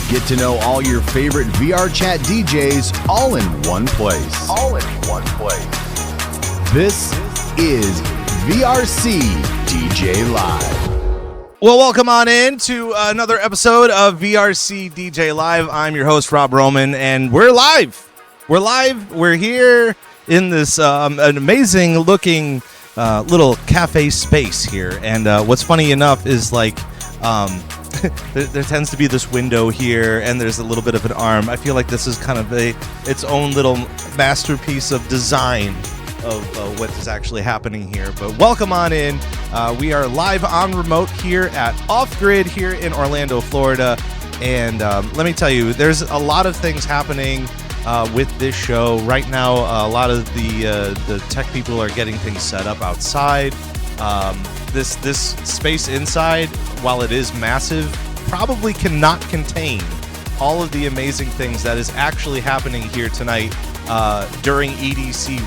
Get to know all your favorite VRChat DJs all in one place. This is VRCDJLIVE. Well, welcome on in to another episode of VRCDJLIVE. I'm your host, Rob Roman, and we're live. We're here in this an amazing-looking little cafe space here. And what's funny enough is, like, there tends to be this window here, and there's a little bit of an arm. I feel like this is kind of its own little masterpiece of design of what is actually happening here. But welcome on in. We are live on remote here at Off Grid here in Orlando, Florida. And let me tell you, there's a lot of things happening with this show right now. A lot of the tech people are getting things set up outside. This space inside, while it is massive, probably cannot contain all of the amazing things that is actually happening here tonight during EDC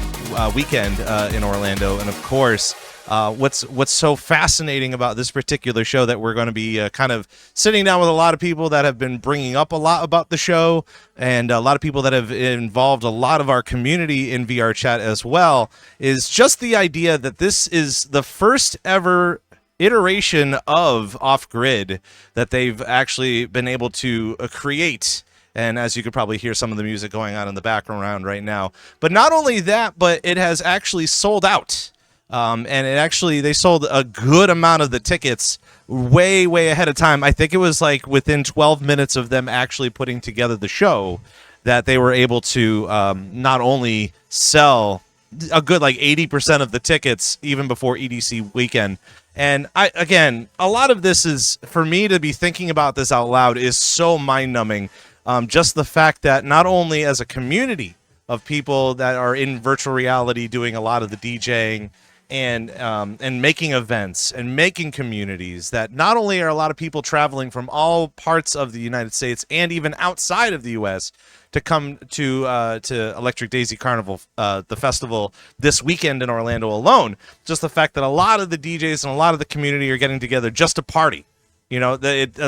weekend in Orlando. And of course, what's so fascinating about this particular show that we're going to be kind of sitting down with a lot of people that have been bringing up a lot about the show, and a lot of people that have involved a lot of our community in VRChat as well, is just the idea that this is the first ever iteration of Off Grid that they've actually been able to create. And as you could probably hear some of the music going on in the background right now. But not only that, but it has actually sold out. And they sold a good amount of the tickets way ahead of time. I think it was like within 12 minutes of them actually putting together the show that they were able to not only sell a good like 80% of the tickets even before EDC weekend. And a lot of this is, for me to be thinking about this out loud, is so mind-numbing. Just the fact that not only as a community of people that are in virtual reality doing a lot of the DJing and making events and making communities, that not only are a lot of people traveling from all parts of the United States and even outside of the U.S. to come to Electric Daisy Carnival, the festival this weekend in Orlando alone. Just the fact that a lot of the DJs and a lot of the community are getting together just to party. You know,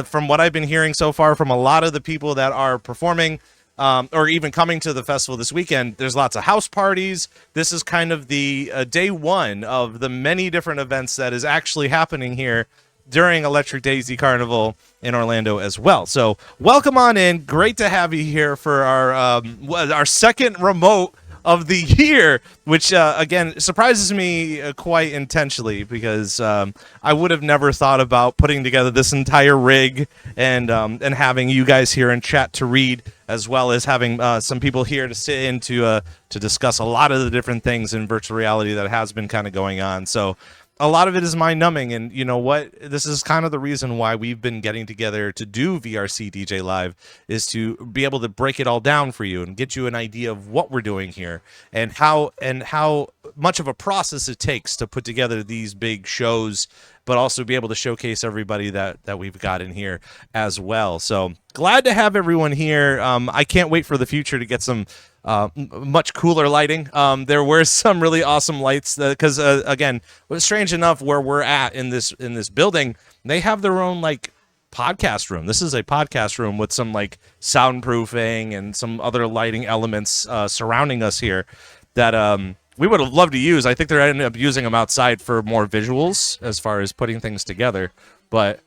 from what I've been hearing so far from a lot of the people that are performing or even coming to the festival this weekend, there's lots of house parties. This is kind of the day one of the many different events that is actually happening here during Electric Daisy Carnival in Orlando as well. So welcome on in. Great to have you here for our second remote of the year, which again surprises me quite intentionally, because I would have never thought about putting together this entire rig and having you guys here in chat to read, as well as having some people here to sit in to discuss a lot of the different things in virtual reality that has been kind of going on. So a lot of it is mind-numbing, and you know what? This is kind of the reason why we've been getting together to do VRC DJ Live, is to be able to break it all down for you and get you an idea of what we're doing here and how much of a process it takes to put together these big shows, but also be able to showcase everybody that we've got in here as well. So glad to have everyone here. I can't wait for the future to get some much cooler lighting. There were some really awesome lights because again, strange enough, where we're at in this building, they have their own like podcast room. This is a podcast room with some like soundproofing and some other lighting elements surrounding us here that we would have loved to use. I think they're ending up using them outside for more visuals as far as putting things together, but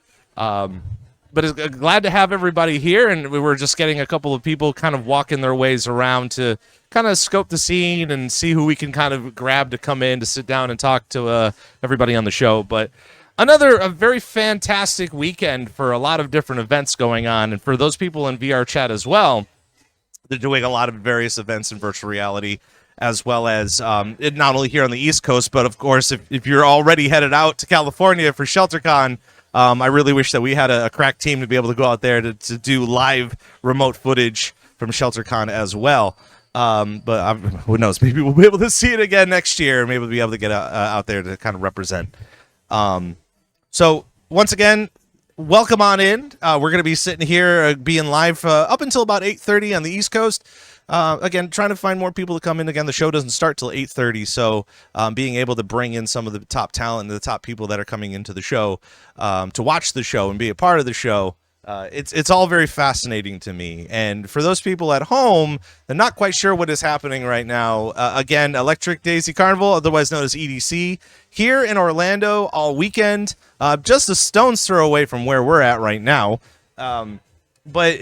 it's glad to have everybody here, and we were just getting a couple of people kind of walking their ways around to kind of scope the scene and see who we can kind of grab to come in to sit down and talk to everybody on the show. But a very fantastic weekend for a lot of different events going on, and for those people in VRChat as well, they're doing a lot of various events in virtual reality, as well as not only here on the East Coast, but of course, if you're already headed out to California for ShelterCon, I really wish that we had a crack team to be able to go out there to do live remote footage from ShelterCon as well. But who knows? Maybe we'll be able to see it again next year. Maybe we'll be able to get out there to kind of represent. So once again, welcome on in. We're going to be sitting here being live up until about 8:30 on the East Coast. Again, trying to find more people to come in. Again, the show doesn't start till 8:30, so being able to bring in some of the top talent and the top people that are coming into the show to watch the show and be a part of the show It's all very fascinating to me. And for those people at home, they're not quite sure what is happening right now. Again, Electric Daisy Carnival, otherwise known as EDC, here in Orlando all weekend, just a stone's throw away from where we're at right now. But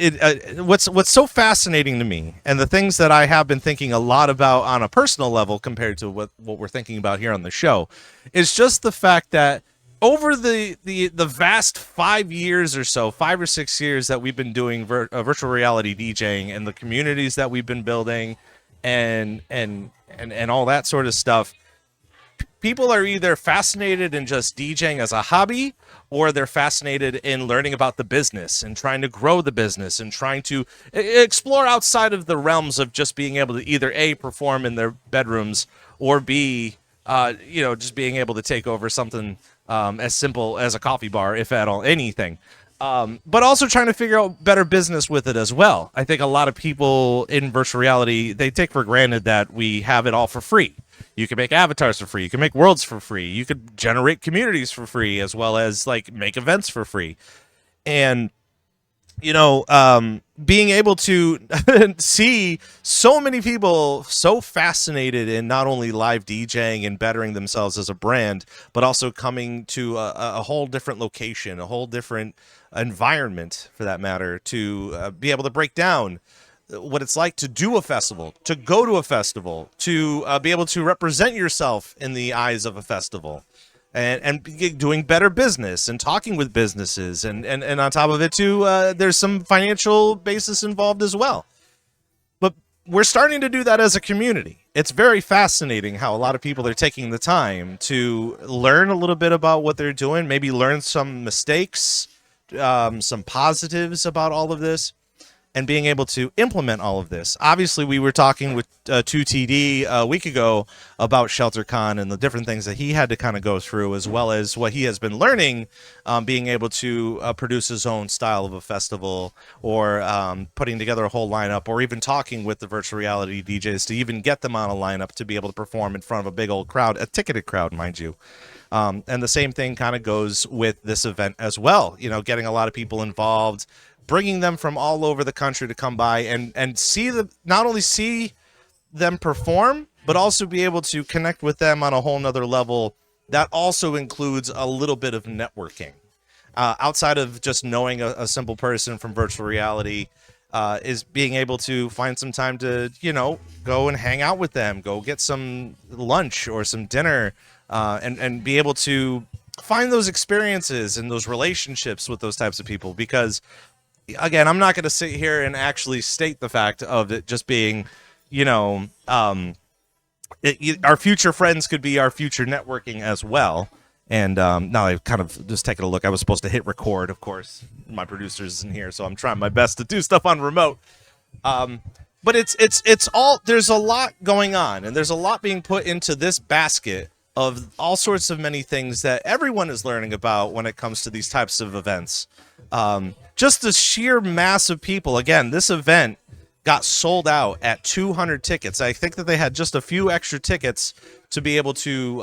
what's so fascinating to me, and the things that I have been thinking a lot about on a personal level compared to what we're thinking about here on the show, is just the fact that over the vast 5 years or so, 5 or 6 years that we've been doing virtual reality DJing, and the communities that we've been building, and all that sort of stuff, people are either fascinated in just DJing as a hobby, or they're fascinated in learning about the business and trying to grow the business and trying to explore outside of the realms of just being able to either A, perform in their bedrooms, or B, just being able to take over something as simple as a coffee bar, if at all anything. But also trying to figure out better business with it as well. I think a lot of people in virtual reality, they take for granted that we have it all for free. You can make avatars for free. You can make worlds for free. You could generate communities for free, as well as like make events for free. And being able to see so many people so fascinated in not only live DJing and bettering themselves as a brand, but also coming to a whole different location, a whole different environment, for that matter, to be able to break down what it's like to do a festival, to go to a festival, to be able to represent yourself in the eyes of a festival. And doing better business and talking with businesses, and on top of it too, there's some financial basis involved as well. But we're starting to do that as a community. It's very fascinating how a lot of people are taking the time to learn a little bit about what they're doing, maybe learn some mistakes, some positives about all of this, and being able to implement all of this. Obviously, we were talking with 2TD a week ago about ShelterCon and the different things that he had to kind of go through, as well as what he has been learning, being able to produce his own style of a festival, or putting together a whole lineup, or even talking with the virtual reality DJs to even get them on a lineup to be able to perform in front of a big old crowd, a ticketed crowd, mind you. And the same thing kind of goes with this event as well. Getting a lot of people involved, bringing them from all over the country to come by and see not only see them perform, but also be able to connect with them on a whole nother level. That also includes a little bit of networking. Outside of just knowing a simple person from virtual reality, is being able to find some time to, go and hang out with them, go get some lunch or some dinner, and be able to find those experiences and those relationships with those types of people. Because again, I'm not going to sit here and actually state the fact of it just being, our future friends could be our future networking as well. And now I've kind of just taken a look. I was supposed to hit record, of course. My producer isn't here, so I'm trying my best to do stuff on remote. But it's all, there's a lot going on, and there's a lot being put into this basket of all sorts of many things that everyone is learning about when it comes to these types of events. Just the sheer mass of people. Again, this event got sold out at 200 tickets. I think that they had just a few extra tickets to be able to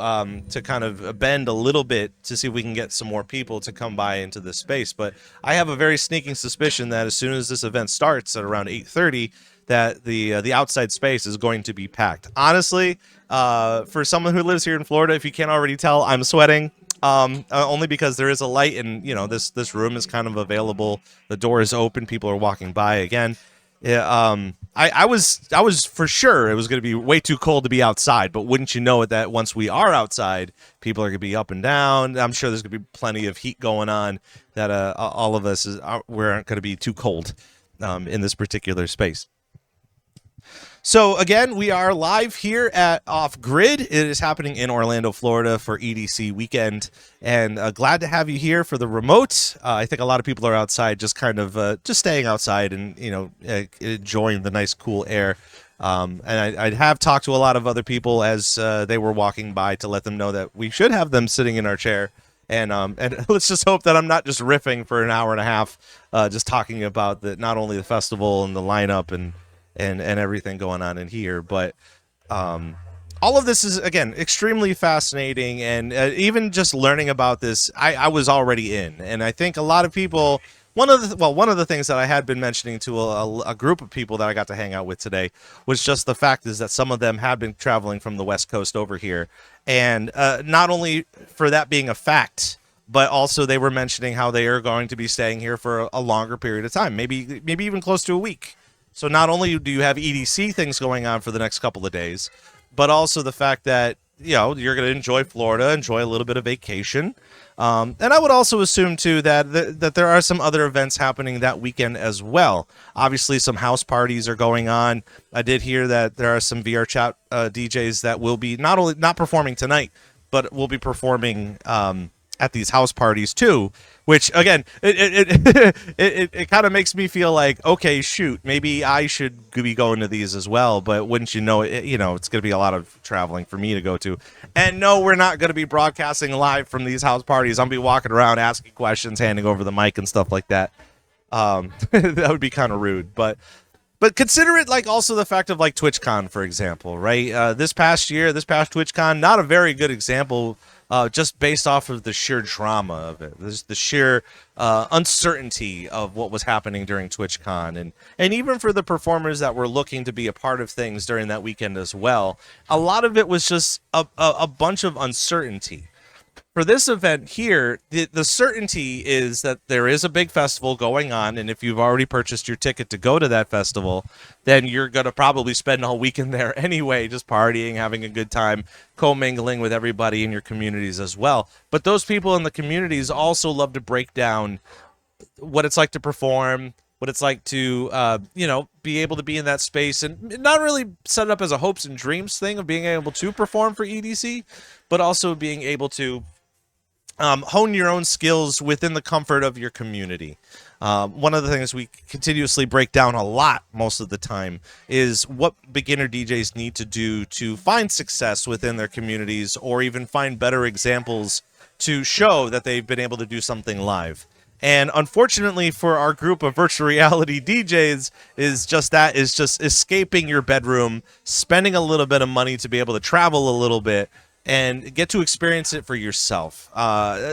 kind of bend a little bit to see if we can get some more people to come by into this space. But I have a very sneaking suspicion that as soon as this event starts at around 8:30, that the outside space is going to be packed. Honestly, for someone who lives here in Florida, if you can't already tell, I'm sweating. Only because there is a light, and this room is kind of available. The door is open. People are walking by again. Yeah, I was for sure it was going to be way too cold to be outside, but wouldn't you know it, that once we are outside, people are going to be up and down. I'm sure there's going to be plenty of heat going on, that all of us we aren't going to be too cold in this particular space. So again, we are live here at Off Grid. It is happening in Orlando, Florida for EDC weekend, and glad to have you here for the remote. I think a lot of people are outside, just kind of just staying outside and enjoying the nice cool air. And I have talked to a lot of other people as they were walking by to let them know that we should have them sitting in our chair. And let's just hope that I'm not just riffing for an hour and a half, just talking about not only the festival and the lineup and everything going on in here, but all of this is, again, extremely fascinating. And even just learning about this, I was already in, and I think a lot of people one of the things that I had been mentioning to a group of people that I got to hang out with today was just the fact is that some of them have been traveling from the West Coast over here, and not only for that being a fact, but also they were mentioning how they are going to be staying here for a longer period of time, maybe even close to a week. So not only do you have EDC things going on for the next couple of days, but also the fact that, you know, you're going to enjoy Florida, enjoy a little bit of vacation. And I would also assume, too, that there are some other events happening that weekend as well. Obviously, some house parties are going on. I did hear that there are some VRChat DJs that will be not performing tonight, but will be performing at these house parties too, which again, it kind of makes me feel like, okay, shoot, maybe I should be going to these as well. But wouldn't you know it, it's going to be a lot of traveling for me to go to. And no, we're not going to be broadcasting live from these house parties. I'll be walking around asking questions, handing over the mic and stuff like that. That would be kind of rude, but consider it like also the fact of like TwitchCon, for example, right? This past TwitchCon, not a very good example, just based off of the sheer drama of it. There's the sheer uncertainty of what was happening during TwitchCon. And even for the performers that were looking to be a part of things during that weekend as well, a lot of it was just a bunch of uncertainty. For this event here, the certainty is that there is a big festival going on, and if you've already purchased your ticket to go to that festival, then you're going to probably spend all weekend there anyway, just partying, having a good time, commingling with everybody in your communities as well. But those people in the communities also love to break down what it's like to perform, what it's like to, be able to be in that space, and not really set it up as a hopes and dreams thing of being able to perform for EDC, but also being able to hone your own skills within the comfort of your community. One of the things we continuously break down a lot most of the time is what beginner DJs need to do to find success within their communities, or even find better examples to show that they've been able to do something live. And unfortunately for our group of virtual reality DJs is just escaping your bedroom, spending a little bit of money to be able to travel a little bit, and get to experience it for yourself.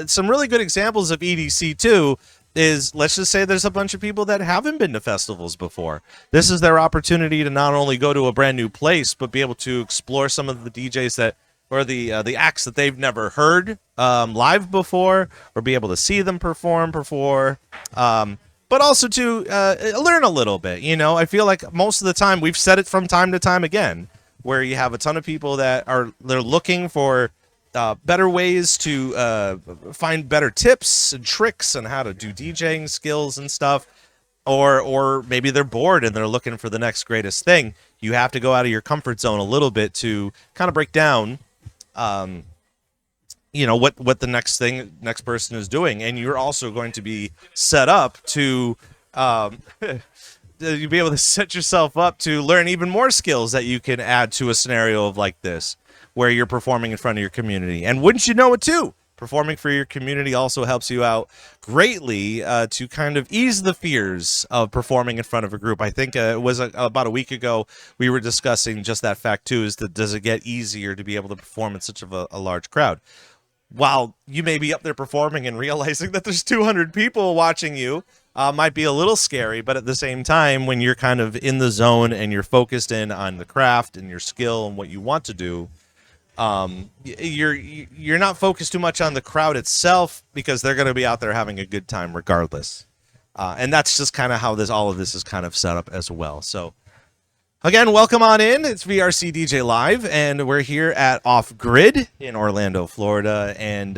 Some really good examples of EDC too is, let's just say there's a bunch of people that haven't been to festivals before. This is their opportunity to not only go to a brand new place, but be able to explore some of the DJs or the acts that they've never heard live before, or be able to see them perform before. But also to learn a little bit. I feel like most of the time, we've said it from time to time again, where you have a ton of people they're looking for better ways to find better tips and tricks on how to do DJing skills and stuff, or maybe they're bored and they're looking for the next greatest thing. You have to go out of your comfort zone a little bit to kind of break down, what the next person is doing, and you're also going to be set up to. You'll be able to set yourself up to learn even more skills that you can add to a scenario of like this, where you're performing in front of your community. And wouldn't you know it too, performing for your community also helps you out greatly to kind of ease the fears of performing in front of a group. I think it was about a week ago we were discussing just that fact too, is that does it get easier to be able to perform in such of a large crowd? While you may be up there performing and realizing that there's 200 people watching you, might be a little scary, but at the same time, when you're kind of in the zone and you're focused in on the craft and your skill and what you want to do, you're not focused too much on the crowd itself, because they're going to be out there having a good time regardless. And that's just kind of how all of this is kind of set up as well. So again, welcome on in. It's VRCDJLIVE, and we're here at Off Grid in Orlando, Florida. And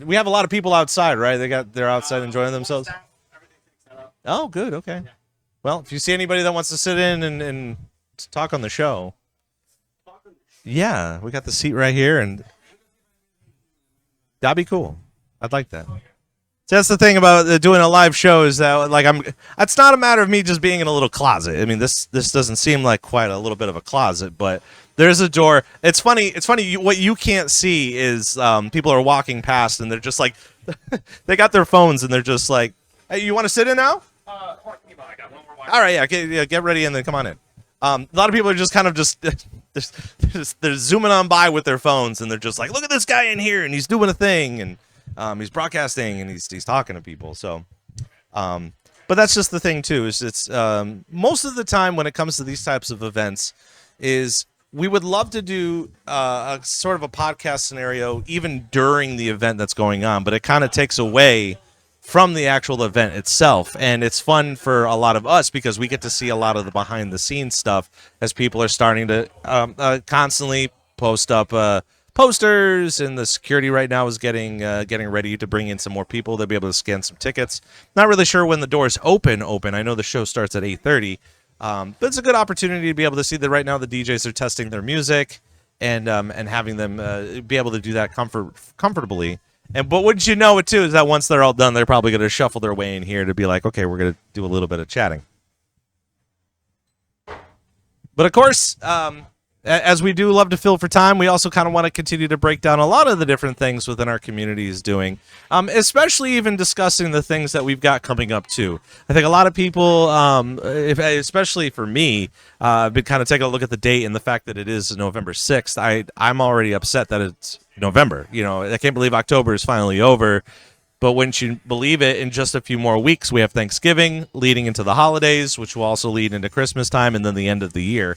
we have a lot of people outside, right? They're outside enjoying themselves. Oh, good. Okay. Yeah. Well, if you see anybody that wants to sit in and talk on the show, yeah, we got the seat right here, and that'd be cool. I'd like that. So that's the thing about doing a live show, is that it's not a matter of me just being in a little closet. I mean, this doesn't seem like quite a little bit of a closet, but there's a door. It's funny. What you can't see is people are walking past, and they're just like, they got their phones, and they're just like, hey, you want to sit in now? All right, yeah, get ready and then come on in. A lot of people are just kind of they're zooming on by with their phones, and they're just like, look at this guy in here, and he's doing a thing, and he's broadcasting, and he's talking to people. So But that's just the thing too. Is it's most of the time when it comes to these types of events, is we would love to do a sort of a podcast scenario even during the event that's going on, but it kind of takes away from the actual event itself. And it's fun for a lot of us because we get to see a lot of the behind the scenes stuff as people are starting to constantly post up posters, and the security right now is getting ready to bring in some more people. They'll be able to scan some tickets. Not really sure when the doors open. I know the show starts at 8:30. But it's a good opportunity to be able to see that right now the DJs are testing their music and having them be able to do that comfortably. But wouldn't you know it too, is that once they're all done, they're probably going to shuffle their way in here to be like, okay, we're going to do a little bit of chatting. But of course, as we do love to fill for time, we also kind of want to continue to break down a lot of the different things within our community is doing, especially even discussing the things that we've got coming up too. I think a lot of people, especially for me, been kind of taking a look at the date and the fact that it is November 6th. I'm already upset that it's November. You know, I can't believe October is finally over. But wouldn't you believe it, in just a few more weeks, we have Thanksgiving leading into the holidays, which will also lead into Christmas time and then the end of the year.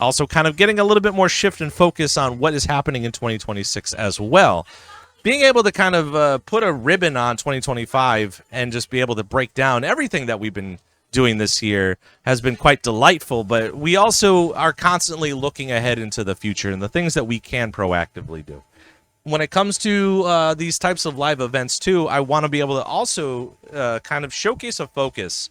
Also kind of getting a little bit more shift and focus on what is happening in 2026 as well. Being able to kind of put a ribbon on 2025 and just be able to break down everything that we've been doing this year has been quite delightful, but we also are constantly looking ahead into the future and the things that we can proactively do. When it comes to these types of live events too, I want to be able to also kind of showcase a focus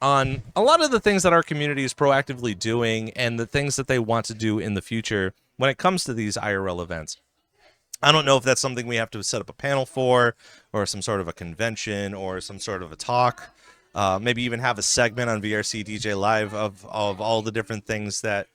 on a lot of the things that our community is proactively doing and the things that they want to do in the future when it comes to these IRL events. I don't know if that's something we have to set up a panel for, or some sort of a convention, or some sort of a talk. Maybe even have a segment on VRCDJLIVE of all the different things that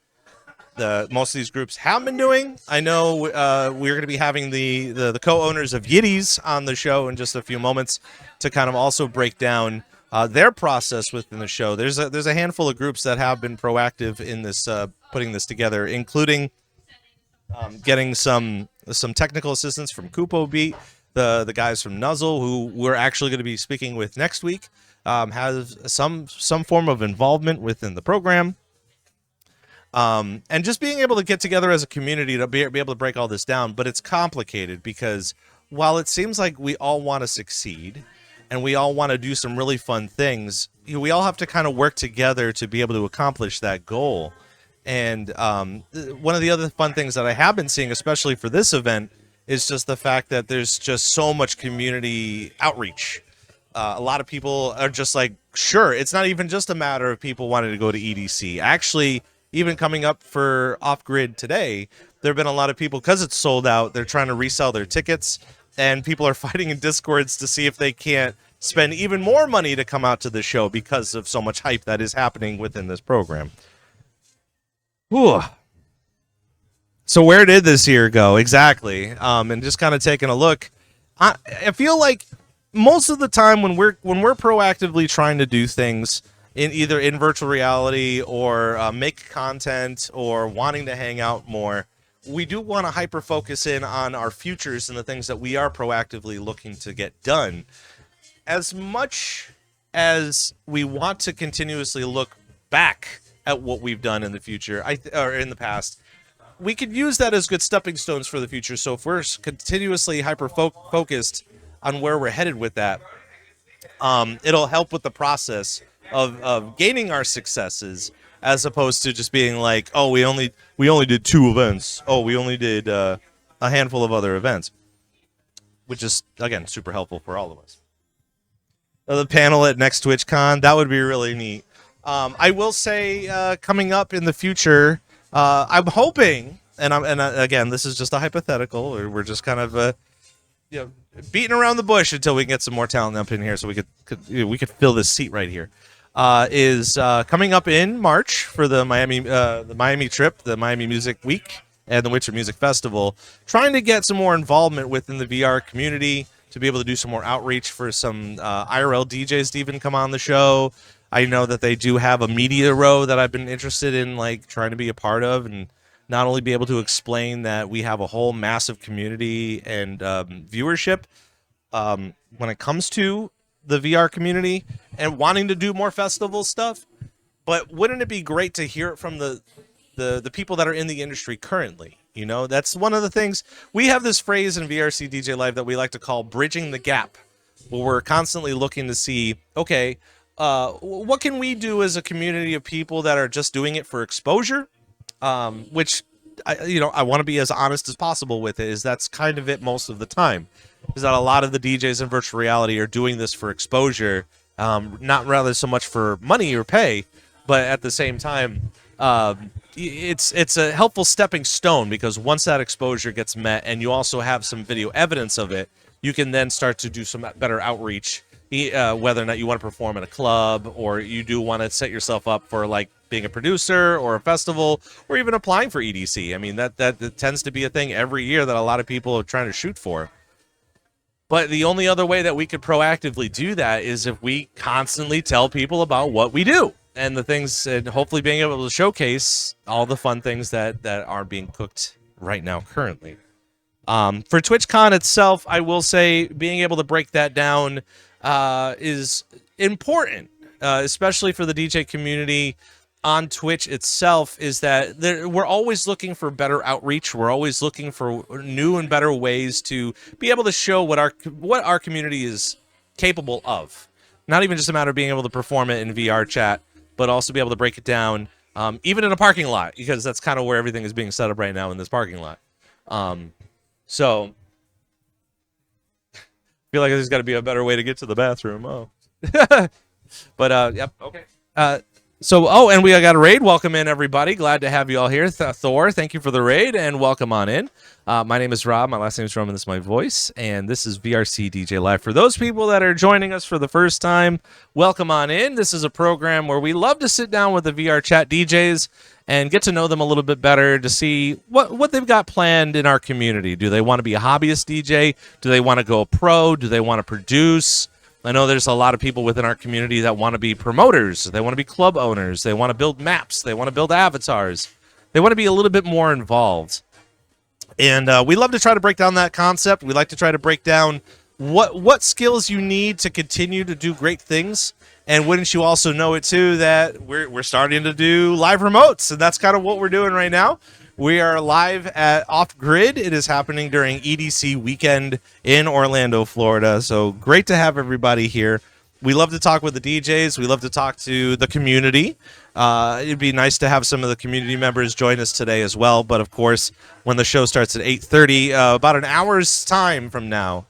most of these groups have been doing. I know we're going to be having the co-owners of Yiddies on the show in just a few moments to kind of also break down their process within the show. There's a handful of groups that have been proactive in this putting this together, including getting some technical assistance from Kupo Beat, the guys from Nuzzle, who we're actually going to be speaking with next week, has some form of involvement within the program. And just being able to get together as a community to be able to break all this down. But it's complicated because while it seems like we all want to succeed and we all want to do some really fun things, we all have to kind of work together to be able to accomplish that goal. And one of the other fun things that I have been seeing, especially for this event, is just the fact that there's just so much community outreach. A lot of people are just like, sure, it's not even just a matter of people wanting to go to EDC. Actually, even coming up for Off-Grid today, there have been a lot of people, because it's sold out, they're trying to resell their tickets, and people are fighting in Discords to see if they can't spend even more money to come out to the show because of so much hype that is happening within this program. Whew. So where did this year go? Exactly. And just kind of taking a look, I feel like most of the time when we're proactively trying to do things in virtual reality or make content or wanting to hang out more, we do want to hyper focus in on our futures and the things that we are proactively looking to get done. As much as we want to continuously look back at what we've done in the future, or in the past, we could use that as good stepping stones for the future. So if we're continuously hyper focused on where we're headed with that, it'll help with the process of gaining our successes, as opposed to just being like, oh, we only did 2 events. Oh, we only did a handful of other events, which is, again, super helpful for all of us. The panel at next TwitchCon, that would be really neat. I will say, coming up in the future, I'm hoping, and again, this is just a hypothetical, or we're just kind of beating around the bush until we can get some more talent up in here, so we could fill this seat right here. Is coming up in March for the Miami trip, the Miami Music Week, and the Witcher Music Festival. Trying to get some more involvement within the VR community to be able to do some more outreach for some IRL DJs to even come on the show. I know that they do have a media row that I've been interested in, like, trying to be a part of, and not only be able to explain that we have a whole massive community and viewership when it comes to the VR community and wanting to do more festival stuff. But wouldn't it be great to hear it from the people that are in the industry currently? You know, that's one of the things. We have this phrase in VRCDJ Live that we like to call bridging the gap, where we're constantly looking to see, okay, what can we do as a community of people that are just doing it for exposure? Which, I want to be as honest as possible with it, is that's kind of it most of the time, is that a lot of the DJs in virtual reality are doing this for exposure, not rather so much for money or pay, but at the same time, it's a helpful stepping stone, because once that exposure gets met and you also have some video evidence of it, you can then start to do some better outreach, whether or not you want to perform in a club, or you do want to set yourself up for like being a producer or a festival, or even applying for EDC. I mean, that tends to be a thing every year that a lot of people are trying to shoot for. But the only other way that we could proactively do that is if we constantly tell people about what we do and the things, and hopefully being able to showcase all the fun things that are being cooked right now currently. For TwitchCon itself, I will say being able to break that down is important, especially for the DJ community on Twitch itself, is that we're always looking for better outreach. We're always looking for new and better ways to be able to show what our community is capable of. Not even just a matter of being able to perform it in VRChat, but also be able to break it down, even in a parking lot, because that's kind of where everything is being set up right now, in this parking lot. So I feel like there's got to be a better way to get to the bathroom. Oh, but yep, okay. And we got a raid. Welcome in, everybody. Glad to have you all here. Thor, thank you for the raid, and welcome on in. My name is Rob. My last name is Roman. This is my voice, and this is VRCDJ Live. For those people that are joining us for the first time, welcome on in. This is a program where we love to sit down with the VRChat DJs and get to know them a little bit better, to see what they've got planned in our community. Do they want to be a hobbyist DJ? Do they want to go pro? Do they want to produce? I know there's a lot of people within our community that want to be promoters. They want to be club owners. They want to build maps. They want to build avatars. They want to be a little bit more involved. And we love to try to break down that concept. We like to try to break down what skills you need to continue to do great things. And wouldn't you also know it, too, that we're starting to do live remotes. And that's kind of what we're doing right now. We are live at Off Grid. It is happening during EDC weekend in Orlando, Florida. So great to have everybody here. We love to talk with the DJs. We love to talk to the community. It'd be nice to have some of the community members join us today as well. But of course, when the show starts at 8:30, about an hour's time from now,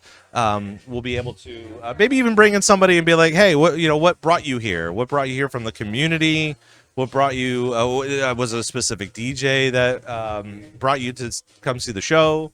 we'll be able to maybe even bring in somebody and be like, hey, what brought you here? What brought you here from the community? What brought you, was it a specific DJ that brought you to come see the show?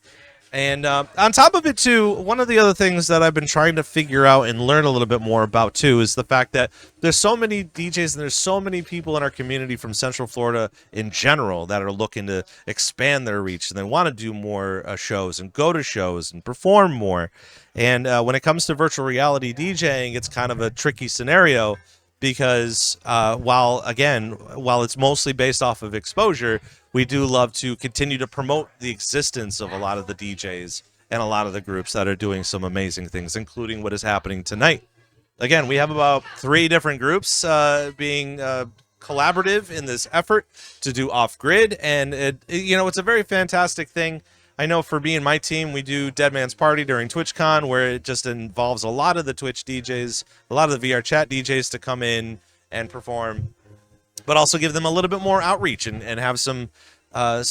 And on top of it, too, one of the other things that I've been trying to figure out and learn a little bit more about, too, is the fact that there's so many DJs and there's so many people in our community from Central Florida in general that are looking to expand their reach, and they want to do more shows and go to shows and perform more. And when it comes to virtual reality DJing, it's kind of a tricky scenario, because while it's mostly based off of exposure, we do love to continue to promote the existence of a lot of the DJs and a lot of the groups that are doing some amazing things, including what is happening tonight. Again, we have about 3 different groups being collaborative in this effort to do Off Grid, and it's a very fantastic thing. I know for me and my team, we do Dead Man's Party during TwitchCon, where it just involves a lot of the Twitch DJs, a lot of the VRChat DJs to come in and perform, but also give them a little bit more outreach and have some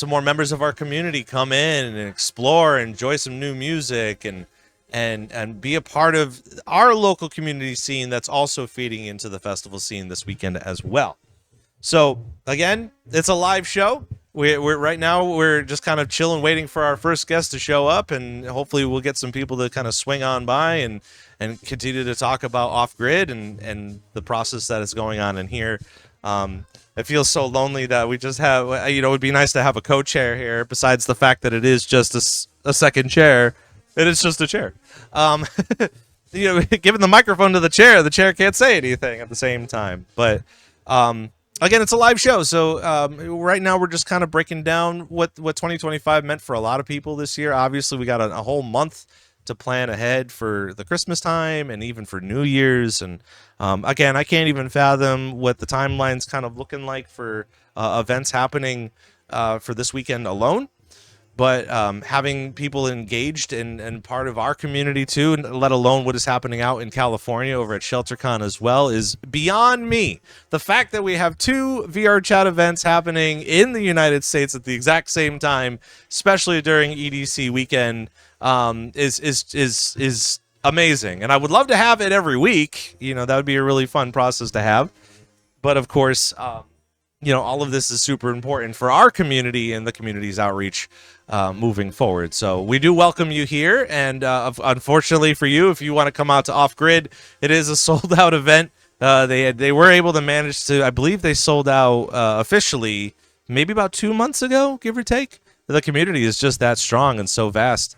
more members of our community come in and explore, enjoy some new music, and be a part of our local community scene that's also feeding into the festival scene this weekend as well. So again, it's a live show. We're right now, we're just kind of chilling, waiting for our first guest to show up, and hopefully we'll get some people to kind of swing on by and continue to talk about Off Grid and the process that is going on in here. It feels so lonely that we just have, it would be nice to have a co-chair here, besides the fact that it is just a second chair. It is just a chair. Giving the microphone to the chair can't say anything at the same time. But again, it's a live show, so right now we're just kind of breaking down what 2025 meant for a lot of people this year. Obviously, we got a whole month to plan ahead for the Christmas time and even for New Year's. And again, I can't even fathom what the timeline's kind of looking like for events happening for this weekend alone. But having people engaged and part of our community too, and let alone what is happening out in California over at ShelterCon as well, is beyond me. The fact that we have 2 VRChat events happening in the United States at the exact same time, especially during EDC weekend, is amazing. And I would love to have it every week. You know, that would be a really fun process to have. But of course, you know, all of this is super important for our community and the community's outreach moving forward. So we do welcome you here. And unfortunately for you, if you want to come out to Off Grid, it is a sold out event. They were able to manage to, I believe they sold out officially maybe about 2 months ago, give or take. The community is just that strong and so vast.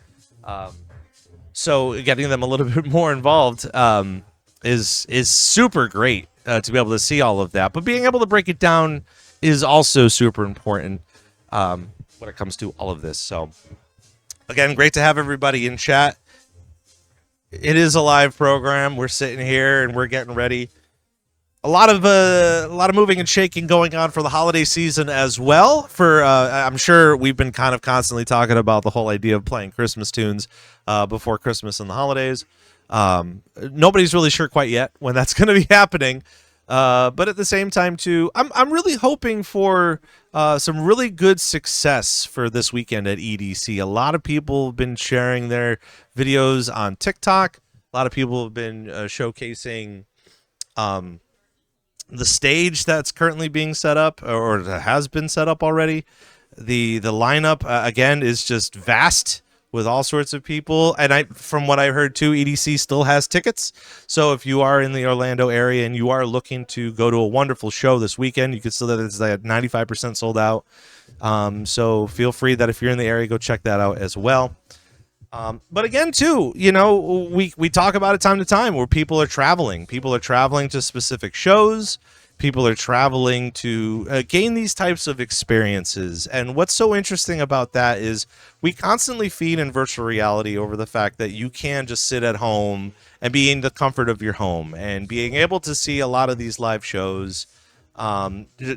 So getting them a little bit more involved is super great to be able to see all of that. But being able to break it down is also super important when it comes to all of this. So again, great to have everybody in chat. It is a live program. We're sitting here and we're getting ready. A lot of moving and shaking going on for the holiday season as well. For I'm sure we've been kind of constantly talking about the whole idea of playing Christmas tunes before Christmas and the holidays. Nobody's really sure quite yet when that's going to be happening. But at the same time, too, I'm really hoping for some really good success for this weekend at EDC. A lot of people have been sharing their videos on TikTok. A lot of people have been showcasing the stage that's currently being set up or has been set up already. The lineup, again, is just vast with all sorts of people. And from what I heard too, EDC still has tickets. So if you are in the Orlando area and you are looking to go to a wonderful show this weekend, you can still, it's like 95% sold out. So feel free that if you're in the area, go check that out as well. But again, too, you know, we talk about it time to time where people are traveling. People are traveling to specific shows. People are traveling to gain these types of experiences. And what's so interesting about that is we constantly feed in virtual reality over the fact that you can just sit at home and be in the comfort of your home and being able to see a lot of these live shows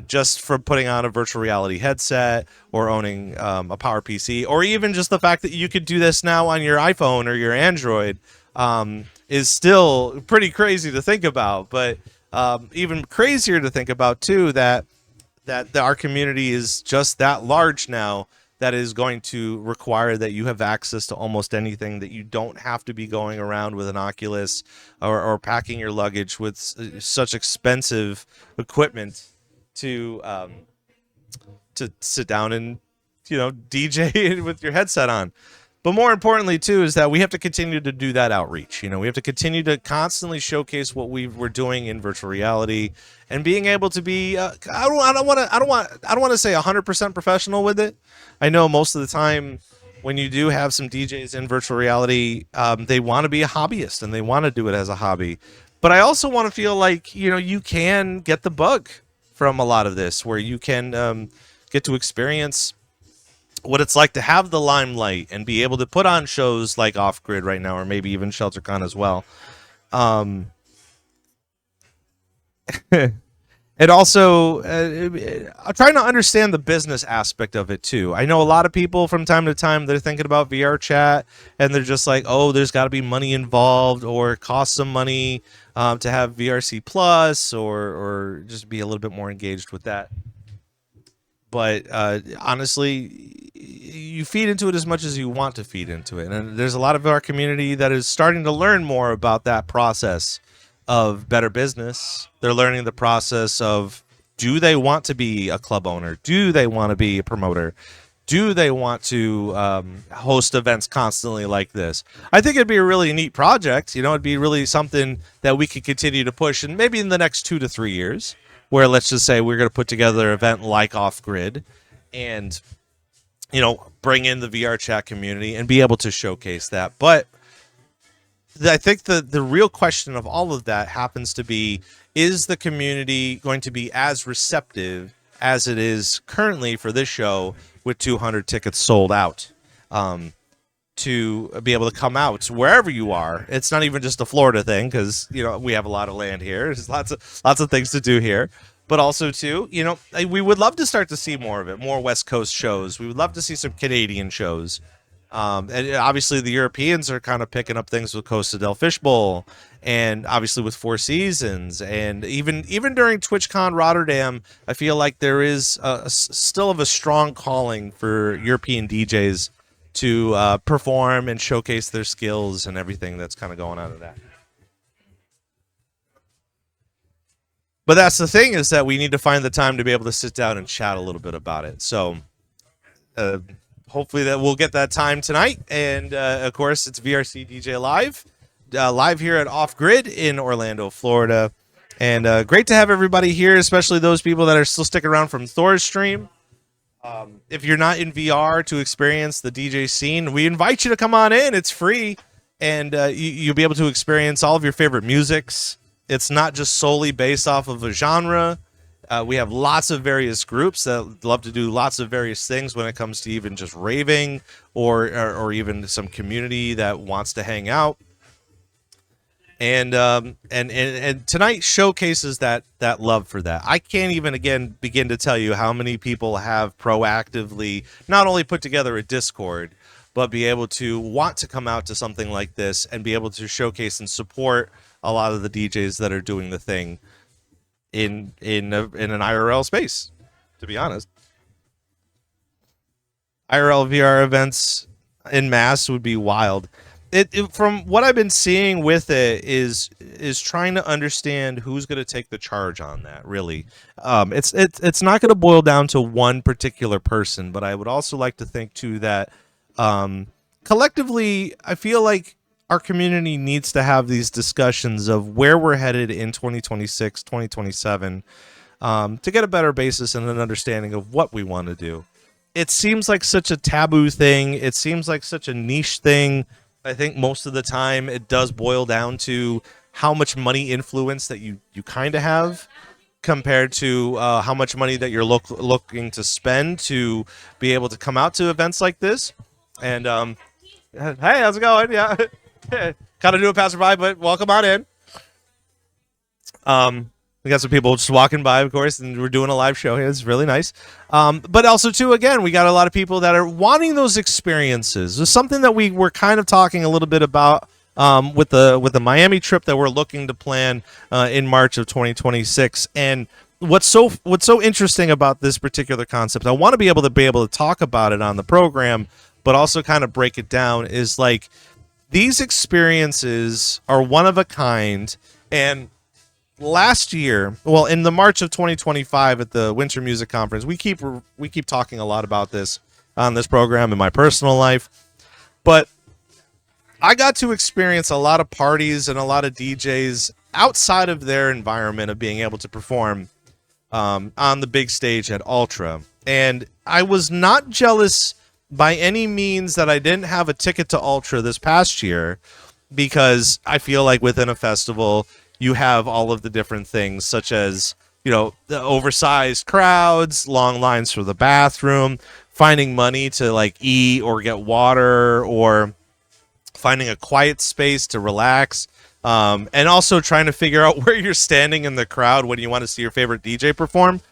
just from putting on a virtual reality headset or owning a Power PC, or even just the fact that you could do this now on your iPhone or your Android is still pretty crazy to think about. But even crazier to think about too, that our community is just that large now that is going to require that you have access to almost anything, that you don't have to be going around with an Oculus or packing your luggage with such expensive equipment to sit down and, you know, DJ with your headset on. But more importantly, too, is that we have to continue to do that outreach. You know, we have to continue to constantly showcase what we're doing in virtual reality and being able to be. I don't want to say 100% professional with it. I know most of the time when you do have some DJs in virtual reality, they want to be a hobbyist and they want to do it as a hobby. But I also want to feel like, you know, you can get the bug from a lot of this, where you can get to experience what it's like to have the limelight and be able to put on shows like Off Grid right now, or maybe even ShelterCon as well. And also trying to understand the business aspect of it too. I know a lot of people from time to time, they're thinking about VRChat and they're just like, oh, there's got to be money involved, or it costs some money to have VRC Plus, or just be a little bit more engaged with that. But honestly, you feed into it as much as you want to feed into it. And there's a lot of our community that is starting to learn more about that process of better business. They're learning the process of, do they want to be a club owner? Do they want to be a promoter? Do they want to host events constantly like this? I think it'd be a really neat project. You know, it'd be really something that we could continue to push, and maybe in the next 2 to 3 years, where let's just say we're going to put together an event like Off Grid and, you know, bring in the VRChat community and be able to showcase that. But I think the real question of all of that happens to be, is the community going to be as receptive as it is currently for this show with 200 tickets sold out? to be able to come out wherever you are. It's not even just a Florida thing, because we have a lot of land here. There's lots of things to do here. But also too, we would love to start to see more of it, more West Coast shows. We would love to see some Canadian shows. And obviously the Europeans are kind of picking up things with Costa del Fish Bowl, and obviously with Four Seasons, and even during TwitchCon Rotterdam, I feel like there is still of a strong calling for European DJs to perform and showcase their skills and everything that's kind of going on in that. But that's the thing, is that we need to find the time to be able to sit down and chat a little bit about it. So hopefully that we'll get that time tonight. And of course, it's VRCDJLIVE, live here at Off Grid in Orlando, Florida. And great to have everybody here, especially those people that are still sticking around from Thor's stream. If you're not in VR to experience the DJ scene, we invite you to come on in. It's free, and you'll be able to experience all of your favorite musics. It's not just solely based off of a genre. We have lots of various groups that love to do lots of various things when it comes to even just raving, or even some community that wants to hang out. And tonight showcases that love for that. I can't even begin to tell you how many people have proactively not only put together a Discord, but be able to want to come out to something like this and be able to showcase and support a lot of the DJs that are doing the thing in an IRL space. To be honest, IRL VR events en masse would be wild. It from what I've been seeing with it is trying to understand who's going to take the charge on that. Really, it's not going to boil down to one particular person, but I would also like to think too that collectively, I feel like our community needs to have these discussions of where we're headed in 2026, 2027, to get a better basis and an understanding of what we want to do. It seems like such a taboo thing. It seems like such a niche thing. I think most of the time it does boil down to how much money influence that you kind of have compared to how much money that you're looking to spend to be able to come out to events like this. And hey, how's it going? Yeah. Kind of do a passerby, but welcome on in. We got some people just walking by, of course, and we're doing a live show here. It's really nice. But also, too, again, we got a lot of people that are wanting those experiences. There's something that we were kind of talking a little bit about with the Miami trip that we're looking to plan in March of 2026. And what's so interesting about this particular concept, I want to be able to talk about it on the program, but also kind of break it down, is like, these experiences are one of a kind. And last year, well, in the March of 2025 at the Winter Music Conference, we keep talking a lot about this on this program in my personal life. But I got to experience a lot of parties and a lot of DJs outside of their environment of being able to perform on the big stage at Ultra. And I was not jealous by any means that I didn't have a ticket to Ultra this past year, because I feel like within a festival, you have all of the different things, such as, the oversized crowds, long lines for the bathroom, finding money to like eat or get water, or finding a quiet space to relax, and also trying to figure out where you're standing in the crowd when you want to see your favorite DJ perform.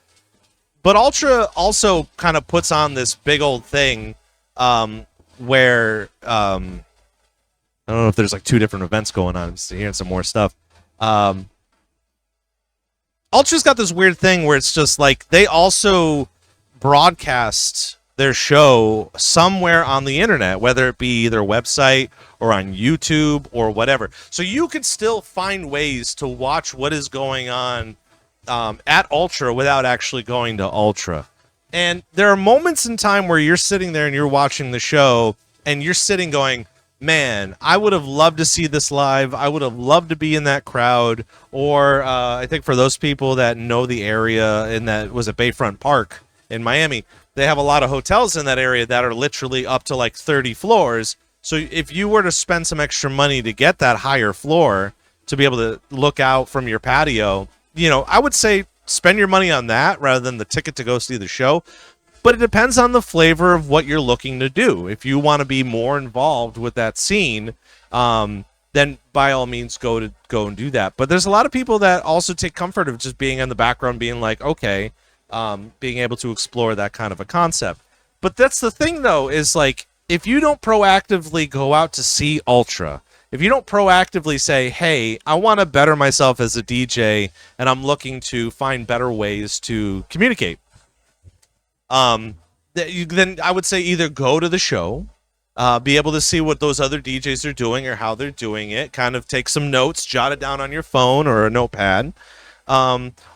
But Ultra also kind of puts on this big old thing where I don't know if there's like two different events going on. I'm just hearing some more stuff. Ultra's got this weird thing where it's just like they also broadcast their show somewhere on the internet, whether it be their website or on YouTube or whatever. So you could still find ways to watch what is going on at Ultra without actually going to Ultra. And there are moments in time where you're sitting there and you're watching the show and you're sitting going, man, I would have loved to see this live. I would have loved to be in that crowd. Or I think for those people that know the area, and that was at Bayfront Park in Miami, they have a lot of hotels in that area that are literally up to like 30 floors. So if you were to spend some extra money to get that higher floor to be able to look out from your patio, I would say spend your money on that rather than the ticket to go see the show. But it depends on the flavor of what you're looking to do. If you want to be more involved with that scene, then by all means go and do that. But there's a lot of people that also take comfort of just being in the background, being like, okay, being able to explore that kind of a concept. But that's the thing, though, is like, if you don't proactively go out to see Ultra, if you don't proactively say, hey, I want to better myself as a DJ, and I'm looking to find better ways to communicate, then I would say either go to the show, be able to see what those other DJs are doing or how they're doing it, kind of take some notes, jot it down on your phone or a notepad,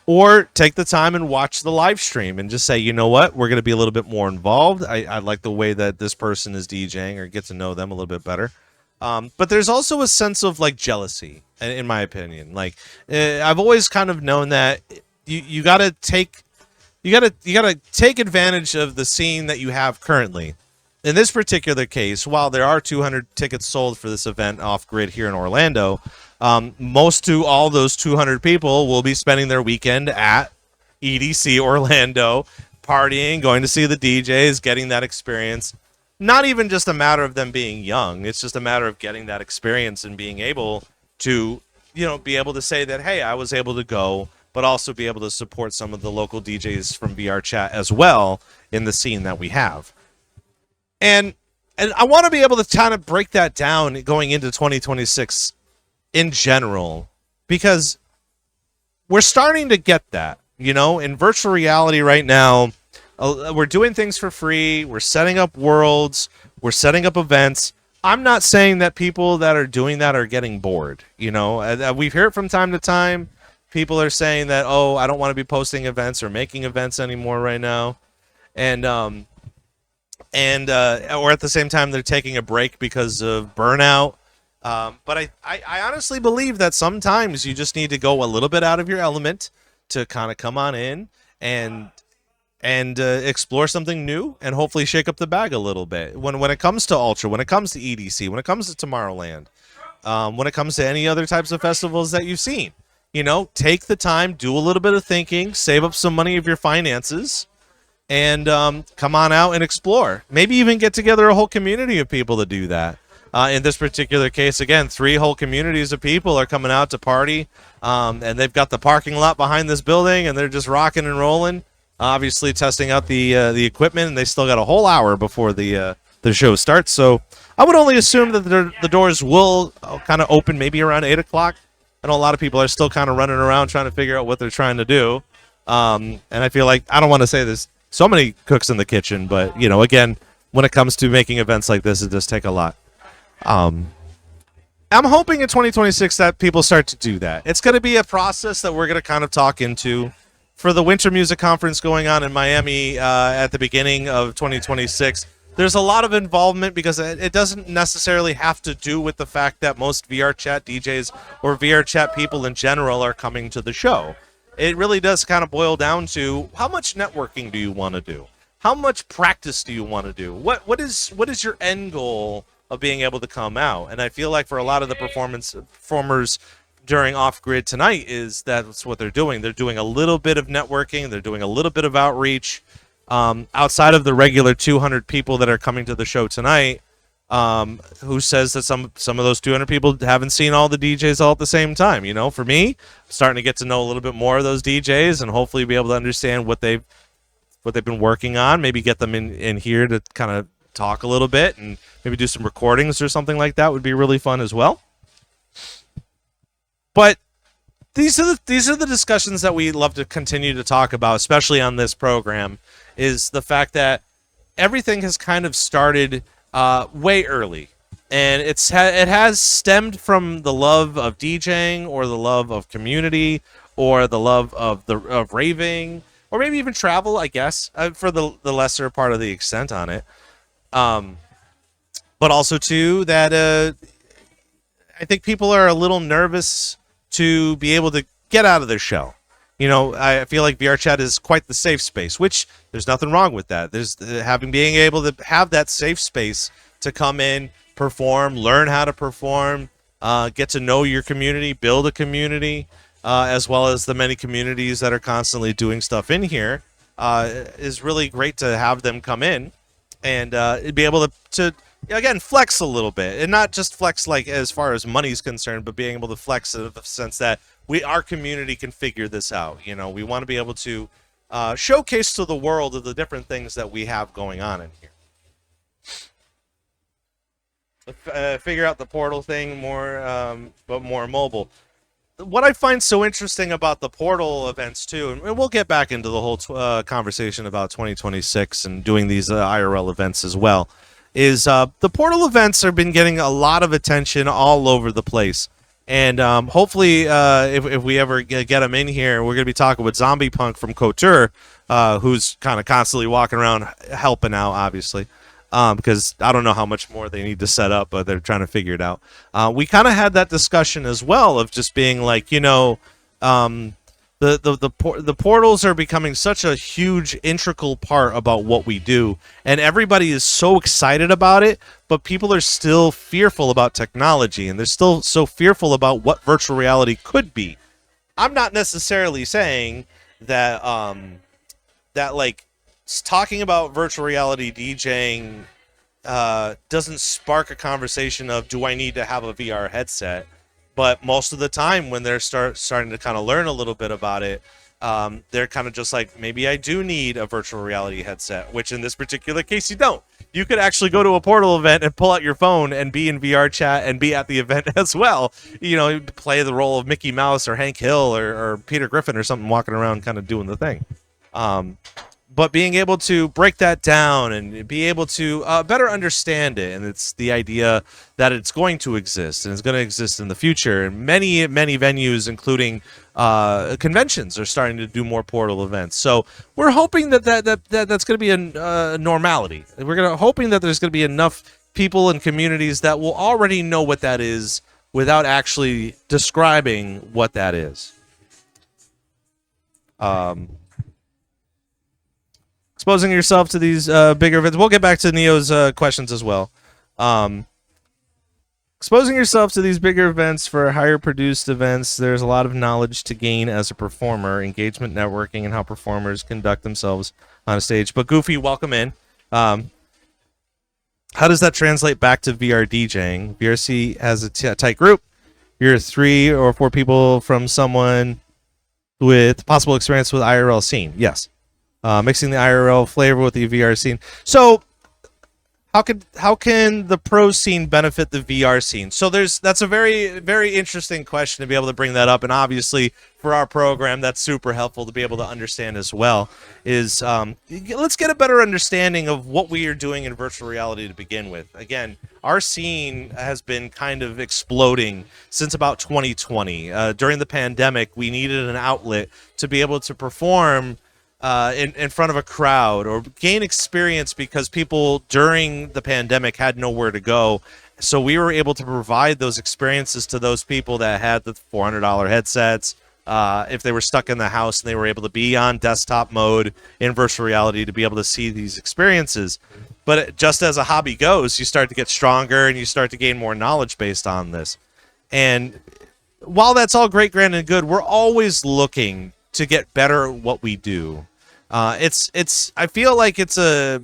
or take the time and watch the live stream and just say, you know what, we're going to be a little bit more involved. I like the way that this person is DJing, or get to know them a little bit better. But there's also a sense of like jealousy, in my opinion. Like, I've always kind of known that you got to take advantage of the scene that you have currently. In this particular case, while there are 200 tickets sold for this event off grid here in Orlando, most to all those 200 people will be spending their weekend at EDC Orlando, partying, going to see the DJs, getting that experience. Not even just a matter of them being young. It's just a matter of getting that experience and being able to, be able to say that, hey, I was able to go, but also be able to support some of the local DJs from VRChat as well in the scene that we have. And I want to be able to kind of break that down going into 2026 in general, because we're starting to get that, in virtual reality right now. We're doing things for free. We're setting up worlds. We're setting up events. I'm not saying that people that are doing that are getting bored. We hear it from time to time. People are saying that, oh, I don't want to be posting events or making events anymore right now. Or at the same time, they're taking a break because of burnout. But I honestly believe that sometimes you just need to go a little bit out of your element to kind of come on in and explore something new and hopefully shake up the bag a little bit. When it comes to Ultra, when it comes to EDC, when it comes to Tomorrowland, when it comes to any other types of festivals that you've seen, take the time, do a little bit of thinking, save up some money of your finances, and come on out and explore. Maybe even get together a whole community of people to do that. In this particular case, again, 3 whole communities of people are coming out to party, and they've got the parking lot behind this building, and they're just rocking and rolling, obviously testing out the equipment, and they still got a whole hour before the show starts. So I would only assume that the doors will kind of open maybe around 8 o'clock. I know a lot of people are still kind of running around trying to figure out what they're trying to do. And I feel like, I don't want to say there's so many cooks in the kitchen, but, again, when it comes to making events like this, it does take a lot. I'm hoping in 2026 that people start to do that. It's going to be a process that we're going to kind of talk into for the Winter Music Conference going on in Miami at the beginning of 2026. There's a lot of involvement because it doesn't necessarily have to do with the fact that most VRChat DJs or VRChat people in general are coming to the show. It really does kind of boil down to how much networking do you want to do? How much practice do you want to do? What is your end goal of being able to come out? And I feel like for a lot of the performers during Off Grid tonight that's what they're doing. They're doing a little bit of networking. They're doing a little bit of outreach. Outside of the regular 200 people that are coming to the show tonight, who says that some of those 200 people haven't seen all the DJs all at the same time. For me, I'm starting to get to know a little bit more of those DJs and hopefully be able to understand what they've been working on, maybe get them in here to kind of talk a little bit and maybe do some recordings or something like that would be really fun as well. But these are the discussions that we love to continue to talk about, especially on this program, is the fact that everything has kind of started way early, and it has stemmed from the love of DJing or the love of community or the love of raving or maybe even travel, I guess, for the lesser part of the extent on it. But also too that I think people are a little nervous to be able to get out of their shell. I feel like VRChat is quite the safe space, which there's nothing wrong with that. There's being able to have that safe space to come in, perform, learn how to perform, get to know your community, build a community, as well as the many communities that are constantly doing stuff in here. is really great to have them come in and be able to again flex a little bit, and not just flex like as far as money's concerned, but being able to flex in the sense that our community can figure this out. You know, we want to be able to showcase to the world of the different things that we have going on in here. Figure out the portal thing more, but more mobile. What I find so interesting about the portal events too, and we'll get back into the whole conversation about 2026 and doing these IRL events as well, is the portal events have been getting a lot of attention all over the place. And hopefully, if we ever get them in here, we're going to be talking with ZombiePunk from Couture, who's kind of constantly walking around helping out, obviously. Because I don't know how much more they need to set up, but they're trying to figure it out. We kind of had that discussion as well of just being like, you know, the portals are becoming such a huge, integral part about what we do, and everybody is so excited about it, but people are still fearful about technology, and they're still so fearful about what virtual reality could be. I'm not necessarily saying that that like talking about virtual reality DJing doesn't spark a conversation of, do I need to have a VR headset? But most of the time when they're starting to kind of learn a little bit about it, they're kind of just like, maybe I do need a virtual reality headset, which in this particular case you don't. You could actually go to a portal event and pull out your phone and be in VRChat and be at the event as well. You know, play the role of Mickey Mouse or Hank Hill or Peter Griffin or something, walking around kind of doing the thing. But being able to break that down and be able to better understand it, and it's the idea that it's going to exist and it's going to exist in the future. And many venues, including conventions, are starting to do more portal events. So we're hoping that's going to be a normality. We're hoping that there's going to be enough people and communities that will already know what that is without actually describing what that is. Exposing yourself to these bigger events. We'll get back to Neo's questions as well. Exposing yourself to these bigger events for higher produced events, there's a lot of knowledge to gain as a performer, engagement, networking, and how performers conduct themselves on a stage. But Goofy, welcome in. How does that translate back to VR DJing? VRC has a tight group. You're 3 or 4 people from someone with possible experience with IRL scene. Yes. Mixing the IRL flavor with the VR scene. So how can the pro scene benefit the VR scene? So that's a very interesting question to be able to bring that up, and obviously for our program that's super helpful to be able to understand as well. Is let's get a better understanding of what we are doing in virtual reality to begin with. Again, our scene has been kind of exploding since about 2020. During the pandemic, we needed an outlet to be able to perform in front of a crowd or gain experience, because people during the pandemic had nowhere to go. So we were able to provide those experiences to those people that had the $400 headsets. If they were stuck in the house and they were able to be on desktop mode in virtual reality to be able to see these experiences. But just as a hobby goes, you start to get stronger and you start to gain more knowledge based on this. And while that's all great, grand, and good, we're always looking to get better at what we do. I feel like it's a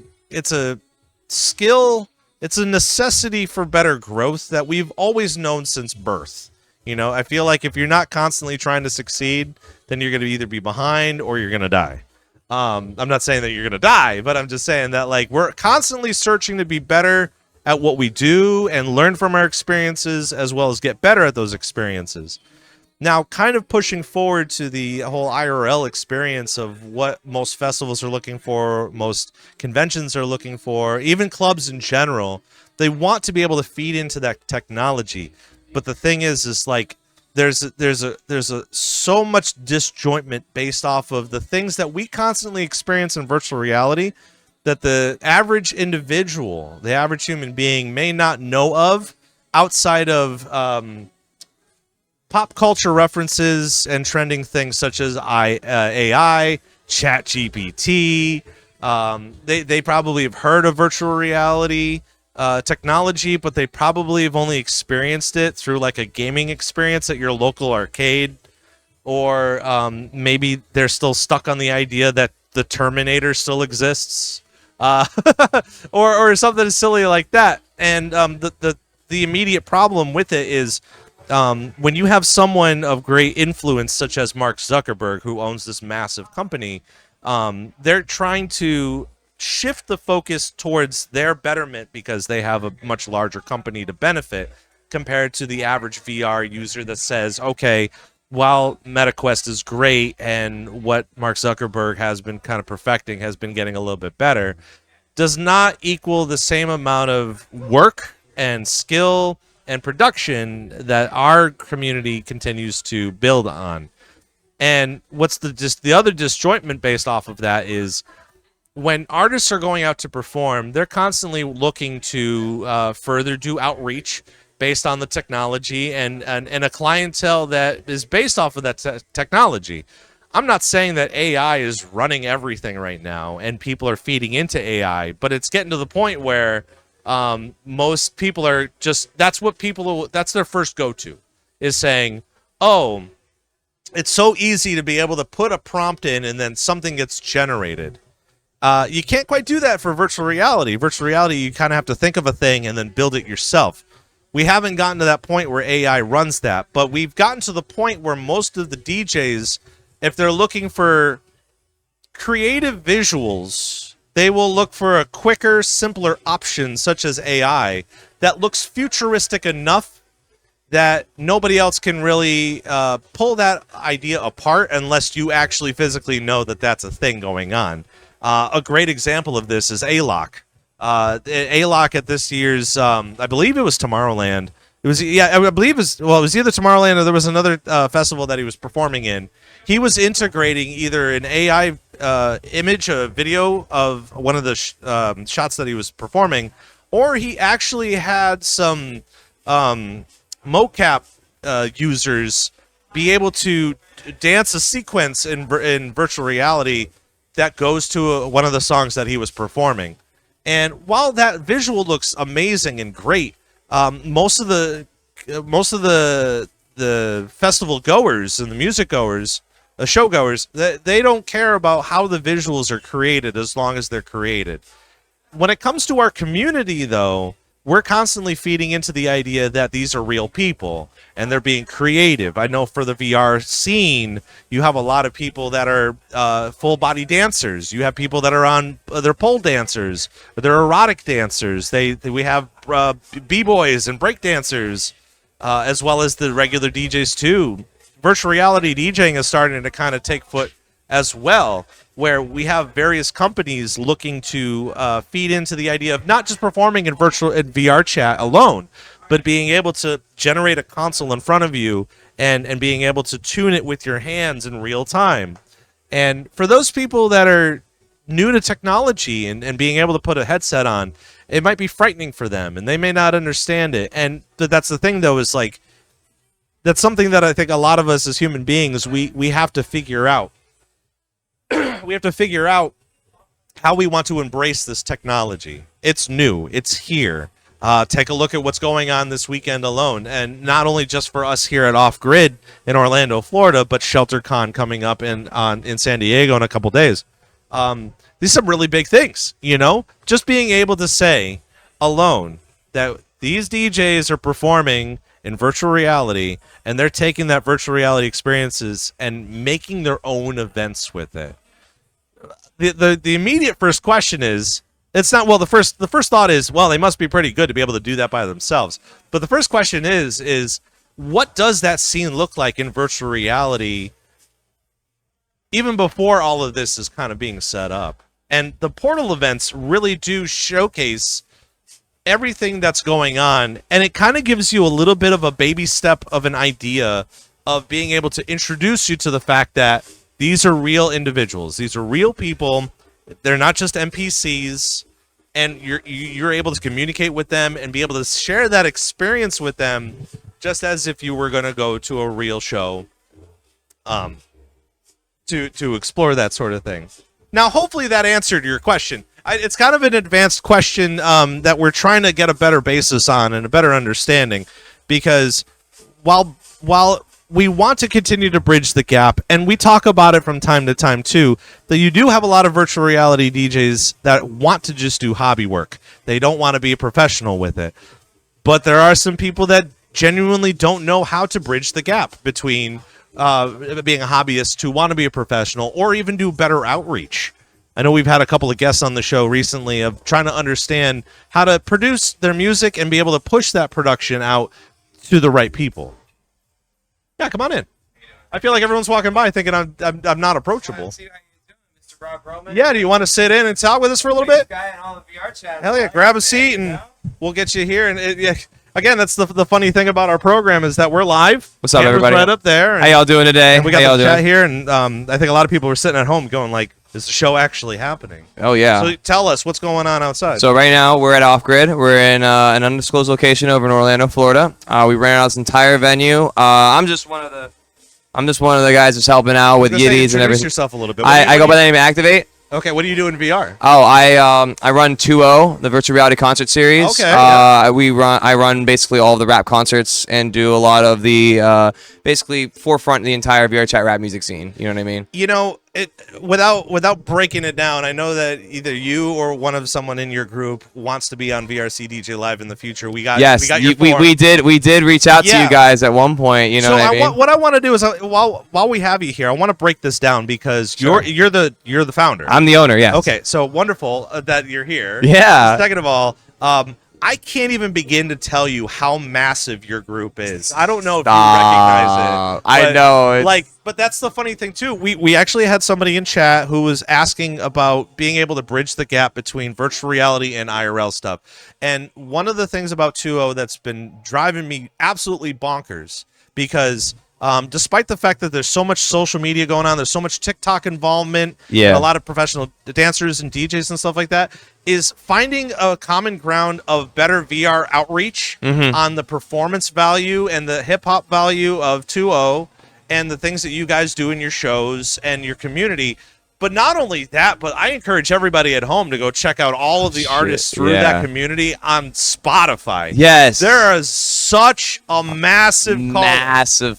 skill, it's a necessity for better growth that we've always known since birth. You know, I feel like if you're not constantly trying to succeed, then you're going to either be behind or you're going to die. I'm not saying that you're going to die, but I'm just saying that, like, we're constantly searching to be better at what we do and learn from our experiences, as well as get better at those experiences. Now, kind of pushing forward to the whole IRL experience of what most festivals are looking for, most conventions are looking for, even clubs in general, they want to be able to feed into that technology. But the thing is like, there's so much disjointment based off of the things that we constantly experience in virtual reality that the average individual, the average human being, may not know of outside of pop culture references and trending things such as AI, ChatGPT. They probably have heard of virtual reality technology, but they probably have only experienced it through like a gaming experience at your local arcade, or maybe they're still stuck on the idea that the Terminator still exists, or something silly like that. And the immediate problem with it is when you have someone of great influence, such as Mark Zuckerberg, who owns this massive company, they're trying to shift the focus towards their betterment because they have a much larger company to benefit compared to the average VR user that says, okay, while MetaQuest is great and what Mark Zuckerberg has been kind of perfecting has been getting a little bit better, does not equal the same amount of work and skill and production that our community continues to build on. And what's the other disjointment based off of that is when artists are going out to perform, they're constantly looking to further do outreach based on the technology and a clientele that is based off of that technology. I'm not saying that AI is running everything right now and people are feeding into AI, but it's getting to the point where most people are just, that's their first go-to, is saying, oh, it's so easy to be able to put a prompt in and then something gets generated. You can't quite do that for virtual reality. Virtual reality, you kind of have to think of a thing and then build it yourself. We haven't gotten to that point where AI runs that, but we've gotten to the point where most of the DJs, if they're looking for creative visuals, they will look for a quicker, simpler option such as AI that looks futuristic enough that nobody else can really pull that idea apart unless you actually physically know that that's a thing going on. A great example of this is A-Lock. A-Lock at this year's, I believe it was Tomorrowland. It was, I believe it was either Tomorrowland or there was another festival that he was performing in. He was integrating either an AI image, a video of one of the shots that he was performing, or he actually had some mocap users be able to dance a sequence in virtual reality that goes to one of the songs that he was performing. And while that visual looks amazing and great, most of the festival goers and the music goers, the show goers, they don't care about how the visuals are created as long as they're created. When it comes to our community, though, we're constantly feeding into the idea that these are real people and they're being creative. I know for the VR scene, you have a lot of people that are full body dancers. You have people that are on they're pole dancers, they're erotic dancers. We have b-boys and break dancers, as well as the regular DJs too. Virtual reality DJing is starting to kind of take foot as well, where we have various companies looking to feed into the idea of not just performing in VRChat alone, but being able to generate a console in front of you and being able to tune it with your hands in real time. And for those people that are new to technology and being able to put a headset on, it might be frightening for them and they may not understand it. And that's the thing, though, is like, that's something that I think a lot of us as human beings, we have to figure out. We have to figure out how we want to embrace this technology. It's new. It's here. Take a look at what's going on this weekend alone. And not only just for us here at Off Grid in Orlando, Florida, but ShelterCon coming up in San Diego in a couple days. These are some really big things, you know? Just being able to say alone that these DJs are performing in virtual reality and they're taking that virtual reality experiences and making their own events with it. The immediate first question is, it's not, well, the first thought is, well, they must be pretty good to be able to do that by themselves. But the first question is what does that scene look like in virtual reality even before all of this is kind of being set up? And the portal events really do showcase everything that's going on, and it kind of gives you a little bit of a baby step of an idea of being able to introduce you to the fact that these are real individuals. These are real people. They're not just NPCs, and you're able to communicate with them and be able to share that experience with them just as if you were going to go to a real show to explore that sort of thing. Now, hopefully that answered your question. It's kind of an advanced question that we're trying to get a better basis on and a better understanding, because while we want to continue to bridge the gap, and we talk about it from time to time too, that you do have a lot of virtual reality DJs that want to just do hobby work. They don't want to be a professional with it. But there are some people that genuinely don't know how to bridge the gap between being a hobbyist to want to be a professional or even do better outreach. I know we've had a couple of guests on the show recently of trying to understand how to produce their music and be able to push that production out to the right people. Yeah, come on in. I feel like everyone's walking by thinking I'm not approachable. Mr. Rob Roman. Yeah, do you want to sit in and talk with us for a little bit? Guy in all the VRChat. Hell yeah, grab a seat and we'll get you here. And again, that's the funny thing about our program is that we're live. What's up, Camera's everybody? right up there. How y'all doing today? And we got How the y'all chat doing? here, and I think a lot of people were sitting at home going like, is the show actually happening? Oh yeah. So tell us what's going on outside. So right now we're at Off Grid. We're in an undisclosed location over in Orlando, Florida. We ran out this entire venue. I'm just one of the guys that's helping out with Yiddies and introduce everything. yourself a little bit. I go by the name of Activate. Okay, what do you do in VR? Oh, I run 2.0, the virtual reality concert series. Okay. I run basically all of the rap concerts and do a lot of the basically forefront the entire VRChat rap music scene. You know what I mean? You know, without breaking it down, I know that either you or one of someone in your group wants to be on VRCDJLIVE in the future. We got your form. we did reach out to you guys at one point. You know what I mean? What I want to do is while we have you here, I want to break this down because Sure. you're the founder. I'm the owner. Yes. Okay, so wonderful that you're here. Yeah. Second of all, I can't even begin to tell you how massive your group is. I don't know if you recognize it. I know. But that's the funny thing too. We actually had somebody in chat who was asking about being able to bridge the gap between virtual reality and IRL stuff. And one of the things about 2.0 that's been driving me absolutely bonkers because despite the fact that there's so much social media going on, there's so much TikTok involvement, Yeah. and a lot of professional dancers and DJs and stuff like that, is finding a common ground of better VR outreach on the performance value and the hip-hop value of 2.0 and the things that you guys do in your shows and your community. But not only that, but I encourage everybody at home to go check out all of the artists through that community on Spotify. Yes. There is such a massive amount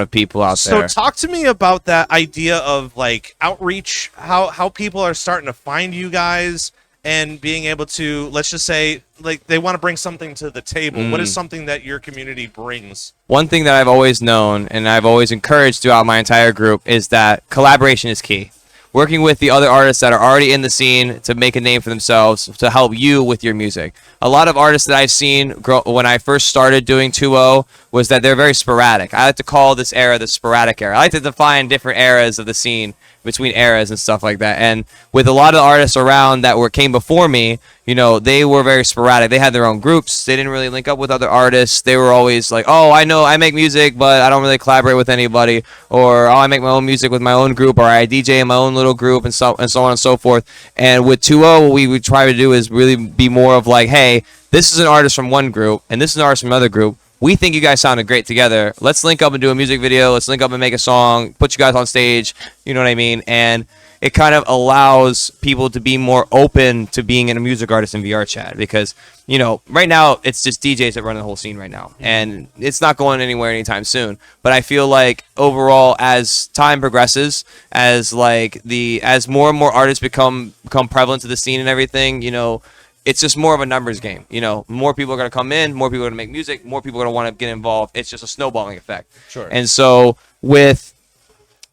of people out there. So talk to me about that idea of like outreach, how people are starting to find you guys and being able to, let's just say, like they want to bring something to the table. What is something that your community brings? One thing that I've always known and I've always encouraged throughout my entire group is that collaboration is key. Working with the other artists that are already in the scene to make a name for themselves, to help you with your music. A lot of artists that I've seen when I first started doing 2.0 was that they're very sporadic. I like to call this era the sporadic era. I like to define different eras of the scene, between eras and stuff like that. And with a lot of artists around that came before me, you know, they were very sporadic. They had their own groups. They didn't really link up with other artists. They were always like, oh, I know I make music, but I don't really collaborate with anybody. Or, oh, I make my own music with my own group, or I DJ in my own little group, and so on and so forth. And with 2.0, what we would try to do is really be more of like, hey, this is an artist from one group, and this is an artist from another group. We think you guys sounded great together. Let's link up and do a music video. Let's link up and make a song, put you guys on stage. You know what I mean? And it kind of allows people to be more open to being a music artist in VRChat because, you know, right now it's just DJs that run the whole scene right now. And it's not going anywhere anytime soon. But I feel like overall, as time progresses, as more and more artists become prevalent to the scene and everything, you know, it's just more of a numbers game. You know, more people are going to come in, more people are going to make music, more people are going to want to get involved. It's just a snowballing effect. Sure. And so with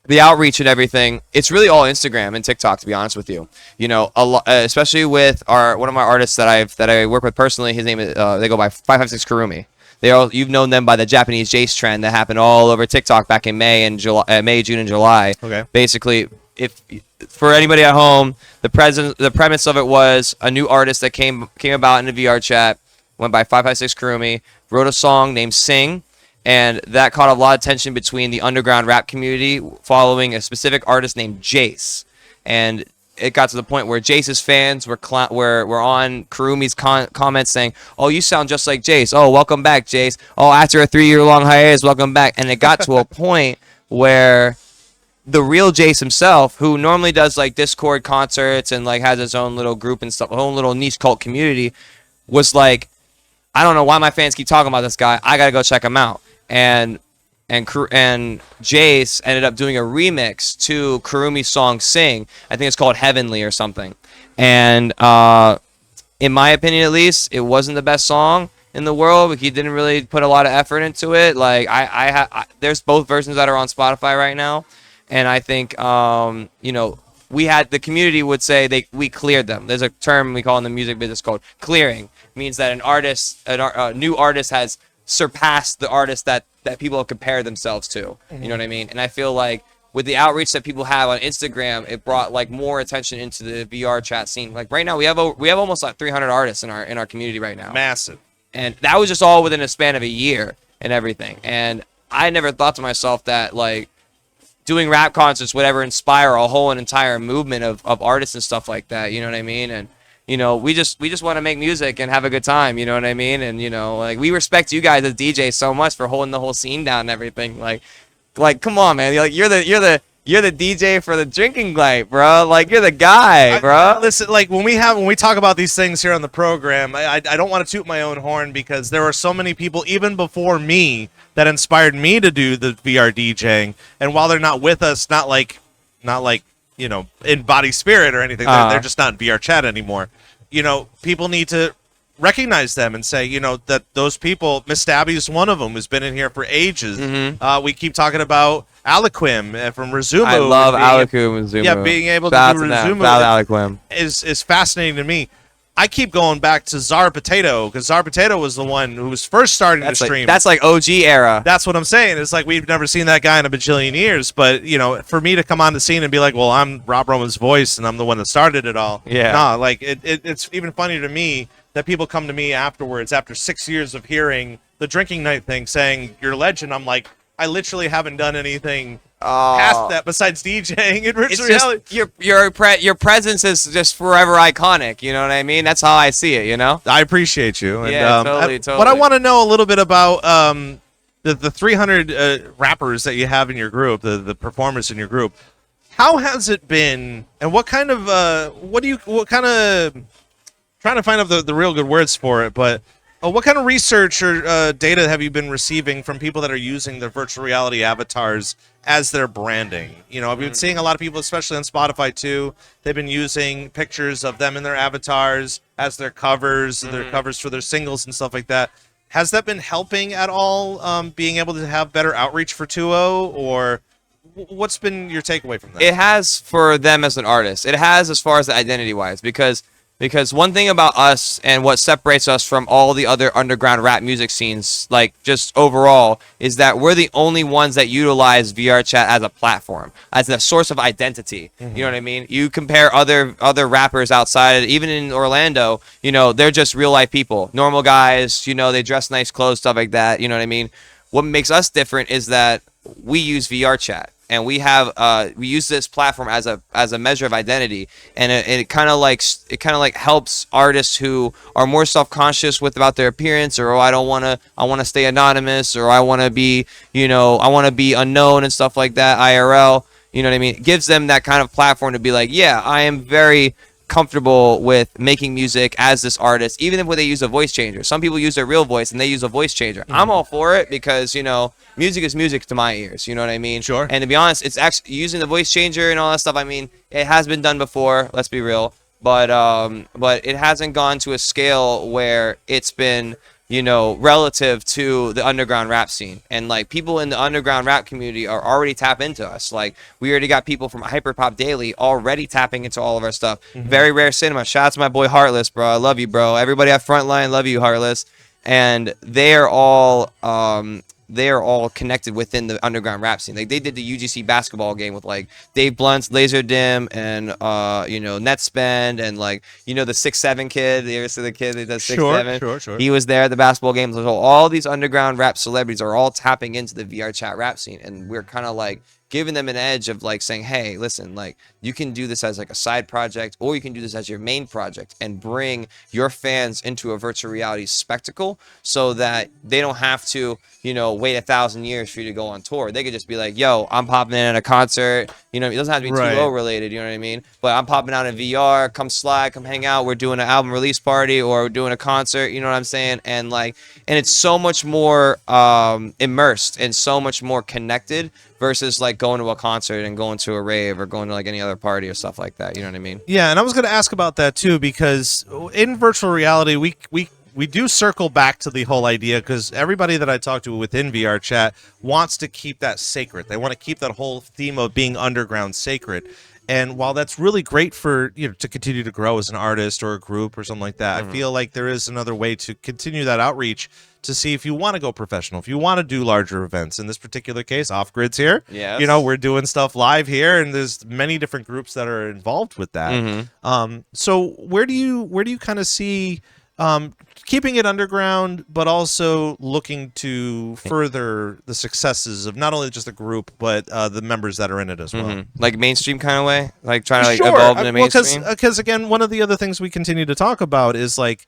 the outreach and everything, it's really all Instagram and TikTok, to be honest with you. You know, especially with one of my artists that I work with personally. His name is they go by 556 Kurumi. You've known them by the Japanese Jace trend that happened all over TikTok back in May, June, and July. Okay. Basically, for anybody at home, the premise of it was a new artist that came about in the VRChat, went by 556 Kurumi, wrote a song named Sing, and that caught a lot of attention between the underground rap community following a specific artist named Jace. And it got to the point where Jace's fans were on Kurumi's comments saying, oh, you sound just like Jace. Oh, welcome back, Jace. Oh, after a 3-year-long hiatus, welcome back. And it got to a point where the real Jace himself, who normally does like Discord concerts and like has his own little group and stuff, a whole little niche cult community, was like, I don't know why my fans keep talking about this guy. I gotta go check him out. And and Jace ended up doing a remix to Kurumi's song "Sing." I think it's called "Heavenly" or something. And in my opinion, at least, it wasn't the best song in the world. He didn't really put a lot of effort into it. Like there's both versions that are on Spotify right now, and I think you know, the community would say we cleared them. There's a term we call in the music business called clearing. It means that a new artist has surpassed the artist that people have compared themselves to. You know what I mean? And I feel like with the outreach that people have on Instagram, it brought like more attention into the VRChat scene. Like right now, we have almost like 300 artists in our community right now. Massive. And that was just all within a span of a year and everything. And I never thought to myself that like doing rap concerts would ever inspire an entire movement of artists and stuff like that. You know what I mean? And you know, we just want to make music and have a good time. You know what I mean? And you know, like we respect you guys as DJs so much for holding the whole scene down and everything. Like, come on, man. Like, you're the DJ for the drinking light, bro. Like, you're the guy, bro. Listen, like when we talk about these things here on the program, I don't want to toot my own horn because there were so many people even before me that inspired me to do the VR DJing. And while they're not with us, not like you know, in body spirit or anything, they're just not in VRChat anymore. You know, people need to recognize them and say, you know, that those people, Miss Stabby is one of them, who's been in here for ages. We keep talking about Aliquim from Resumo. I love Aliquim and Resumo. Yeah, being able to do Resumo is fascinating to me. I keep going back to Czar Potato because Czar Potato was the one who was first starting to stream. That's like OG era. That's what I'm saying. It's like we've never seen that guy in a bajillion years. But, you know, for me to come on the scene and be like, well, I'm Rob Roman's voice and I'm the one that started it all. Yeah. Nah, like it's even funny to me that people come to me afterwards after 6 years of hearing the drinking night thing saying you're a legend. I'm like, I literally haven't done anything past that besides DJing in virtual reality. Just your presence is just forever iconic. You know what I mean? That's how I see it. You know. I appreciate you. And, yeah, totally. But I want to know a little bit about the 300 rappers that you have in your group, the performers in your group. How has it been, and what kind of trying to find out the real good words for it, but what kind of research or data have you been receiving from people that are using their virtual reality avatars as their branding? You know, I've been seeing a lot of people, especially on Spotify too, they've been using pictures of them in their avatars as their covers, their covers for their singles and stuff like that. Has that been helping at all, being able to have better outreach for 2.0, or what's been your takeaway from that? It has for them as an artist. It has as far as the identity-wise, because one thing about us and what separates us from all the other underground rap music scenes, like just overall, is that we're the only ones that utilize VRChat as a platform, as a source of identity. You know what I mean? You compare other rappers outside, even in Orlando, you know, they're just real life people, normal guys, you know, they dress nice clothes, stuff like that. You know what I mean? What makes us different is that we use VRChat. And we use this platform as a measure of identity, and it kind of like helps artists who are more self-conscious about their appearance, or I want to stay anonymous, or I want to be unknown and stuff like that IRL. You know what I mean? It gives them that kind of platform to be like, yeah, I am very comfortable with making music as this artist, even if they use a voice changer. Some people use their real voice and they use a voice changer. I'm all for it because, you know, music is music to my ears. You know what I mean? Sure. And to be honest, it's actually using the voice changer and all that stuff. I mean, it has been done before. Let's be real, but it hasn't gone to a scale where it's been, you know, relative to the underground rap scene. And like people in the underground rap community are already tapping into us. Like we already got people from Hyperpop Daily already tapping into all of our stuff. Very Rare Cinema. Shout out to my boy Heartless, bro. I love you, bro. Everybody at Frontline, love you, Heartless. And they are all connected within the underground rap scene. Like they did the UGC basketball game with like Dave Blunt's Laserdym and you know, Netspend and like, you know, the 6'7" kid. You ever see the kid that does 6'7"? Sure. He was there at the basketball game. So all these underground rap celebrities are all tapping into the VRChat rap scene, and we're kind of like giving them an edge of like saying, hey, listen, like you can do this as like a side project, or you can do this as your main project and bring your fans into a virtual reality spectacle so that they don't have to, you know, wait 1,000 years for you to go on tour. They could just be like, yo, I'm popping in at a concert, You know, it doesn't have to be Right. 2.0 related. You know what I mean? But I'm popping out in VR. Come slide, come hang out. We're doing an album release party or we're doing a concert. You know what I'm saying? And it's so much more immersed and so much more connected versus like going to a concert and going to a rave or going to like any other party or stuff like that. You know what I mean? Yeah, and I was going to ask about that too, because in virtual reality, we do circle back to the whole idea, because everybody that I talk to within VRChat wants to keep that sacred. They want to keep that whole theme of being underground sacred. And while that's really great for, you know, to continue to grow as an artist or a group or something like that, I feel like there is another way to continue that outreach to see if you want to go professional, if you want to do larger events. In this particular case, Off Grid's here. Yes. You know, we're doing stuff live here, and there's many different groups that are involved with that. So where do you kind of see keeping it underground, but also looking to further the successes of not only just the group, but the members that are in it as well? Like mainstream kind of way, like trying to like Sure. evolve in the mainstream. Because again, one of the other things we continue to talk about is like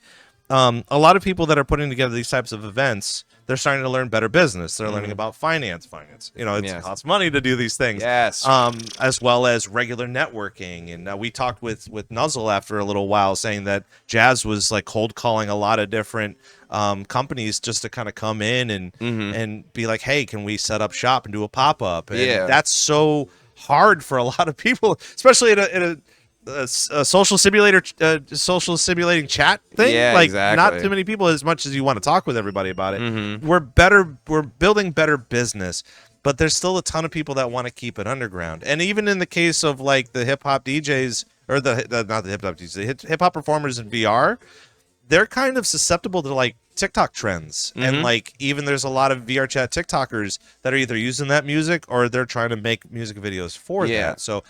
a lot of people that are putting together these types of events, they're starting to learn better business. They're learning about finance. You know, it costs money to do these things. Yes. As well as regular networking. And we talked with Nuzzle after a little while, saying that Jazz was like cold calling a lot of different companies just to kind of come in and be like, hey, can we set up shop and do a pop-up? And that's so hard for a lot of people, especially in a social simulating chat thing. Yeah, like exactly. Not too many people, as much as you want to talk with everybody about it. We're building better business, but there's still a ton of people that want to keep it underground. And even in the case of like the hip hop DJs, or not the hip hop DJs, the hip hop performers in VR, they're kind of susceptible to like TikTok trends. And like even there's a lot of VRChat TikTokers that are either using that music or they're trying to make music videos for that. So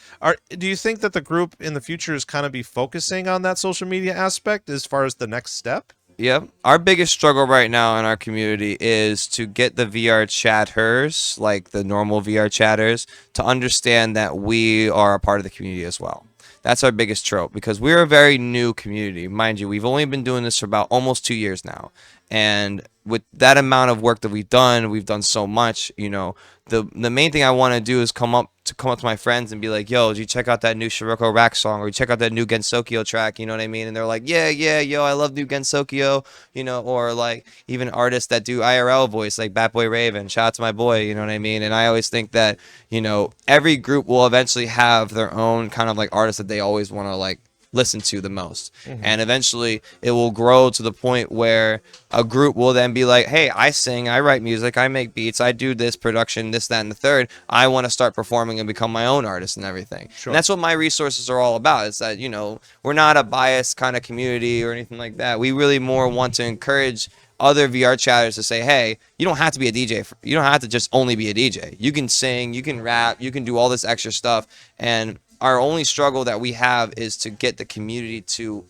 do you think that the group in the future is kind of be focusing on that social media aspect as far as the next step? Yep. Our biggest struggle right now in our community is to get the VR chatters, like the normal VR chatters, to understand that we are a part of the community as well. That's our biggest trope, because we're a very new community. Mind you, we've only been doing this for about almost 2 years now. And with that amount of work that we've done so much, you know, the main thing I want to do is come up to my friends and be like, yo, did you check out that new Shiroko Rack song, or you check out that new Gensokyo track, you know what I mean? And they're like, yeah, yo, I love new Gensokyo, you know, or like even artists that do IRL voice, like Batboy Raven, shout out to my boy, you know what I mean? And I always think that, you know, every group will eventually have their own kind of like artist that they always want to like listen to the most. And eventually it will grow to the point where a group will then be like, hey, I sing, I write music, I make beats, I do this production, this, that, and the third. I want to start performing and become my own artist and everything. And that's what my resources are all about. It's that, you know, we're not a biased kind of community or anything like that. We really more want to encourage other VR chatters to say, hey, you don't have to be a DJ. You don't have to just only be a DJ. You can sing, you can rap, you can do all this extra stuff. And our only struggle that we have is to get the community to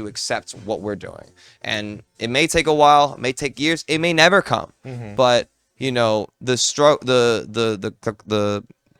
accept what we're doing. And it may take a while, it may take years, it may never come. But, you know, the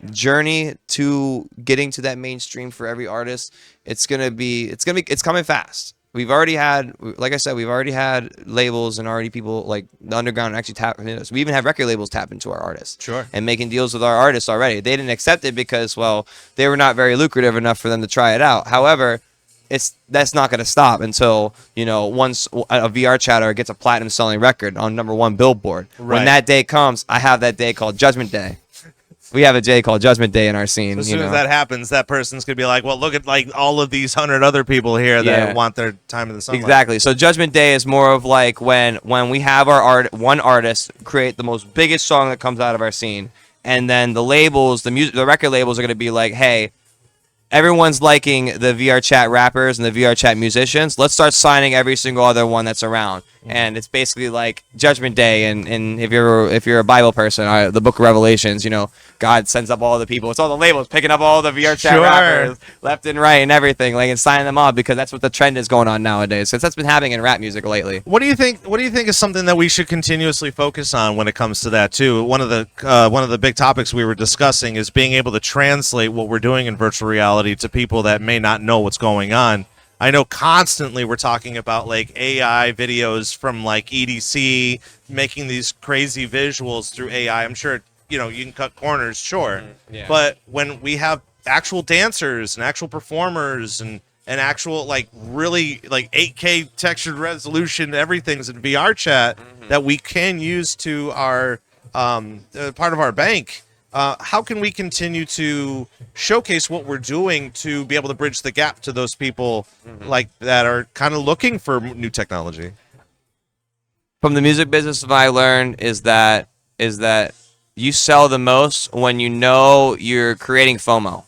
journey to getting to that mainstream for every artist, it's coming fast. We've already had, like I said, labels and already people like the underground actually tap into us. We even have record labels tap into our artists. And making deals with our artists already. They didn't accept it because, well, they were not very lucrative enough for them to try it out. However, that's not going to stop until, you know, once a VR chatter gets a platinum selling record on #1 Billboard. When that day comes, I have that day called Judgment Day. We have a day called Judgment Day in our scene. As soon as that happens, that person's going to be like, well, look at like all of these 100 other people here that want their time in the sunlight. Exactly. So Judgment Day is more of like when we have our one artist create the most biggest song that comes out of our scene, and then the labels, the record labels are going to be like, hey, everyone's liking the VRChat rappers and the VRChat musicians. Let's start signing every single other one that's around. And it's basically like Judgment Day, and if you're a Bible person, the Book of Revelations, you know, God sends up all the people. It's all the labels picking up all the VRChat rappers left and right and everything, like, and signing them up, because that's what the trend is going on nowadays. Because that's been happening in rap music lately. What do you think? What do you think is something that we should continuously focus on when it comes to that too? One of the big topics we were discussing is being able to translate what we're doing in virtual reality to people that may not know what's going on. I know constantly we're talking about like AI videos from like EDC making these crazy visuals through AI. I'm sure, you know, you can cut corners, sure. But when we have actual dancers and actual performers and actual like really like 8K textured resolution, everything's in VRChat that we can use to our part of our bank. How can we continue to showcase what we're doing to be able to bridge the gap to those people like that are kind of looking for new technology? From the music business, what I learned is that you sell the most when you know you're creating FOMO,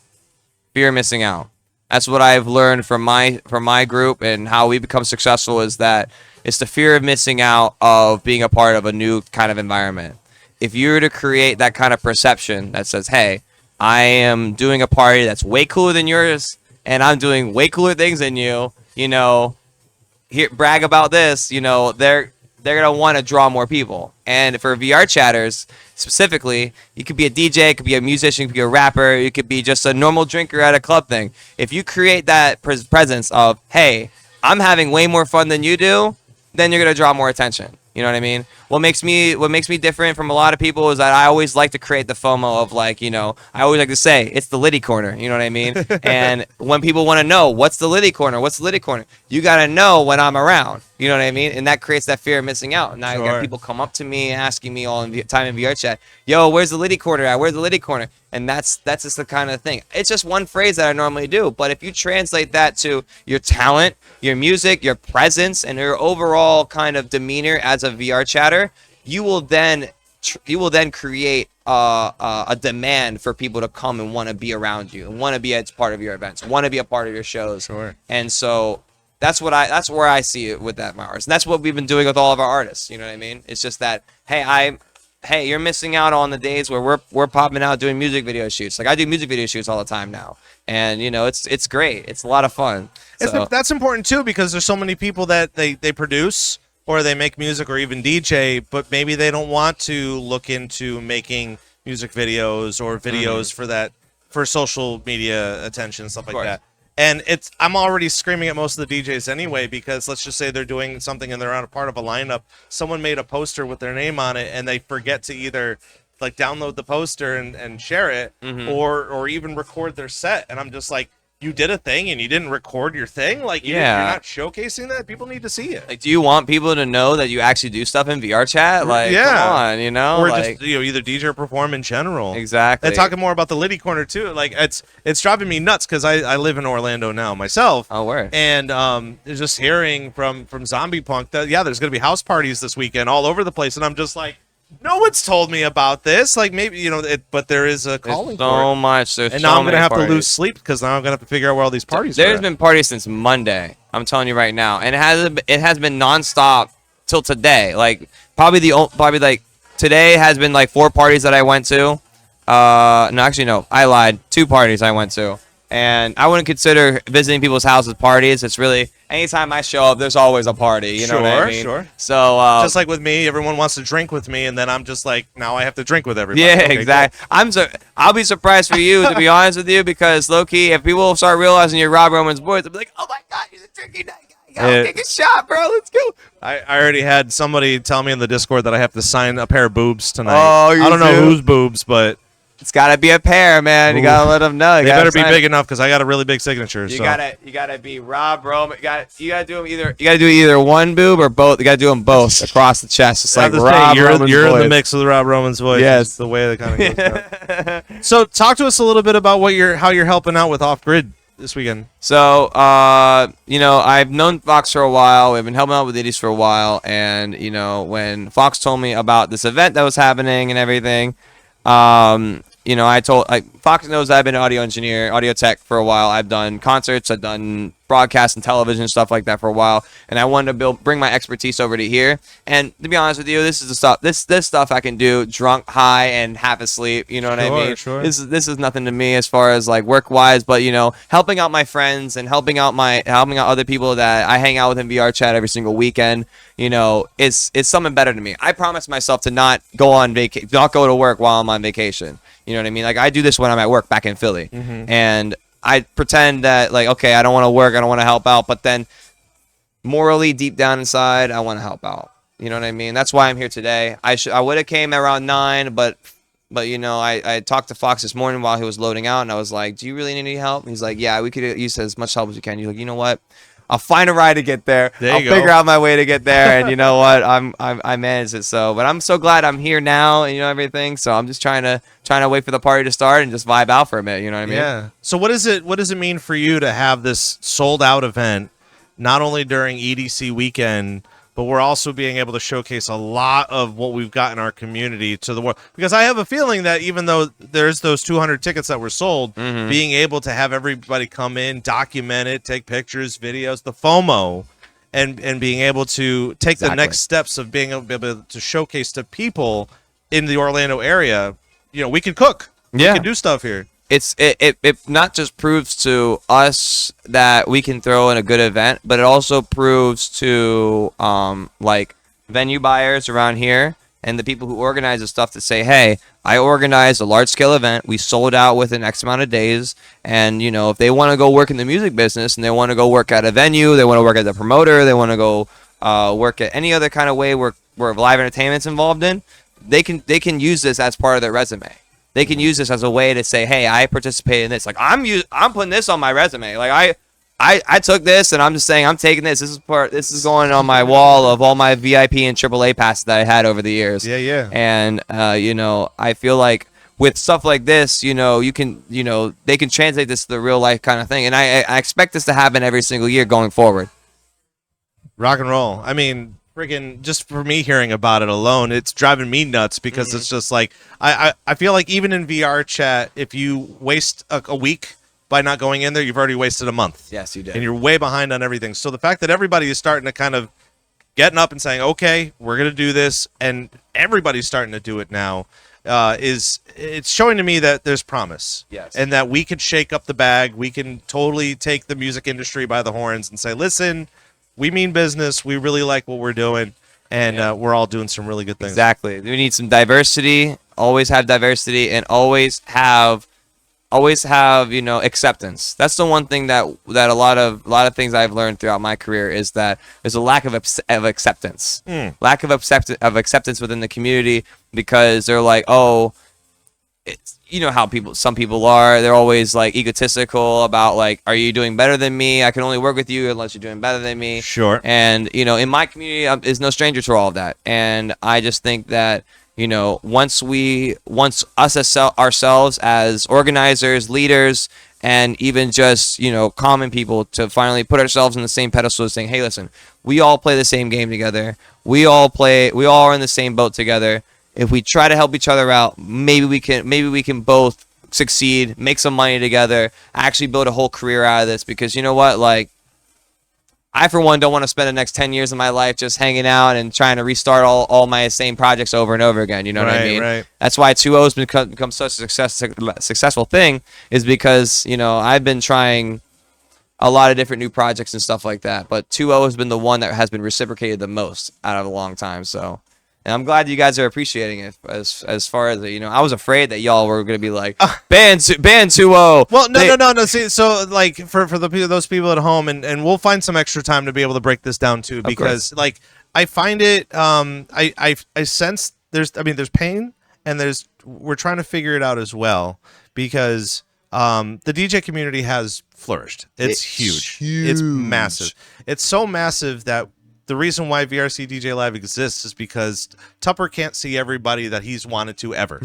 fear of missing out. That's what I've learned from my group and how we become successful, is that it's the fear of missing out of being a part of a new kind of environment. If you were to create that kind of perception that says, hey, I am doing a party that's way cooler than yours and I'm doing way cooler things than you, here, brag about this, they're going to want to draw more people. And for VR chatters specifically, you could be a DJ, it could be a musician, it could be a rapper, you could be just a normal drinker at a club thing. If you create that presence of, hey, I'm having way more fun than you do, then you're going to draw more attention. You know what I mean? What makes me different from a lot of people is that I always like to create the FOMO of like, I always like to say it's the Liddy corner. You know what I mean? And when people want to know what's the Liddy corner, you got to know when I'm around. You know what I mean? And that creates that fear of missing out. Now I got people come up to me asking me all the time in VRChat, yo, where's the Liddy corner at? Where's the Liddy corner? And that's just the kind of thing. It's just one phrase that I normally do. But if you translate that to your talent, your music, your presence, and your overall kind of demeanor as a VR chatter, you will then create a demand for people to come and want to be around you and want to be as part of your events, want to be a part of your shows. Sure. And so that's where I see it with that, Mars. And that's what we've been doing with all of our artists. You know what I mean? It's just that, hey, you're missing out on the days where we're popping out doing music video shoots. Like I do music video shoots all the time now, and it's great. It's a lot of fun. So. That's important too, because there's so many people that they produce or they make music or even DJ, but maybe they don't want to look into making music videos or videos for social media attention, stuff like that. And I'm already screaming at most of the DJs anyway, because let's just say they're doing something and they're on a part of a lineup. Someone made a poster with their name on it and they forget to either like download the poster and share it or even record their set. And I'm just like, you did a thing and you didn't record your thing? Like, you're not showcasing that? People need to see it. Like, do you want people to know that you actually do stuff in VRChat? Like, come on, Or like, just, either DJ or perform in general. Exactly. And talking more about the Liddy Corner, too. Like, it's driving me nuts because I live in Orlando now myself. Oh, word. And just hearing from ZombiePunk that, there's going to be house parties this weekend all over the place. And I'm just like, no one's told me about this. Like, maybe, but there is a calling for it. So much. And now I'm going to have to lose sleep because now I'm going to have to figure out where all these parties are. There's been parties since Monday. I'm telling you right now. And it has been nonstop till today. Like, probably today has been like 4 parties that I went to. No, I lied. 2 parties I went to. And I wouldn't consider visiting people's houses parties. It's really, anytime I show up, there's always a party. You know what I mean? Sure. So just like with me, everyone wants to drink with me, and then I'm just like, now I have to drink with everybody. Yeah, Okay, exactly. Cool. I'll be surprised for you, to be honest with you, because low key, if people start realizing you're Rob Roman's boys, they'll be like, oh my God, he's a drinking night guy. Take a shot, bro. Let's go. I already had somebody tell me in the Discord that I have to sign a pair of boobs tonight. Oh, I don't know whose boobs, but it's gotta be a pair, man. You gotta let them know. They better be big enough because I got a really big signature. You gotta be Rob Roman. You gotta do them either. You gotta do either one boob or both. You gotta do them both across the chest. It's like Rob Roman's you're voice. in the mix with Rob Roman's voice. Yes, it's the way that kind of goes down. So talk to us a little bit about how you're helping out with Off Grid this weekend. So I've known Fox for a while. We've been helping out with Idiots for a while, and when Fox told me about this event that was happening and everything, I told Fox knows I've been an audio engineer, audio tech for a while. I've done concerts, I've done broadcast and television stuff like that for a while, and I wanted to bring my expertise over to here. And to be honest with you, this is the stuff. This stuff I can do drunk, high, and half asleep. You know what I mean? Sure. This is nothing to me as far as like work wise, but helping out my friends and helping out other people that I hang out with in VRChat every single weekend. It's something better to me. I promised myself to not go to work while I'm on vacation. You know what I mean? Like, I do this when I'm at work back in Philly. And I pretend that, like, okay, I don't want to work, I don't want to help out, but then morally, deep down inside, I want to help out. You know what I mean? That's why I'm here today. I would have came around 9, but But I talked to Fox this morning while he was loading out, and I was like, "Do you really need any help?" And he's like, "Yeah, we could use as much help as we can." He's like, "You know what? I'll find a ride to get there. I'll figure out my way to get there, and you know what? I managed it. So, but I'm so glad I'm here now, and everything. So I'm just trying to wait for the party to start and just vibe out for a minute. You know what I mean? Yeah. So what does it mean for you to have this sold out event, not only during EDC weekend, but we're also being able to showcase a lot of what we've got in our community to the world? Because I have a feeling that even though there's those 200 tickets that were sold, being able to have everybody come in, document it, take pictures, videos, the FOMO, and being able to take the next steps of being able to showcase to people in the Orlando area, we can cook. Yeah. We can do stuff here. It not just proves to us that we can throw in a good event, but it also proves to like venue buyers around here and the people who organize the stuff to say, hey, I organized a large scale event. We sold out within X amount of days. And, if they want to go work in the music business and they want to go work at a venue, they want to work at the promoter, they want to go work at any other kind of way where live entertainment's involved in, they can use this as part of their resume. They can use this as a way to say, hey, I participated in this. Like I'm putting this on my resume. Like I took this and I'm just saying I'm taking this. This is going on my wall of all my VIP and AAA passes that I had over the years. Yeah, yeah. And I feel like with stuff like this, you can they can translate this to the real life kind of thing. And I expect this to happen every single year going forward. Rock and roll. I mean, friggin' just for me hearing about it alone, it's driving me nuts because it's just like I feel like even in VRChat, if you waste a week by not going in there, you've already wasted a month. Yes, you did. And you're way behind on everything. So the fact that everybody is starting to kind of getting up and saying, okay, we're going to do this, and everybody's starting to do it now, it's showing to me that there's promise. Yes. And that we can shake up the bag. We can totally take the music industry by the horns and say, listen, we mean business. We really like what we're doing, and we're all doing some really good things. Exactly. We need some diversity. Always have diversity, and always have acceptance. That's the one thing that a lot of things I've learned throughout my career is that there's a lack of acceptance. Lack of acceptance within the community, because they're like, oh, it's, how some people are. They're always like egotistical about like, are you doing better than me? I can only work with you unless you're doing better than me. Sure. And in my community is no stranger to all of that. And I just think that once us ourselves as organizers, leaders, and even just common people to finally put ourselves in the same pedestal, saying, hey, listen, we all play the same game together. We all are in the same boat together. If we try to help each other out, maybe we can both succeed, make some money together, actually build a whole career out of this. Because you know what, like, I for one don't want to spend the next 10 years of my life just hanging out and trying to restart all my same projects over and over again. You know what I mean? Right. That's why 2.0 has become such a successful thing, is because I've been trying a lot of different new projects and stuff like that, but 2.0 has been the one that has been reciprocated the most out of a long time. So. And I'm glad you guys are appreciating it. As far as I was afraid that y'all were gonna be like ban 2.0. Well, no. See, so like for those people at home, and we'll find some extra time to be able to break this down too, because like I find it, I sense there's pain, and we're trying to figure it out as well, because the DJ community has flourished. It's huge. It's massive. It's so massive that the reason why VRCDJLIVE exists is because Tupper can't see everybody that he's wanted to ever.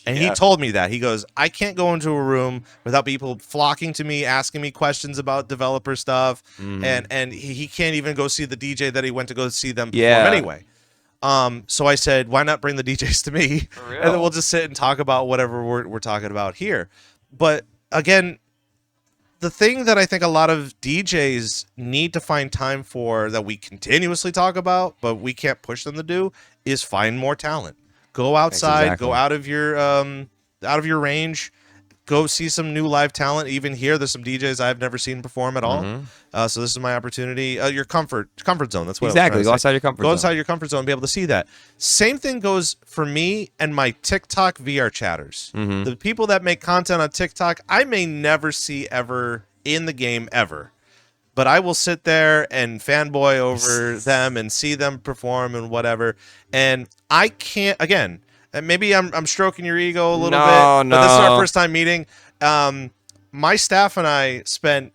And he told me that. He goes, I can't go into a room without people flocking to me, asking me questions about developer stuff. And he can't even go see the DJ that he went to go see them perform anyway. So I said, why not bring the DJs to me? And then we'll just sit and talk about whatever we're talking about here. But again, the thing that I think a lot of DJs need to find time for, that we continuously talk about, but we can't push them to do, is find more talent. Go outside, go out of your range, go see some new live talent. Even here, there's some DJs I've never seen perform at all. So this is my opportunity. Your comfort zone. That's what exactly. Go outside your comfort zone. Go outside your comfort zone and be able to see that. Same thing goes for me and my TikTok VR chatters. The people that make content on TikTok, I may never see ever in the game ever, but I will sit there and fanboy over them and see them perform and whatever. And I can't, again, and maybe I'm stroking your ego a little No, bit, but this is our no. first time meeting. My staff and I spent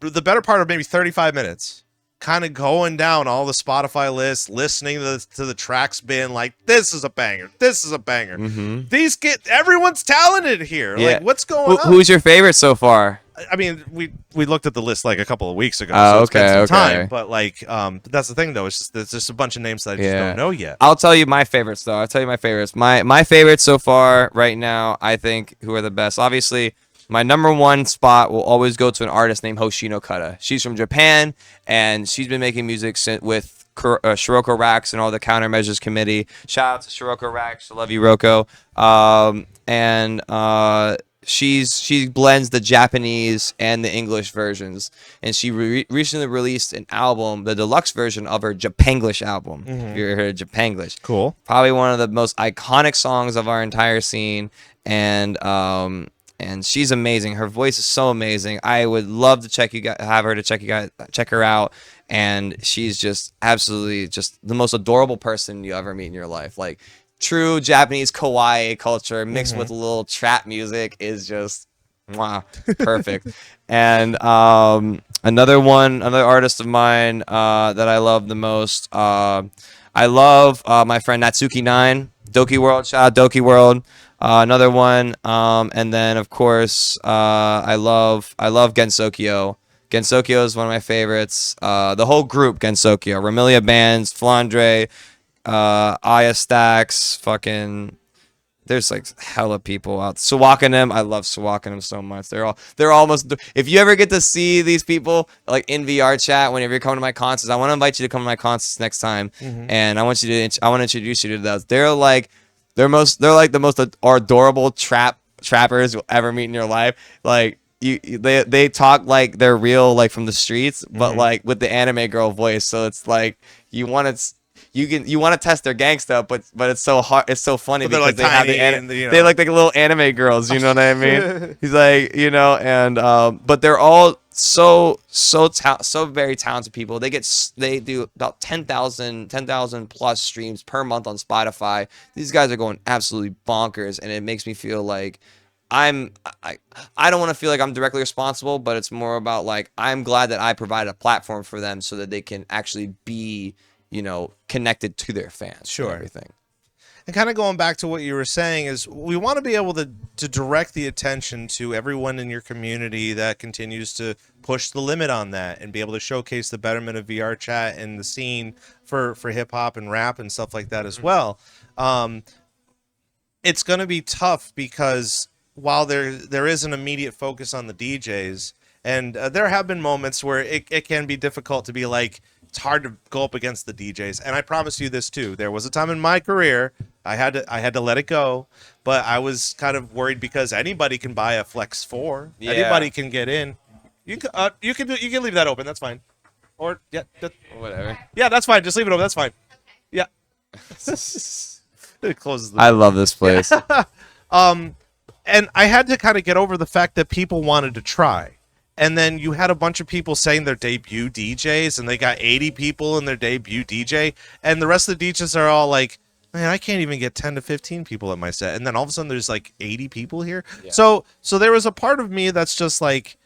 the better part of maybe 35 minutes kind of going down all the Spotify lists, listening to the tracks, being like, this is a banger, this is a banger. Everyone's talented here. Yeah. Like, what's going on? Who's your favorite so far? I mean, we looked at the list like a couple of weeks ago, Oh, so it's been some okay. time. But like, but that's the thing though. It's just there's just a bunch of names that I just don't know yet. I'll tell you my favorites though. I'll tell you my favorites. My favorites so far right now, I think, who are the best. Obviously, my number one spot will always go to an artist named Hoshino Kata. She's from Japan, and she's been making music with Shiroko Rax and all the Countermeasures Committee. Shout out to Shiroko Rax. I love you, Roko. She blends the Japanese and the English versions, and she recently released an album, the deluxe version of her Japanglish album. If you ever heard of Japanglish, Cool. Probably one of the most iconic songs of our entire scene, and she's amazing. Her voice is so amazing. I would love to have her to check her out, and she's just absolutely just the most adorable person you ever meet in your life. Like, true Japanese kawaii culture mixed with a little trap music is just perfect. And another artist of mine that I love the most, I love my friend Natsuki9, Doki World. Shout out Doki World. Another one, and then of course I love Gensokyo. Gensokyo is one of my favorites. The whole group Gensokyo, Ramilia Bands, Flandre, Aya Stacks, fucking, there's like hella people out. Sawakanim, I love Sawakanim so much. They're almost. If you ever get to see these people like in VRChat, whenever you're coming to my concerts, I want to invite you to come to my concerts next time, and I want to introduce you to those. They're like the most adorable trappers you'll ever meet in your life. Like, they talk like they're real, like from the streets, but like with the anime girl voice. So it's like you want to test their gangsta, but it's so hard. It's so funny because like they have they like little anime girls. You know what I mean? He's like, and but they're all so very talented people. They do about 10,000 plus streams per month on Spotify. These guys are going absolutely bonkers, and it makes me feel like I don't want to feel like I'm directly responsible, but it's more about like I'm glad that I provided a platform for them so that they can actually be, connected to their fans. Sure. And everything. And kind of going back to what you were saying is we want to be able to direct the attention to everyone in your community that continues to push the limit on that and be able to showcase the betterment of VRChat and the scene for hip hop and rap and stuff like that as well. It's going to be tough because while there is an immediate focus on the DJs, and there have been moments where it can be difficult to be like, it's hard to go up against the DJs. And I promise you this too. There was a time in my career I had to let it go, but I was kind of worried because anybody can buy a Flex 4. Yeah. Anybody can get in. You can leave that open. That's fine. Or Whatever. yeah, that's fine. Just leave it open. That's fine. Yeah. It closes the I love this place. And I had to kind of get over the fact that people wanted to try. And then you had a bunch of people saying their debut DJs, and they got 80 people in their debut DJ. And the rest of the DJs are all like, man, I can't even get 10 to 15 people at my set. And then all of a sudden there's like 80 people here. Yeah. So there was a part of me that's just like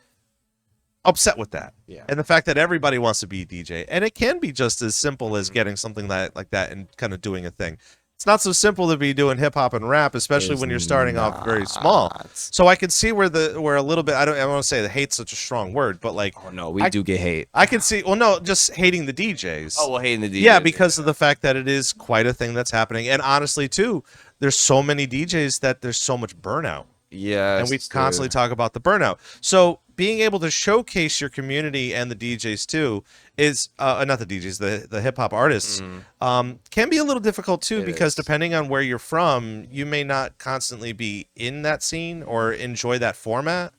upset with that. Yeah. And the fact that everybody wants to be a DJ. And it can be just as simple as getting something like that and kind of doing a thing. It's not so simple to be doing hip hop and rap, especially when you're starting off very small. So I can see where a little bit, I don't want to say the hate's such a strong word, but like, oh no, we do get hate. I can see, well, no, just hating the DJs. Oh, well, hating the DJs. Yeah, because of the fact that it is quite a thing that's happening. And honestly, too, there's so many DJs that there's so much burnout. Yeah. And we constantly talk about the burnout. So being able to showcase your community and the DJs too is not the DJs, the hip hop artists, can be a little difficult too, because depending on where you're from, you may not constantly be in that scene or enjoy that format.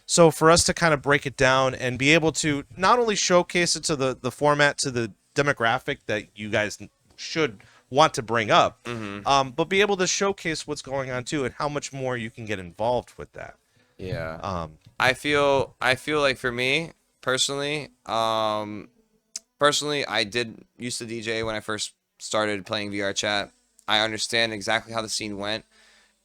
So for us to kind of break it down and be able to not only showcase it to the format, to the demographic that you guys should want to bring up, but be able to showcase what's going on too and how much more you can get involved with that. Yeah. I feel like for me personally, I did used to DJ when I first started playing VRChat. I understand exactly how the scene went.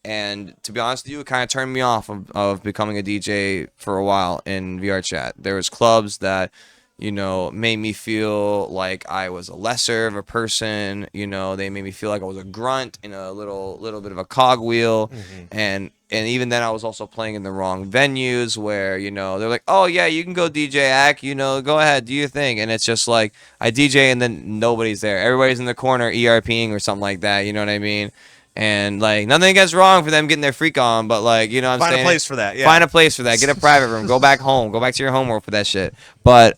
And to be honest with you, it kind of turned me off of becoming a DJ for a while in VRChat. There was clubs that, you know, made me feel like I was a lesser of a person. You know, they made me feel like I was a grunt in a little bit of a cogwheel. And even then I was also playing in the wrong venues where, you know, they're like, oh yeah, you can go DJ Ak, you know, go ahead, do your thing. And it's just like I DJ and then nobody's there. Everybody's in the corner ERPing or something like that. You know what I mean? And like nothing gets wrong for them getting their freak on, but like, you know what I'm saying? Find a place for that. Yeah. Find a place for that. Get a private room. Go back home. Go back to your homework for that shit. But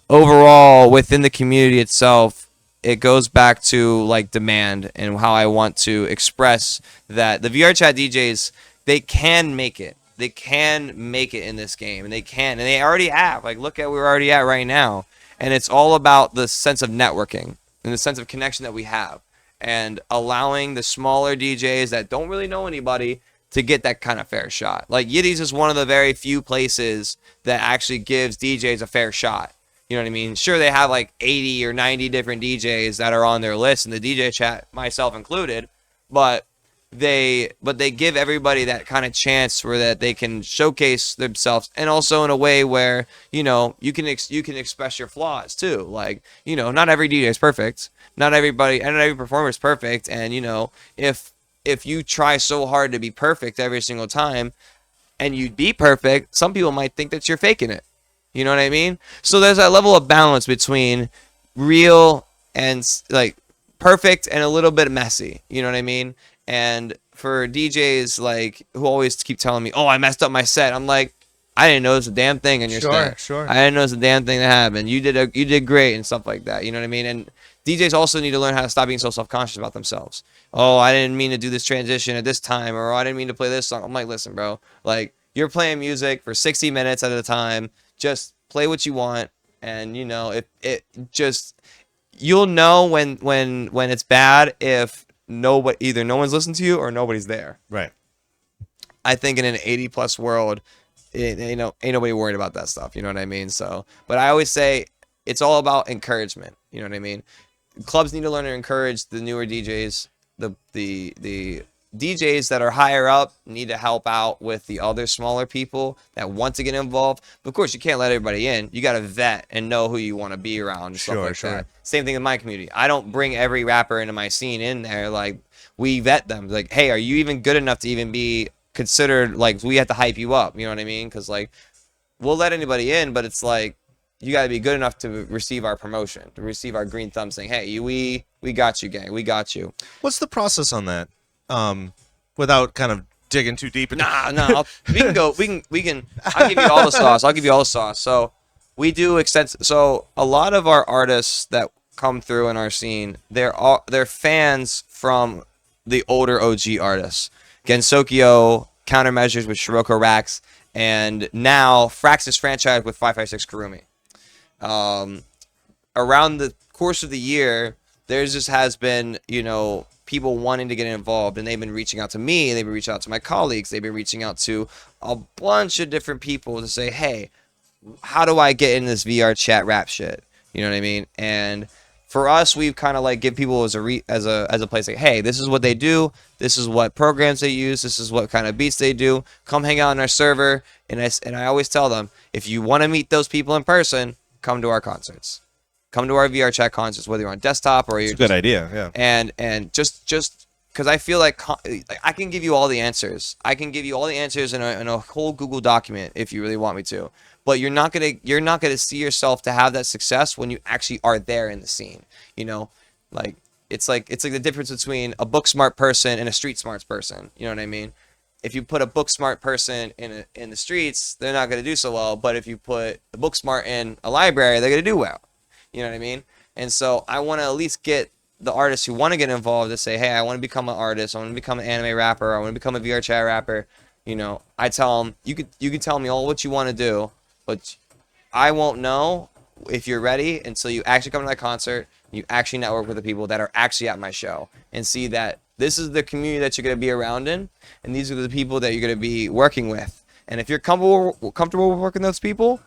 overall within the community itself, it goes back to like demand and how I want to express that the VRChat DJs, they can make it. They can make it in this game, and they already have. Like, look at where we're already at right now. And it's all about the sense of networking and the sense of connection that we have, and allowing the smaller DJs that don't really know anybody to get that kind of fair shot. Like, Yiddies is one of the very few places that actually gives DJs a fair shot. You know what I mean? Sure, they have like 80 or 90 different DJs that are on their list, in the DJ chat, myself included, but they give everybody that kind of chance where that they can showcase themselves, and also in a way where, you know, you can express your flaws too. Like, you know, not every DJ is perfect, not every performer is perfect, and you know, if you try so hard to be perfect every single time and you be perfect, some people might think that you're faking it. You know what I mean? So there's that level of balance between real and like perfect and a little bit messy. You know what I mean? And for DJs like who always keep telling me, "Oh, I messed up my set," I'm like, I didn't notice a damn thing in your set. Sure. I didn't notice a damn thing that happened. You did great and stuff like that. You know what I mean? And DJs also need to learn how to stop being so self-conscious about themselves. Oh, I didn't mean to do this transition at this time, or I didn't mean to play this song. I'm like, listen, bro, like you're playing music for 60 minutes at a time. Just play what you want, and you know, you'll know when it's bad if either no one's listening to you or nobody's there. Right. I think in an 80+ world, ain't nobody worried about that stuff. You know what I mean? So, but I always say it's all about encouragement. You know what I mean? Clubs need to learn to encourage the newer DJs. The DJs that are higher up need to help out with the other smaller people that want to get involved. But of course, you can't let everybody in. You got to vet and know who you want to be around and stuff like that. Same thing in my community. I don't bring every rapper into my scene in there. Like, we vet them. Like, hey, are you even good enough to even be considered? Like, we have to hype you up. You know what I mean? Because like, we'll let anybody in, but it's like, you got to be good enough to receive our promotion, to receive our green thumb saying, hey, we got you, gang. We got you. What's the process on that? Without kind of digging too deep. No. We can go. We can. I'll give you all the sauce. So we do extensive. So a lot of our artists that come through in our scene, they're fans from the older OG artists. Gensokyo, Countermeasures with Shiroko Racks, and now Fraxis franchise with 556 Kurumi. Around the course of the year, there just has been, you know, people wanting to get involved, and they've been reaching out to me, they've been reaching out to my colleagues, they've been reaching out to a bunch of different people to say, hey, how do I get in this VRChat rap shit? You know what I mean? And for us, we've kind of like give people as a place like, hey, this is what they do, this is what programs they use, this is what kind of beats they do. Come hang out on our server, and I always tell them, if you want to meet those people in person, come to our concerts. Come to our VRChat concerts, whether you're on desktop or you're. It's a good idea, yeah. And just because I feel like I can give you all the answers. I can give you all the answers in a whole Google document if you really want me to. But you're not gonna see yourself to have that success when you actually are there in the scene. You know, like it's like the difference between a book smart person and a street smart person. You know what I mean? If you put a book smart person in the streets, they're not gonna do so well. But if you put the book smart in a library, they're gonna do well. You know what I mean? And so I want to at least get the artists who want to get involved to say, hey, I want to become an artist. I want to become an anime rapper. I want to become a VRChat rapper. You know, I tell them, you could tell me all what you want to do, but I won't know if you're ready until you actually come to my concert, you actually network with the people that are actually at my show, and see that this is the community that you're going to be around in, and these are the people that you're going to be working with. And if you're comfortable with working with those people,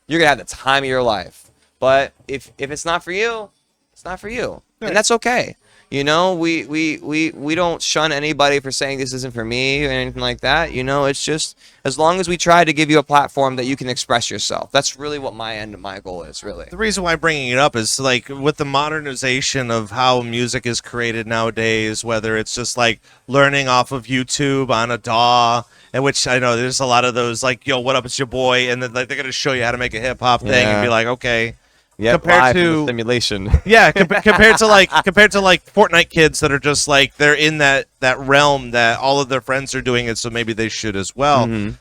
you're going to have the time of your life. But if it's not for you, it's not for you. and that's okay. You know, we don't shun anybody for saying this isn't for me or anything like that. You know, it's just as long as we try to give you a platform that you can express yourself. That's really what my goal is, really. The reason why I'm bringing it up is like with the modernization of how music is created nowadays, whether it's just like learning off of YouTube on a DAW, in which I know there's a lot of those like, yo, what up, it's your boy, and then like they're gonna show you how to make a hip hop thing and be like, okay. Yeah, compared to simulation. Yeah, compared to like Fortnite kids that are just like they're in that realm that all of their friends are doing it, so maybe they should as well. And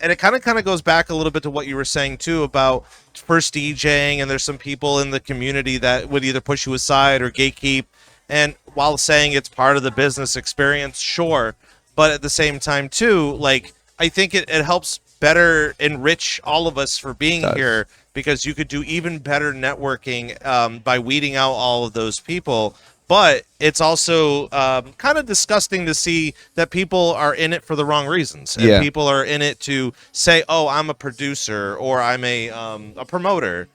it kind of goes back a little bit to what you were saying too about first DJing, and there's some people in the community that would either push you aside or gatekeep. And while saying it's part of the business experience, sure, but at the same time too, like I think it helps better enrich all of us for being here. Because you could do even better networking by weeding out all of those people. But it's also kind of disgusting to see that people are in it for the wrong reasons. And people are in it to say, oh, I'm a producer or I'm a promoter,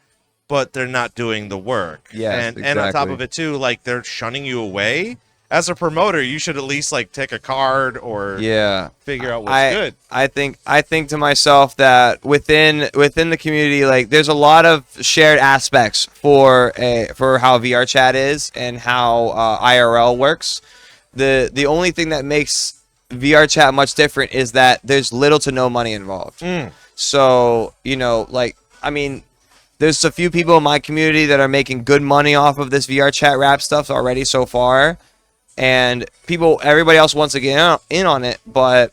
but they're not doing the work. Yes, and on top of it, too, like they're shunning you away. As a promoter, you should at least like take a card or figure out what's good. I think to myself that within the community, like there's a lot of shared aspects for how VRChat is and how IRL works. The only thing that makes VRChat much different is that there's little to no money involved. So you know, like I mean, there's a few people in my community that are making good money off of this VRChat rap stuff already so far. And everybody else wants to get in on it, but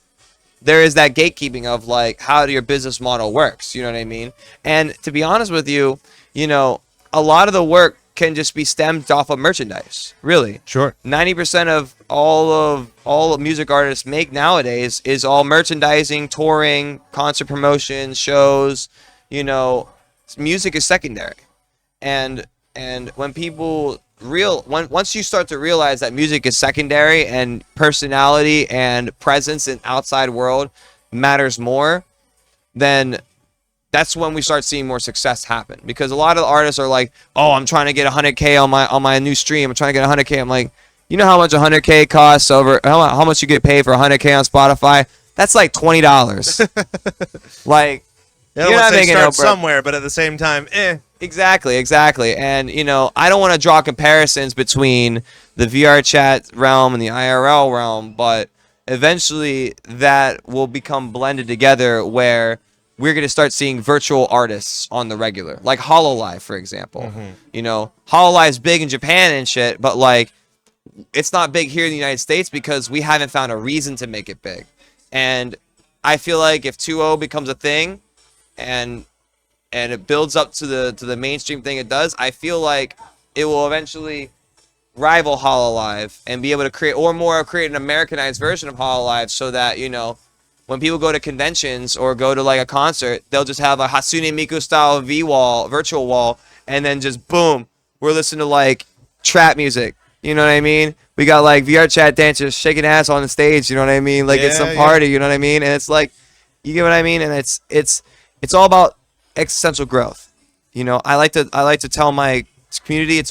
there is that gatekeeping of like how your business model works. You know what I mean? And to be honest with you, you know, a lot of the work can just be stemmed off of merchandise. Really, sure. 90% of all music artists make nowadays is all merchandising, touring, concert promotions, shows. You know, music is secondary, and when people once you start to realize that music is secondary and personality and presence in outside world matters more, then that's when we start seeing more success happen. Because a lot of the artists are like, oh, I'm trying to get 100K on my new stream. I'm trying to get 100K. I'm like, you know how much 100K costs over how much you get paid for 100K on Spotify? That's like $20. Like, you're not making start somewhere, but at the same time, Exactly. And, you know, I don't want to draw comparisons between the VRChat realm and the IRL realm, but eventually that will become blended together where we're going to start seeing virtual artists on the regular, like HoloLive, for example. You know, HoloLive's big in Japan and shit, but, like, it's not big here in the United States because we haven't found a reason to make it big. And I feel like if 2.0 becomes a thing and it builds up to the mainstream thing it does, I feel like it will eventually rival HoloLive and be able to create an Americanized version of HoloLive so that, you know, when people go to conventions or go to like a concert, they'll just have a Hatsune Miku style virtual wall, and then just boom, we're listening to like trap music. You know what I mean? We got like VRChat dancers shaking ass on the stage, you know what I mean? Like it's some party, you know what I mean? And it's like, you get what I mean? And it's all about existential growth. You know, I like to tell my community we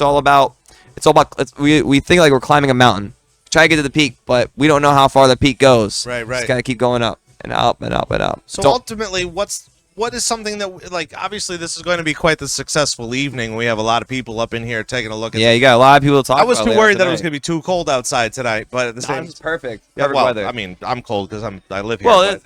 think like we're climbing a mountain. Try to get to the peak, but we don't know how far the peak goes. Right. Just gotta keep going up and up and up and up. So ultimately, what is something that, like, obviously this is going to be quite the successful evening. We have a lot of people up in here taking a look at you got a lot of people to talk about. I was too worried that it was going to be too cold outside tonight, but at the same time, it's perfect. Weather. I mean, I'm cold because I live here. Well,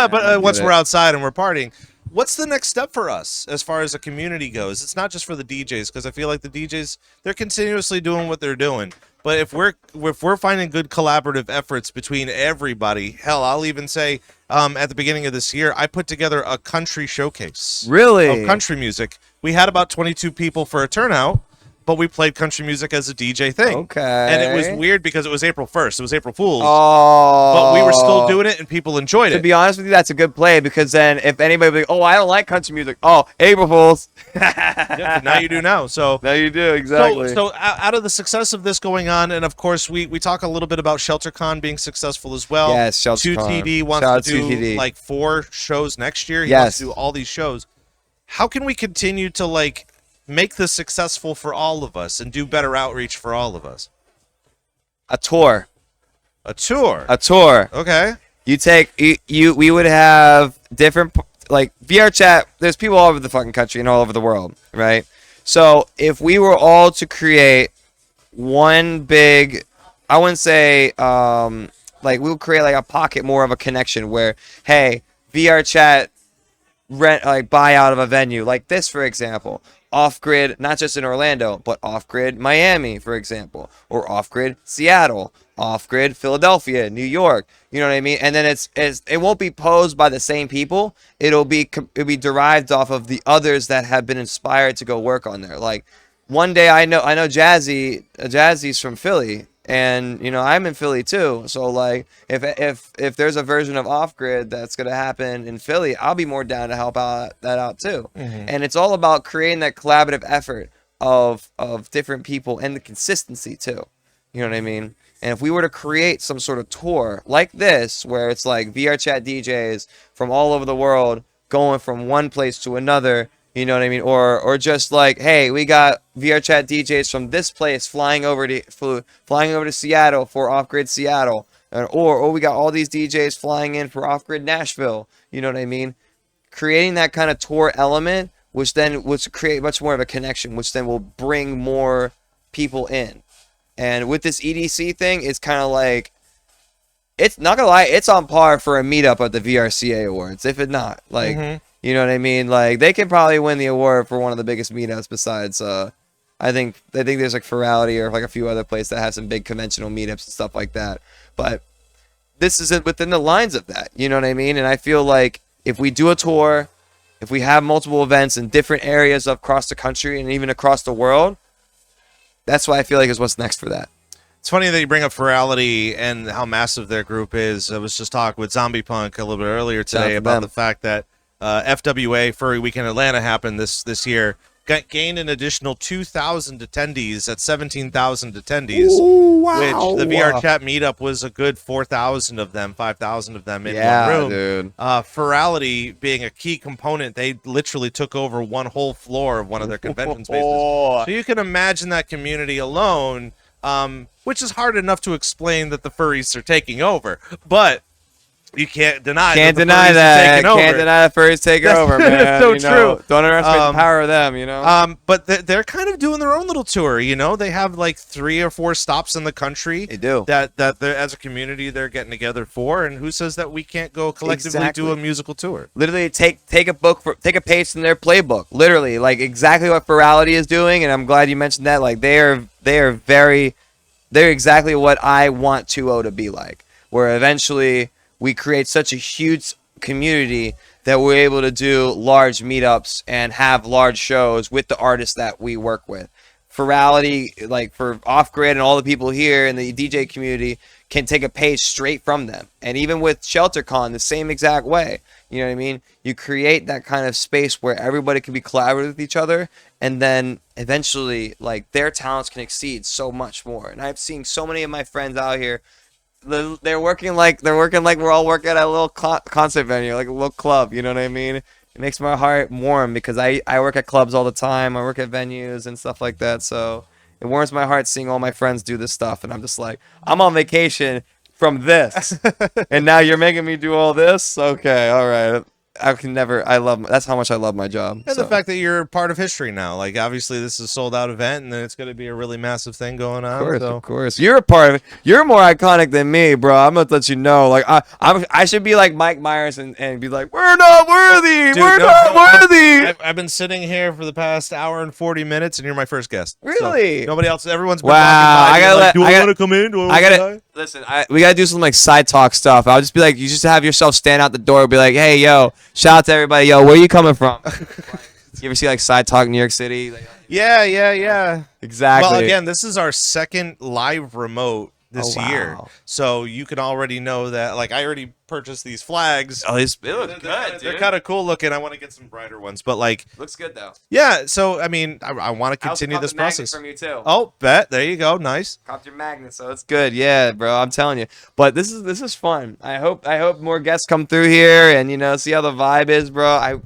but once we're outside and we're partying, what's the next step for us as far as the community goes? It's not just for the DJs, because I feel like the DJs, they're continuously doing what they're doing. But if we're finding good collaborative efforts between everybody, hell, I'll even say at the beginning of this year, I put together a country showcase. Really? Of country music. We had about 22 people for a turnout, but we played country music as a DJ thing. Okay. And it was weird because it was April 1st. It was April Fool's. Oh. But we were still doing it, and people enjoyed it. To be honest with you, that's a good play, because then if anybody be like, oh, I don't like country music. Oh, April Fool's. Yeah, now you do now. So now you do, exactly. So out of the success of this going on, and of course we talk a little bit about ShelterCon being successful as well. Yes, ShelterCon. 2TD wants to do like 4 shows next year. He wants to do all these shows. How can we continue to like make this successful for all of us and do better outreach for all of us? A tour. A tour. A tour. Okay. We would have different, like VRChat, there's people all over the fucking country and all over the world, right? So if we were all to create one big, I wouldn't say, like we'll create like a pocket more of a connection where, hey, VRChat buy out of a venue like this, for example, off-grid, not just in Orlando, but off-grid Miami, for example, or off-grid Seattle, off-grid Philadelphia, New York. You know what I mean? And then it won't be posed by the same people. It'll be derived off of the others that have been inspired to go work on there. Like one day I know Jazzy's from Philly. And I'm in Philly too, so like if there's a version of Off Grid that's gonna happen in Philly, I'll be more down to help that out too. Mm-hmm. And it's all about creating that collaborative effort of different people and the consistency too. You know what I mean? And if we were to create some sort of tour like this, where it's like VRChat DJs from all over the world going from one place to another. You know what I mean? Or just like, hey, we got VRChat DJs from this place flying over to Seattle for Off-Grid Seattle. Or we got all these DJs flying in for Off-Grid Nashville. You know what I mean? Creating that kind of tour element, which then would create much more of a connection, which then will bring more people in. And with this EDC thing, it's kind of like, it's not gonna lie, it's on par for a meetup at the VRCA Awards, if it not. Like, mm-hmm. You know what I mean? Like, they can probably win the award for one of the biggest meetups besides, I think there's like Ferality or like a few other places that have some big conventional meetups and stuff like that. But this isn't within the lines of that. You know what I mean? And I feel like if we do a tour, if we have multiple events in different areas across the country and even across the world, that's why I feel like is what's next for that. It's funny that you bring up Ferality and how massive their group is. I was just talking with ZombiePunk a little bit earlier today about the fact that FWA Furry Weekend Atlanta happened this year. Gained an additional 2,000 attendees at 17,000 attendees. Ooh, wow. Which the VRChat meetup was a good 4,000 of them, 5,000 of them in one room. Dude. Ferality being a key component, they literally took over one whole floor of one of their convention spaces. So you can imagine that community alone, which is hard enough to explain that the furries are taking over, but you can't deny that. Can't deny the furries taking over, man. That's so true. Don't underestimate the power of them, you know. But they're kind of doing their own little tour, you know. They have like 3 or 4 stops in the country. They do. That they're, as a community, they're getting together for. And who says that we can't go collectively do a musical tour? Literally, take a page from their playbook. Literally, like exactly what Ferality is doing. And I'm glad you mentioned that. Like they're exactly what I want 2.0 to be like. Where eventually we create such a huge community that we're able to do large meetups and have large shows with the artists that we work with. Ferality, like for Off-Grid and all the people here in the DJ community can take a page straight from them. And even with ShelterCon, the same exact way. You know what I mean? You create that kind of space where everybody can be collaborative with each other, and then eventually like their talents can exceed so much more. And I've seen so many of my friends out here, they're working like we're all working at a little concert venue, like a little club. You know what I mean? It makes my heart warm because I work at clubs all the time. I work at venues and stuff like that. So it warms my heart seeing all my friends do this stuff. And I'm just like, I'm on vacation from this. And now you're making me do all this? Okay, all right. That's how much I love my job. And the fact that you're part of history now. Like, obviously, this is a sold-out event, and then it's going to be a really massive thing going on. Of course. You're a part of it. You're more iconic than me, bro. I'm going to let you know. Like, I should be like Mike Myers and be like, we're not worthy. Dude, we're not worthy. I've been sitting here for the past hour and 40 minutes, and you're my first guest. Really? So nobody else. Everyone's been walking by. Do you want to come in? Listen, we got to do some like side talk stuff. I'll just be like, you just have yourself stand out the door and be like, hey, yo, shout out to everybody. Yo, where you coming from? You ever see like side talk New York City? Like, yeah. Exactly. Well, again, this is our second live remote this year. So you can already know that, like, I already purchased these flags. Oh, they look good, dude. They're kind of cool looking. I want to get some brighter ones, but like, looks good though. Yeah. So I mean, I want to continue this process. From you too. Oh, bet. There you go. Nice. Copped your magnet, so it's good. Yeah, bro. I'm telling you. But this is fun. I hope more guests come through here and see how the vibe is, bro.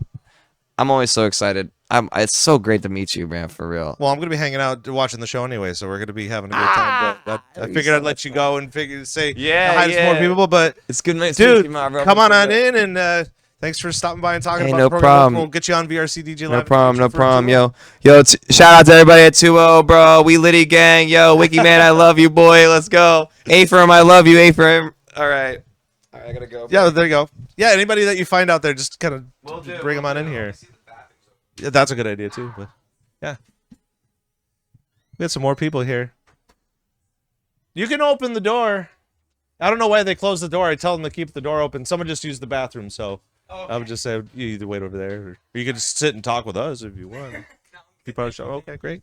I'm always so excited. It's so great to meet you, man, for real. Well, I'm gonna be hanging out watching the show anyway, so we're gonna be having a good time. But I figured I'd let you go and say hi to some more people. But It's good, nice dude, to meet you, bro. come on in and thanks for stopping by and talking Hey, about no the program. problem. We'll get you on VRCDJ Live. No problem, yo. Shout out to everybody at 2-0, bro. We Liddy gang, yo. Wiki man, I love you, boy. Let's go. A-Firm, I love you, A-Firm. All right, I gotta go. Yeah, there you go. Yeah, anybody that you find out there, just kind of bring them on in here. Yeah, that's a good idea too. But yeah, we got some more people here. You can open the door. I don't know why they closed the door. I tell them to keep the door open. Someone just used the bathroom, so I would just say you either wait over there, or you could just sit and talk with us if you want. Keep on the show. Okay, great.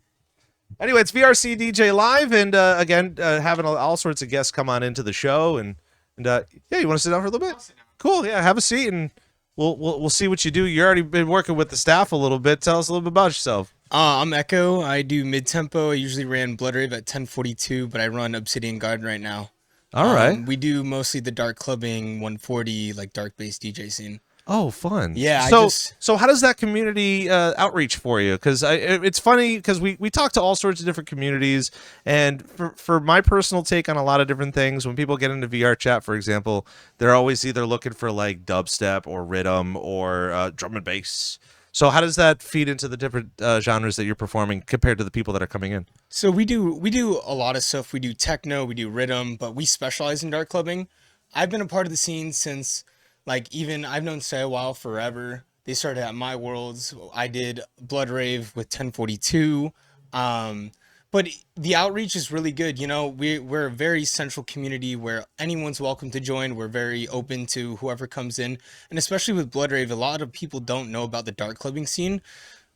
Anyway, it's VRCDJ Live, and again, having all sorts of guests come on into the show, and yeah, you want to sit down for a little bit? Cool. Yeah, have a seat, and we'll see what you do. You already been working with the staff a little bit. Tell us a little bit about yourself. I'm Echo. I do mid-tempo. I usually ran Blood Rave at 10:42, but I run Obsidian Garden right now. All right. We do mostly the dark clubbing 140, like dark bass DJ scene. Oh, fun. Yeah. So how does that community outreach for you? Because it's funny because we talk to all sorts of different communities, and for my personal take on a lot of different things, when people get into VRChat, for example, they're always either looking for like dubstep or rhythm or drum and bass. So how does that feed into the different genres that you're performing compared to the people that are coming in? So we do a lot of stuff. We do techno, we do rhythm, but we specialize in dark clubbing. I've been a part of the scene since. Like, even I've known Stayawhile forever. They started at My Worlds. I did Blood Rave with 1042. But the outreach is really good. You know, we're a very central community where anyone's welcome to join. We're very open to whoever comes in. And especially with Blood Rave, a lot of people don't know about the dark clubbing scene.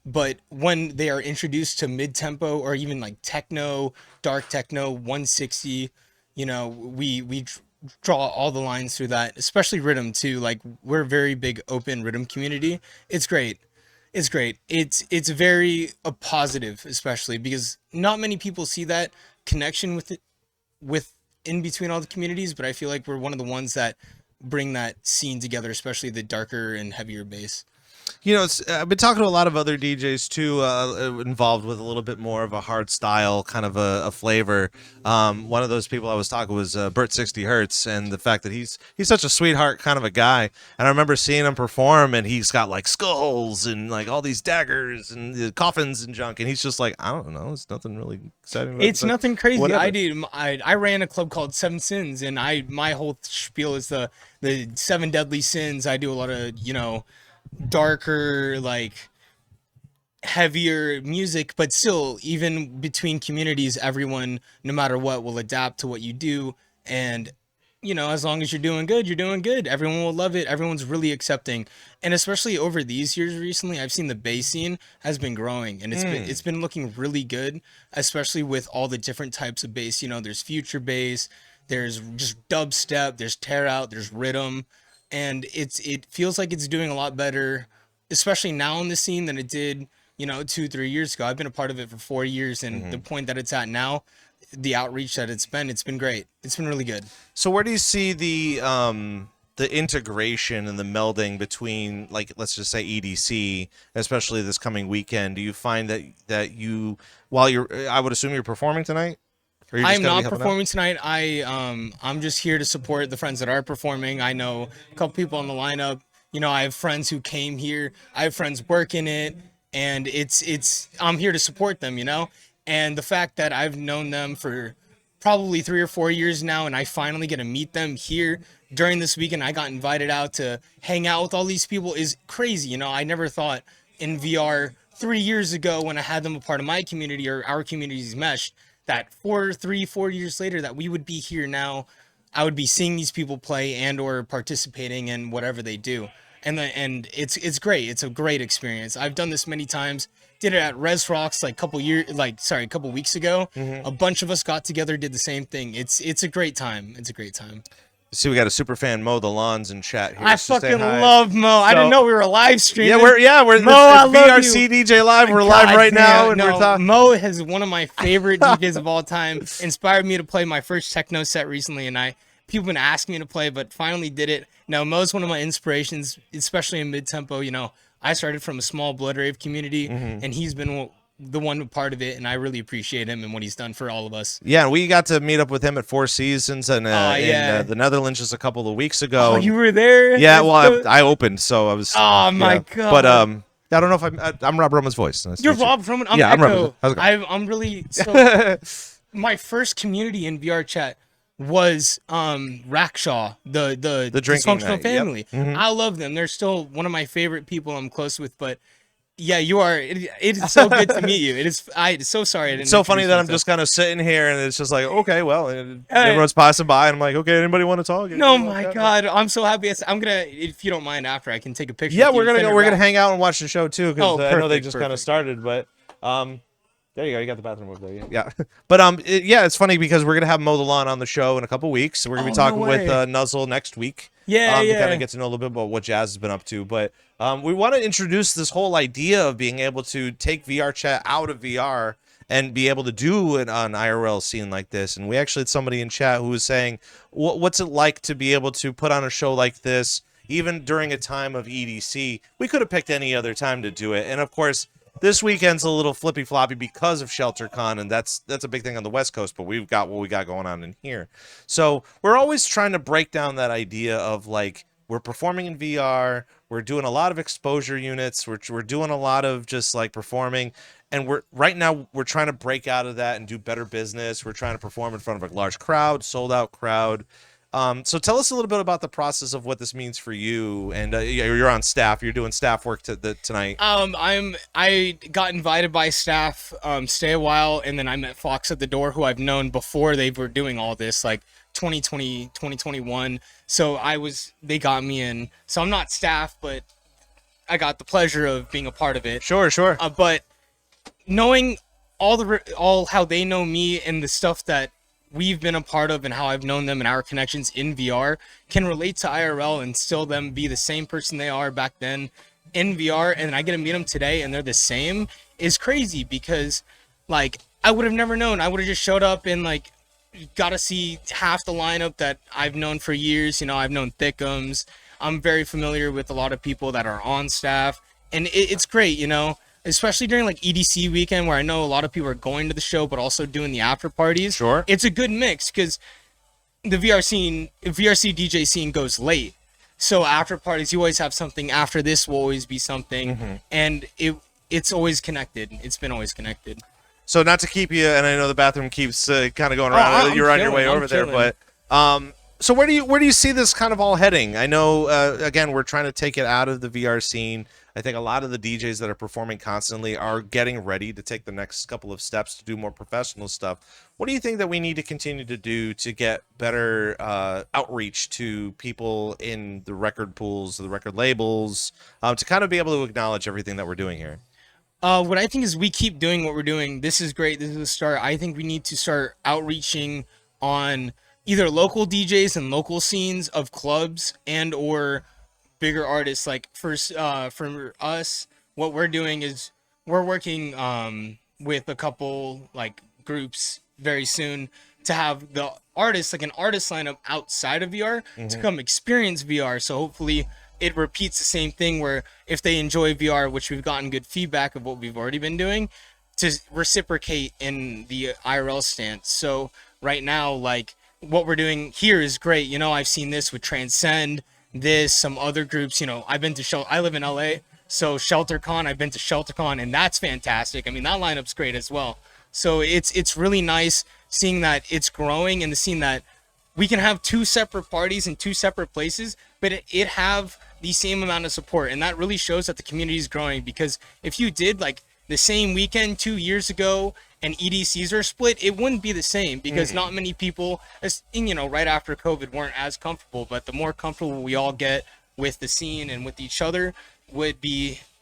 But when they are introduced to mid-tempo or even like techno, dark techno, 160, you know, we draw all the lines through that, especially rhythm too. Like, we're a very big open rhythm community. It's great. It's very a positive, especially because not many people see that connection with it, with in between all the communities, but I feel like we're one of the ones that bring that scene together, especially the darker and heavier bass. You know, I've been talking to a lot of other DJs too, involved with a little bit more of a hard style kind of a flavor. One of those people I was talking was Bert 60 Hertz, and the fact that he's such a sweetheart kind of a guy. And I remember seeing him perform, and he's got like skulls and like all these daggers and coffins and junk, and he's just like, I don't know, it's nothing really exciting about It's nothing crazy. whatever. I ran a club called Seven Sins, and my whole spiel is the 7 deadly sins. I do a lot of, you know, darker, like heavier music, but still, even between communities, everyone, no matter what, will adapt to what you do. And you know, as long as you're doing good, you're doing good. Everyone will love it. Everyone's really accepting. And especially over these years recently, I've seen the bass scene has been growing, and it's been looking really good, especially with all the different types of bass. You know, there's future bass, there's just dubstep, there's tear out, there's rhythm. And it feels like it's doing a lot better, especially now in the scene, than it did, you know, 2-3 years ago. I've been a part of it for 4 years, and the point that it's at now, the outreach that it's been great. It's been really good. So where do you see the integration and the melding between, like, let's just say EDC, especially this coming weekend? Do you find that you, while I would assume you're performing tonight? I'm not performing tonight. I'm just here to support the friends that are performing. I know a couple people on the lineup. You know, I have friends who came here. I have friends working it, and I'm here to support them, you know? And the fact that I've known them for probably 3 or 4 years now, and I finally get to meet them here during this weekend. I got invited out to hang out with all these people is crazy. You know, I never thought in VR 3 years ago, when I had them a part of my community or our community's meshed, that 4 years later that we would be here now. I would be seeing these people play and or participating in whatever they do. And it's great. It's a great experience. I've done this many times. Did it at Res Rocks a couple weeks ago. A bunch of us got together, did the same thing. It's a great time. It's a great time. See, we got a super fan Mo the Lawns in chat here. I fucking love Mo. I didn't know we were live streaming. We're Mo, I love VRC DJ Live. We're live right now, and we're talking. Mo is one of my favorite DJs of all time. Inspired me to play my first techno set recently, and I people been asking me to play, but finally did it. Now, Mo's one of my inspirations, especially in mid-tempo. You know, I started from a small Blood Rave community, and he's been the one part of it, and I really appreciate him and what he's done for all of us. Yeah, and we got to meet up with him at Four Seasons in the Netherlands just a couple of weeks ago. Oh, you were there? Yeah, well, I opened, so I was. Oh my god! But I don't know if I'm Rob Roman's voice. Nice to You're meet you. Rob Roman. I'm Yeah, I'm Echo. Rob. How's it going? I'm really so. My first community in VRChat was Rackshaw, the drinking dysfunctional night, yep. family. I love them. They're still one of my favorite people I'm close with, but. Yeah, you are. It is so good to meet you. It is. I'm so sorry. It's so funny that I'm just kind of sitting here, and it's just like, okay, well, everyone's passing by, and I'm like, okay, anybody want to talk? No, my God, I'm so happy. I'm gonna, if you don't mind, after I can take a picture. Yeah, with you we're gonna hang out and watch the show too, because I know they just kind of perfect. started, but there you go. You got the bathroom over there. Yeah. But it's funny because we're gonna have Mow the Lawn on the show in a couple weeks. We're gonna be talking with Nuzzle next week. Yeah, to kind of get to know a little bit about what Jazz has been up to. But we want to introduce this whole idea of being able to take VRChat out of VR and be able to do an IRL scene like this. And we actually had somebody in chat who was saying, what's it like to be able to put on a show like this, even during a time of EDC? We could have picked any other time to do it. And of course, this weekend's a little flippy floppy because of ShelterCon, and that's a big thing on the West Coast, but we've got what we got going on in here. So we're always trying to break down that idea of like, we're performing in VR, we're doing a lot of exposure units, we're doing a lot of just like performing, and right now we're trying to break out of that and do better business. We're trying to perform in front of a large crowd, sold out crowd. So tell us a little bit about the process of what this means for you. And you're on staff. You're doing staff work tonight. I got invited by staff, Stayawhile, and then I met Fox at the Door, who I've known before they were doing all this, like 2020, 2021. So they got me in. So I'm not staff, but I got the pleasure of being a part of it. Sure. But knowing all how they know me and the stuff that we've been a part of and how I've known them and our connections in VR can relate to IRL and still them be the same person they are back then in VR, and I get to meet them today and they're the same, is crazy, because like I would have never known. I would have just showed up and like got to see half the lineup that I've known for years. You know, I've known Thickums. I'm very familiar with a lot of people that are on staff, and it's great, you know, especially during like EDC weekend, where I know a lot of people are going to the show but also doing the after parties. Sure. It's a good mix because the VRC DJ scene goes late. So after parties, you always have something. After this will always be something. And it's always connected. It's been always connected. So not to keep you, and I know the bathroom keeps kind of going around. You're on your way over there, but so where do you see this kind of all heading? I know again, we're trying to take it out of the VR scene. I think a lot of the DJs that are performing constantly are getting ready to take the next couple of steps to do more professional stuff. What do you think that we need to continue to do to get better outreach to people in the record pools, the record labels, to kind of be able to acknowledge everything that we're doing here? What I think is we keep doing what we're doing. This is great. This is a start. I think we need to start outreaching on either local DJs and local scenes of clubs and or bigger artists. Like for us, what we're doing is we're working with a couple like groups very soon to have the artists, like an artist lineup outside of VR to come experience VR. So hopefully it repeats the same thing, where if they enjoy VR, which we've gotten good feedback of what we've already been doing, to reciprocate in the IRL stance. So right now, like what we're doing here is great. You know, I've seen this with Transcend, some other groups. You know, I've been to I live in LA, so ShelterCon, I've been to ShelterCon, and that's fantastic. I mean, that lineup's great as well. So it's really nice seeing that it's growing and seeing that we can have two separate parties in two separate places, but it have the same amount of support. And that really shows that the community is growing, because if you did like the same weekend 2 years ago and EDCs are split, it wouldn't be the same, because not many people, you know, right after COVID weren't as comfortable, but the more comfortable we all get with the scene and with each other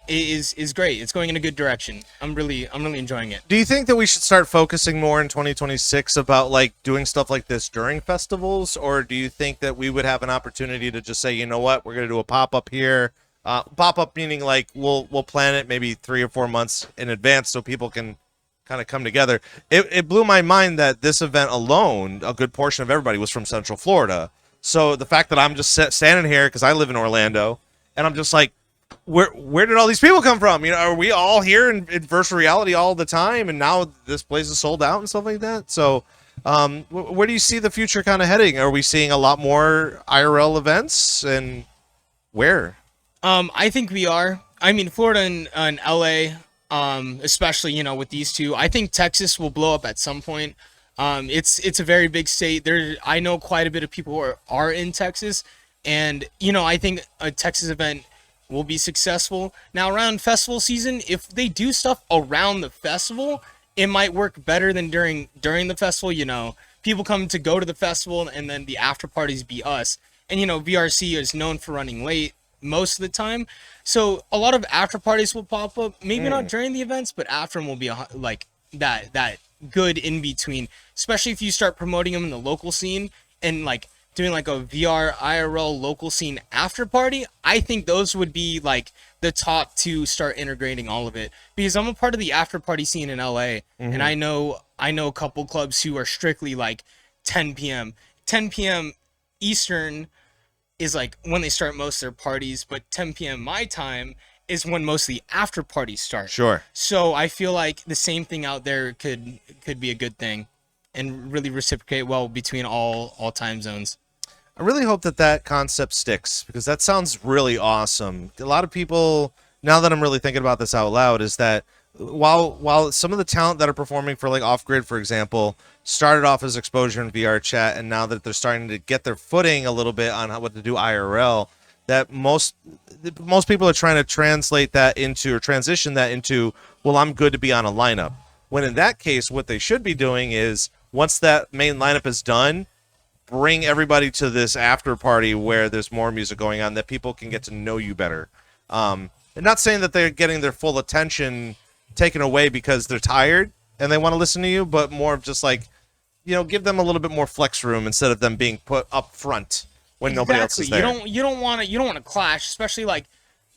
is great. It's going in a good direction. I'm really enjoying it. Do you think that we should start focusing more in 2026 about like doing stuff like this during festivals, or do you think that we would have an opportunity to just say, you know what, we're going to do a pop-up here? Pop-up meaning like we'll plan it maybe 3 or 4 months in advance so people can kind of come together. It blew my mind that this event alone, a good portion of everybody was from Central Florida. So the fact that I'm just standing here because I live in Orlando, and I'm just like, where did all these people come from? You know, are we all here in virtual reality all the time, and now this place is sold out and stuff like that? So, where do you see the future kind of heading? Are we seeing a lot more IRL events, and where? I think we are. I mean, Florida and LA, especially, you know, with these two. I think Texas will blow up at some point. It's a very big state. I know quite a bit of people who are in Texas, and you know, I think a Texas event will be successful. Now, around festival season, if they do stuff around the festival, it might work better than during the festival. You know, people come to go to the festival, and then the after parties be us. And you know, VRC is known for running late most of the time, so a lot of after parties will pop up. Maybe not during the events, but after them will be like that good in between. Especially if you start promoting them in the local scene and like doing like a VR IRL local scene after party. I think those would be like the top to start integrating all of it, because I'm a part of the after party scene in LA, and I know a couple clubs who are strictly like 10 p.m. Eastern is like when they start most of their parties, but 10 p.m. my time is when most of the after parties start. Sure. So I feel like the same thing out there could be a good thing, and really reciprocate well between all time zones. I really hope that concept sticks, because that sounds really awesome. A lot of people, now that I'm really thinking about this out loud, is that while some of the talent that are performing for like Off Grid, for example, started off as exposure in VRChat, and now that they're starting to get their footing a little bit on what to do IRL, that most people are trying to translate that into, or transition that into, well, I'm good to be on a lineup. When in that case, what they should be doing is, once that main lineup is done, bring everybody to this after party where there's more music going on, that people can get to know you better. And not saying that they're getting their full attention taken away because they're tired and they want to listen to you, but more of just like, you know, give them a little bit more flex room instead of them being put up front when nobody else is there. You don't want to clash, especially like,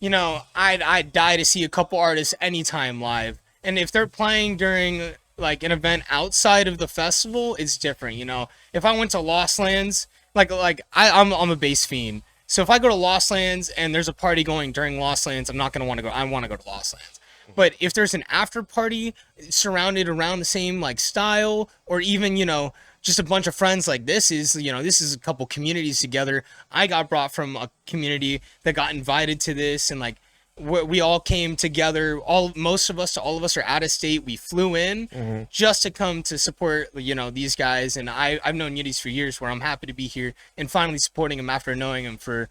you know, I'd die to see a couple artists anytime live, and if they're playing during like an event outside of the festival, it's different. You know, if I went to Lost Lands, I'm a bass fiend, so if I go to Lost Lands and there's a party going during Lost Lands, I'm not gonna want to go. I want to go to Lost Lands. But if there's an after party surrounded around the same like style, or even, you know, just a bunch of friends, like this is a couple communities together. I got brought from a community that got invited to this, and like we all came together. All of us are out of state. We flew in just to come to support, you know, these guys. And I've known Yiddies for years, where I'm happy to be here and finally supporting them after knowing them for,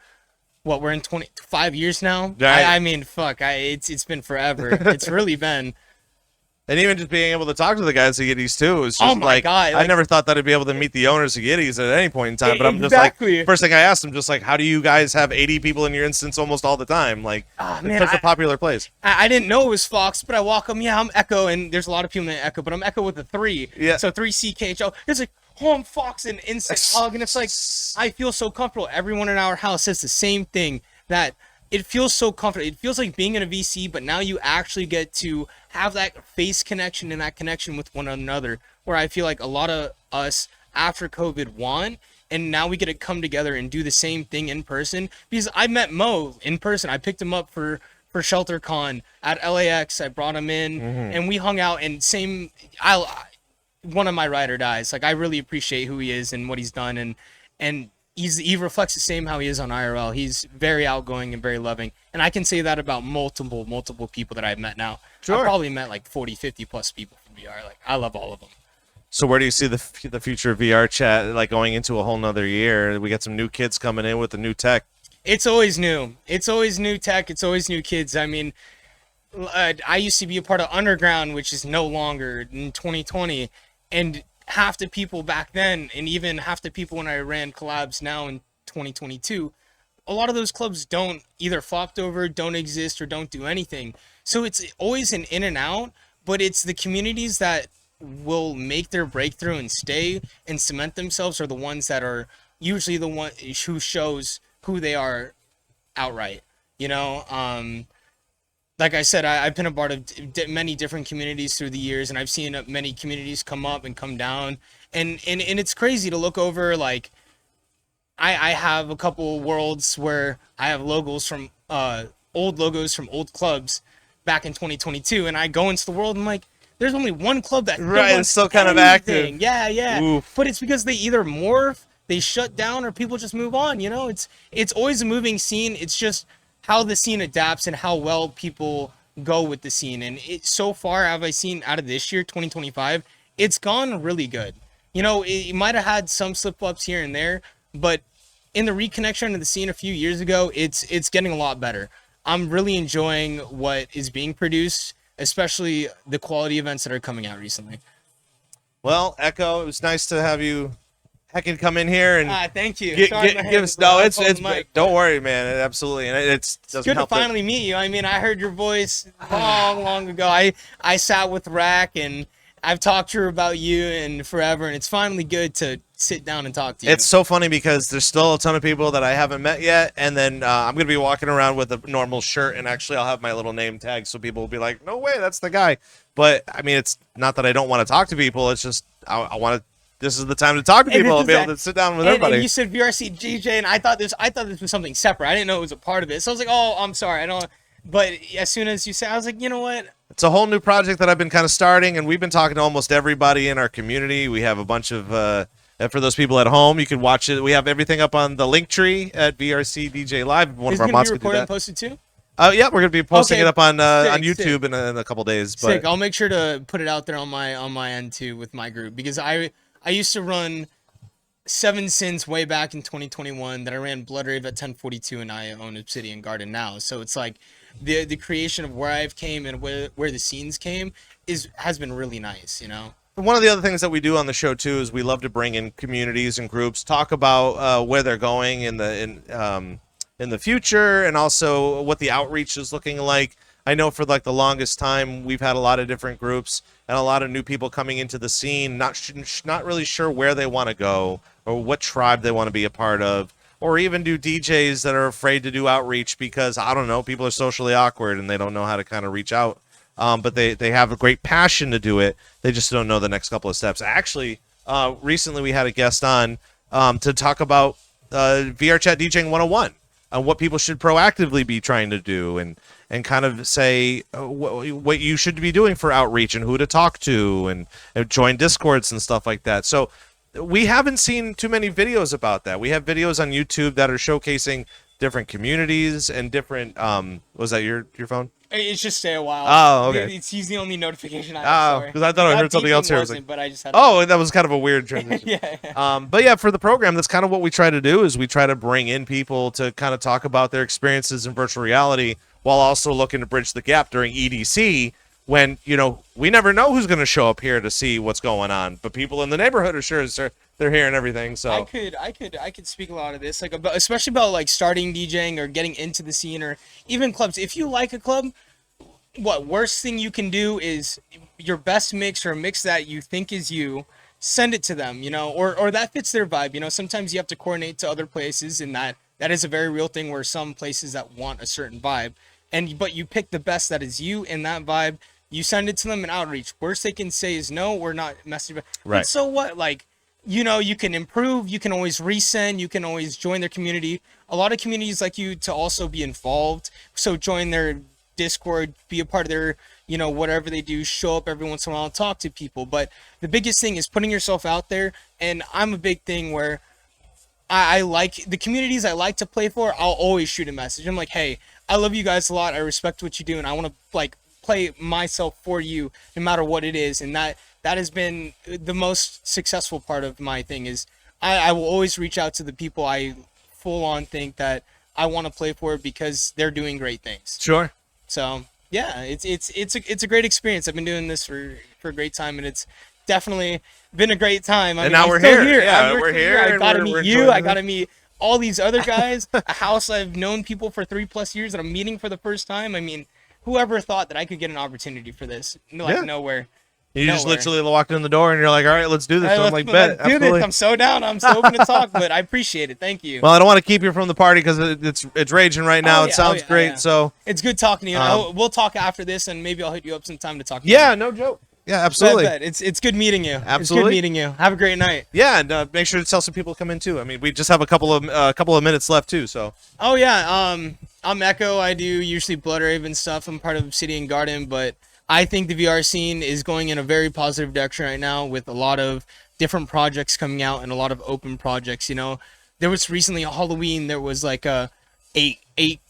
what, we're in 25 years now? Right. I mean, fuck, it's been forever. It's really been. And even just being able to talk to the guys at Yiddies too is just God, I never thought that I'd be able to meet the owners of Yiddies at any point in time. But I'm just like, first thing I asked them, just like, how do you guys have 80 people in your instance almost all the time? Like, it's such a popular place. I didn't know it was Fox, but I walk them. Yeah, I'm Echo, and there's a lot of people in Echo, but I'm Echo with a 3. Yeah. So 3CKHO. It's like, oh, I'm Fox, and instant hug, and it's like, I feel so comfortable. Everyone in our house says the same thing, that it feels so comfortable. It feels like being in a VC, but now you actually get to have that face connection and that connection with one another, where I feel like a lot of us after COVID want, and now we get to come together and do the same thing in person. Because I met Mo in person. I picked him up for ShelterCon at LAX. I brought him in, and we hung out, and one of my ride or dies. Like, I really appreciate who he is and what he's done, and he reflects the same how he is on IRL. He's very outgoing and very loving. And I can say that about multiple people that I've met now. Sure. I've probably met like 40, 50 plus people from VR. Like, I love all of them. So where do you see the future of VRChat, like, going into a whole nother year? We got some new kids coming in with the new tech. It's always new. It's always new tech. It's always new kids. I mean, I used to be a part of Underground, which is no longer, in 2020. And half the people back then, and even half the people when I ran collabs now in 2022, a lot of those clubs don't either flopped over, don't exist, or don't do anything. So it's always an in and out, but it's the communities that will make their breakthrough and stay and cement themselves are the ones that are usually the one who shows who they are outright. You know, like I said, I've been a part of many different communities through the years, and I've seen many communities come up and come down, and it's crazy to look over. Like, I have a couple worlds where I have logos from old logos from old clubs back in 2022, and I go into the world and I'm like, there's only one club that still Right, runs it's still kind of anything. active. Yeah. Oof. But it's because they either morph, they shut down, or people just move on. You know, it's always a moving scene. It's just how the scene adapts and how well people go with the scene. And so far, have I seen out of this year, 2025, it's gone really good. You know, it might have had some slip ups here and there, but in the reconnection of the scene a few years ago, it's getting a lot better. I'm really enjoying what is being produced, especially the quality events that are coming out recently. Well, Echo, it was nice to have you heckin' come in here and Thank you. give us. No, it's Mike. don't worry, man. Absolutely, and it's Good to finally meet you. I mean, I heard your voice long ago. I sat with Rack and I've talked to her about you and forever, and it's finally good to sit down and talk to you. It's so funny because there's still a ton of people that I haven't met yet, and then I'm gonna be walking around with a normal shirt, and actually I'll have my little name tag, so people will be like, "No way, that's the guy." But I mean, it's not that I don't want to talk to people. It's just I want to. This is the time to talk to people and be able to sit down with everybody. And you said VRCDJ, and I thought this was something separate. I didn't know it was a part of it. So I was like, "Oh, I'm sorry, I don't." But as soon as you said, I was like, you know what? It's a whole new project that I've been kind of starting, and we've been talking to almost everybody in our community. We have a bunch of, for those people at home, you can watch it. We have everything up on the link tree at VRCDJLIVE. One of our mods could do that. And posted too? Yeah, we're gonna be posting it up on YouTube sick. in a couple days. But Sick. I'll make sure to put it out there on my end too with my group, because I used to run Seven Sins way back in 2021. That I ran Blood Rave at 1042, and I own Obsidian Garden now. So it's like the creation of where I've came and where the scenes came has been really nice, you know. one of the other things that we do on the show too is we love to bring in communities and groups, talk about where they're going in the future, and also what the outreach is looking like. I know for like the longest time we've had a lot of different groups and a lot of new people coming into the scene, not really sure where they want to go or what tribe they want to be a part of, or even do DJs that are afraid to do outreach because, I don't know, people are socially awkward and they don't know how to kind of reach out. But they have a great passion to do it. They just don't know the next couple of steps. Actually, recently we had a guest on to talk about VRChat DJing 101 on what people should proactively be trying to do and kind of say what you should be doing for outreach and who to talk to and join Discords and stuff like that. So we haven't seen too many videos about that. We have videos on YouTube that are showcasing different communities and different was that your phone? It's just Stayawhile. Oh, okay. He's the only notification I have. Oh, because I thought I heard something else here. I was like, but I just had that was kind of a weird transition. yeah. But yeah, for the program, that's kind of what we try to do is we try to bring in people to kind of talk about their experiences in virtual reality while also looking to bridge the gap during EDC when, you know, we never know who's going to show up here to see what's going on, but people in the neighborhood are sure they're hearing everything. So I could speak a lot of this, like especially about like starting DJing or getting into the scene or even clubs. If you like a club, what worst thing you can do is your best mix or a mix that you think is you, send it to them, you know, or that fits their vibe. You know, sometimes you have to coordinate to other places, and that is a very real thing where some places that want a certain vibe, but you pick the best that is you in that vibe. You send it to them in outreach. Worst they can say is no, we're not messing. Right. But so what? Like, you know, you can improve. You can always resend. You can always join their community. A lot of communities like you to also be involved. So join their Discord, be a part of their, you know, whatever they do, show up every once in a while and talk to people. But the biggest thing is putting yourself out there. And I'm a big thing where I like the communities I like to play for. I'll always shoot a message. I'm like, hey, I love you guys a lot. I respect what you do, and I want to like play myself for you no matter what it is. And that has been the most successful part of my thing is I will always reach out to the people I full on think that I want to play for because they're doing great things. sure. So yeah, it's a great experience. I've been doing this for a great time, and it's definitely been a great time. And now we're here. Yeah, we're still here. I and got to we're meet you. enjoying I it. got to meet all these other guys. A house I've known people for 3+ years that I'm meeting for the first time. I mean, whoever thought that I could get an opportunity for this? Like Yeah. nowhere. You just Nowhere. literally walked in the door and you're like, all right, let's do this. So I'm like, bet. Let's do this. Absolutely. I'm so down. I'm so open to talk, but I appreciate it. Thank you. Well, I don't want to keep you from the party because it's raging right now. Oh, It yeah, sounds great. yeah. So It's good talking to you. We'll talk after this, and maybe I'll hit you up sometime to talk. yeah, no joke. Yeah, absolutely. Bet. It's good meeting you. Absolutely. It's good meeting you. Have a great night. Yeah, and make sure to tell some people to come in too. I mean, we just have a couple of minutes left too. So Oh yeah. I'm Echo. I do usually Bloodraven stuff. I'm part of Obsidian Garden, but I think the VR scene is going in a very positive direction right now with a lot of different projects coming out and a lot of open projects. You know, there was recently a Halloween. There was like a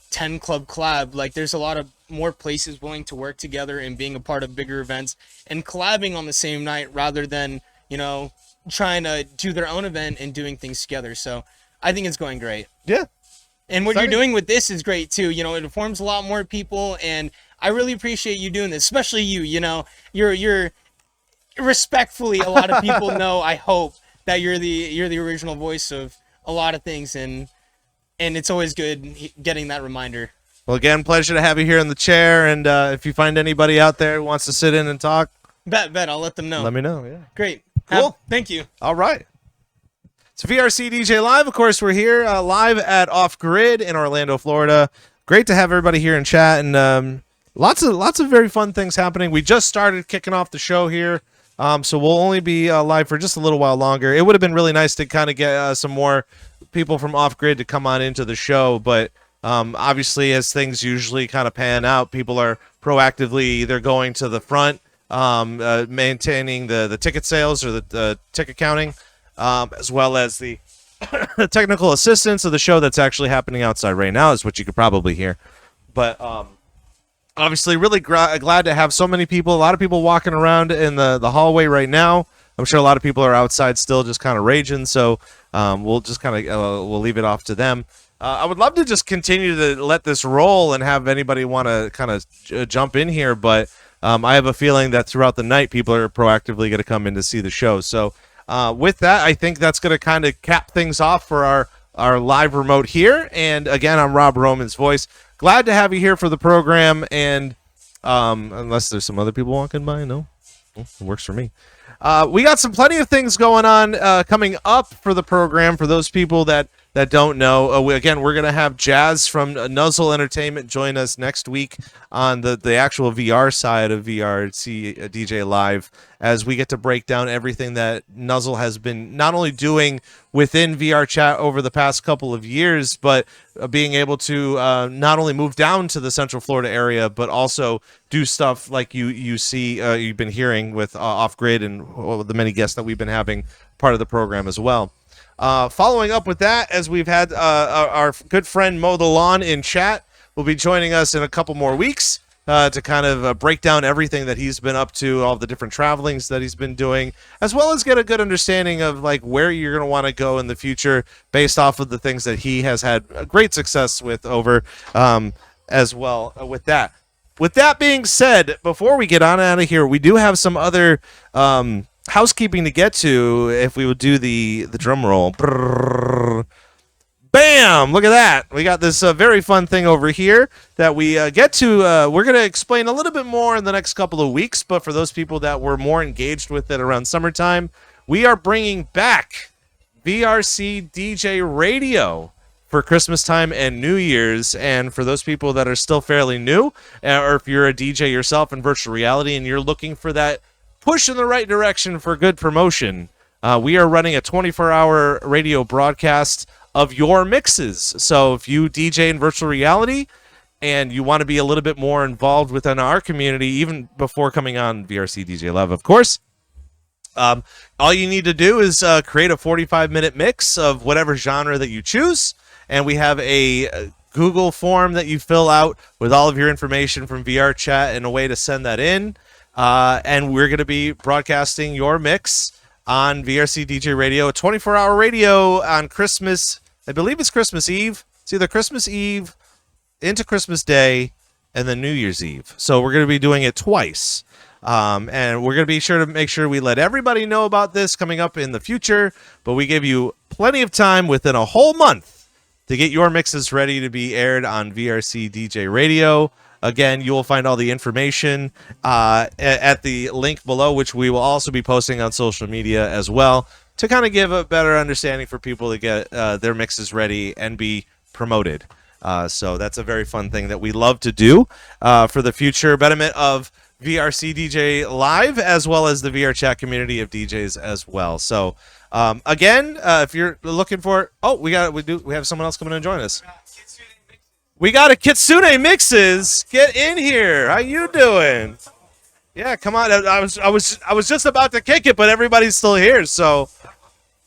10 club collab. Like there's a lot of more places willing to work together and being a part of bigger events and collabing on the same night rather than, you know, trying to do their own event and doing things together. So I think it's going great. yeah, And what Exciting. you're doing with this is great too. You know, it informs a lot more people, and I really appreciate you doing this, especially you. You know, you're respectfully, a lot of people know. I hope that you're the original voice of a lot of things, and it's always good getting that reminder. Well, again, pleasure to have you here in the chair. And if you find anybody out there who wants to sit in and talk, Bet, I'll let them know. let me know. Yeah. Great. Cool. Thank you. All right. It's VRCDJ Live. Of course, we're here live at Off Grid in Orlando, Florida. Great to have everybody here in chat, and lots of very fun things happening. We just started kicking off the show here, so we'll only be live for just a little while longer. It would have been really nice to kind of get some more people from Off Grid to come on into the show, but obviously, as things usually kind of pan out, people are proactively either going to the front, maintaining the ticket sales or the ticket counting, as well as the technical assistance of the show that's actually happening outside right now, is what you could probably hear. But obviously, really glad to have so many people, a lot of people walking around in the hallway right now. I'm sure a lot of people are outside still just kind of raging, so we'll just kind of we'll leave it off to them. I would love to just continue to let this roll and have anybody want to kind of jump in here, but I have a feeling that throughout the night, people are proactively going to come in to see the show. So with that, I think that's going to kind of cap things off for our live remote here. And again, I'm Rob Roman's voice. Glad to have you here for the program. And unless there's some other people walking by, no, it works for me. We got plenty of things going on coming up for the program for those people that don't know. Again, we're going to have Jazz from Nuzzle Entertainment join us next week on the actual VR side of VRCDJ Live, as we get to break down everything that Nuzzle has been not only doing within VRChat over the past couple of years, but being able to not only move down to the Central Florida area, but also do stuff like you see you've been hearing with Off Grid and the many guests that we've been having part of the program as well. Following up with that, as we've had our good friend Mow the Lawn in chat, will be joining us in a couple more weeks to kind of break down everything that he's been up to, all the different travelings that he's been doing, as well as get a good understanding of like where you're going to want to go in the future based off of the things that he has had great success with over as well with that. With that being said, before we get on out of here, we do have some other housekeeping to get to. If we would do the drum roll. Brrr. Bam! Look at that. We got this very fun thing over here that we get to. We're going to explain a little bit more in the next couple of weeks, but for those people that were more engaged with it around summertime, we are bringing back VRC DJ Radio for Christmas time and New Year's. And for those people that are still fairly new, or if you're a DJ yourself in virtual reality and you're looking for that push in the right direction for good promotion, we are running a 24-hour radio broadcast of your mixes. So if you DJ in virtual reality and you want to be a little bit more involved within our community, even before coming on VRCDJLIVE, of course, all you need to do is create a 45-minute mix of whatever genre that you choose, and we have a Google form that you fill out with all of your information from VRChat and a way to send that in. And we're going to be broadcasting your mix on VRC DJ Radio, a 24-hour radio on Christmas. I believe it's Christmas Eve. It's either Christmas Eve into Christmas Day and then New Year's Eve. So we're going to be doing it twice. And we're going to be sure to make sure we let everybody know about this coming up in the future. But we give you plenty of time within a whole month to get your mixes ready to be aired on VRC DJ Radio. Again, you will find all the information at the link below, which we will also be posting on social media as well, to kind of give a better understanding for people to get their mixes ready and be promoted. So that's a very fun thing that we love to do for the future betterment of VRCDJLIVE, as well as the VRChat community of DJs as well. So again, if you're looking for, we have someone else coming to join us. We got a KitsuneMixes. Get in here. How you doing? Yeah, come on. I was just about to kick it, but everybody's still here. So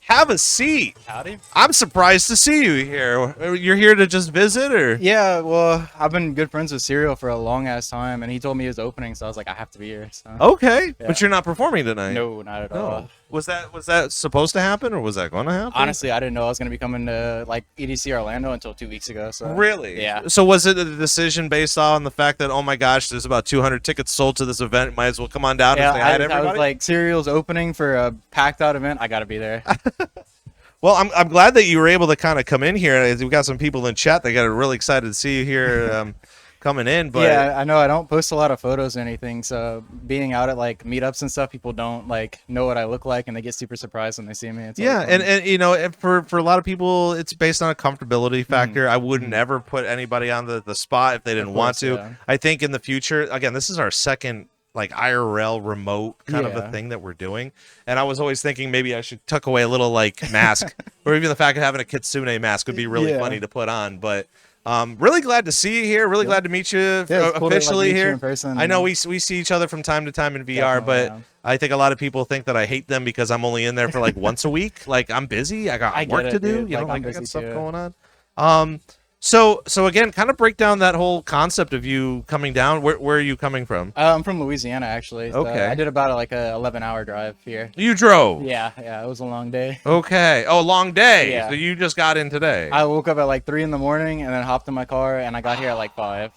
have a seat. Howdy. I'm surprised to see you here. You're here to just visit, or? Yeah, well, I've been good friends with Serial for a long ass time, and he told me he was opening, so I was like, I have to be here. So. Okay, Yeah. but you're not performing tonight. No, not at all. Was that supposed to happen, or was that going to happen? Honestly, I didn't know I was gonna be coming to like EDC Orlando until 2 weeks ago. So. Really? Yeah. So was it a decision based on the fact that, oh my gosh, there's about 200 tickets sold to this event, might as well come on down Yeah, and say hi to I everybody? was like, Serial's opening for a packed out event. I gotta be there. Well, I'm glad that you were able to kind of come in here. We got some people in chat that got really excited to see you here coming in. But yeah, I know I don't post a lot of photos or anything, so being out at like meetups and stuff, people don't like know what I look like, and they get super surprised when they see me. It's yeah, always fun. and you know, for a lot of people, it's based on a comfortability factor. I wouldn't ever put anybody on the spot if they didn't want course, to. yeah. I think in the future, again, this is our second like IRL remote kind of a Yeah. thing that we're doing, and I was always thinking maybe I should tuck away a little like mask, or even the fact of having a Kitsune mask would be really Yeah. funny to put on. But really glad to see you here. Really glad to meet you Yeah, it's cool to, like, officially meet you here. in person. I know we see each other from time to time in VR, Definitely, but yeah. I think a lot of people think that I hate them because I'm only in there for like once a week. Like I'm busy. I got I get work it, to do. dude. You know, Like, I'm like I got busy stuff too. going on. So again, kind of break down that whole concept of you coming down. Where are you coming from? I'm from Louisiana, actually. So Okay. I did about like a 11-hour drive here. You drove. Yeah, it was a long day. Okay. Oh, long day. Yeah. So you just got in today. I woke up at like 3 in the morning and then hopped in my car, and I got here at like 5.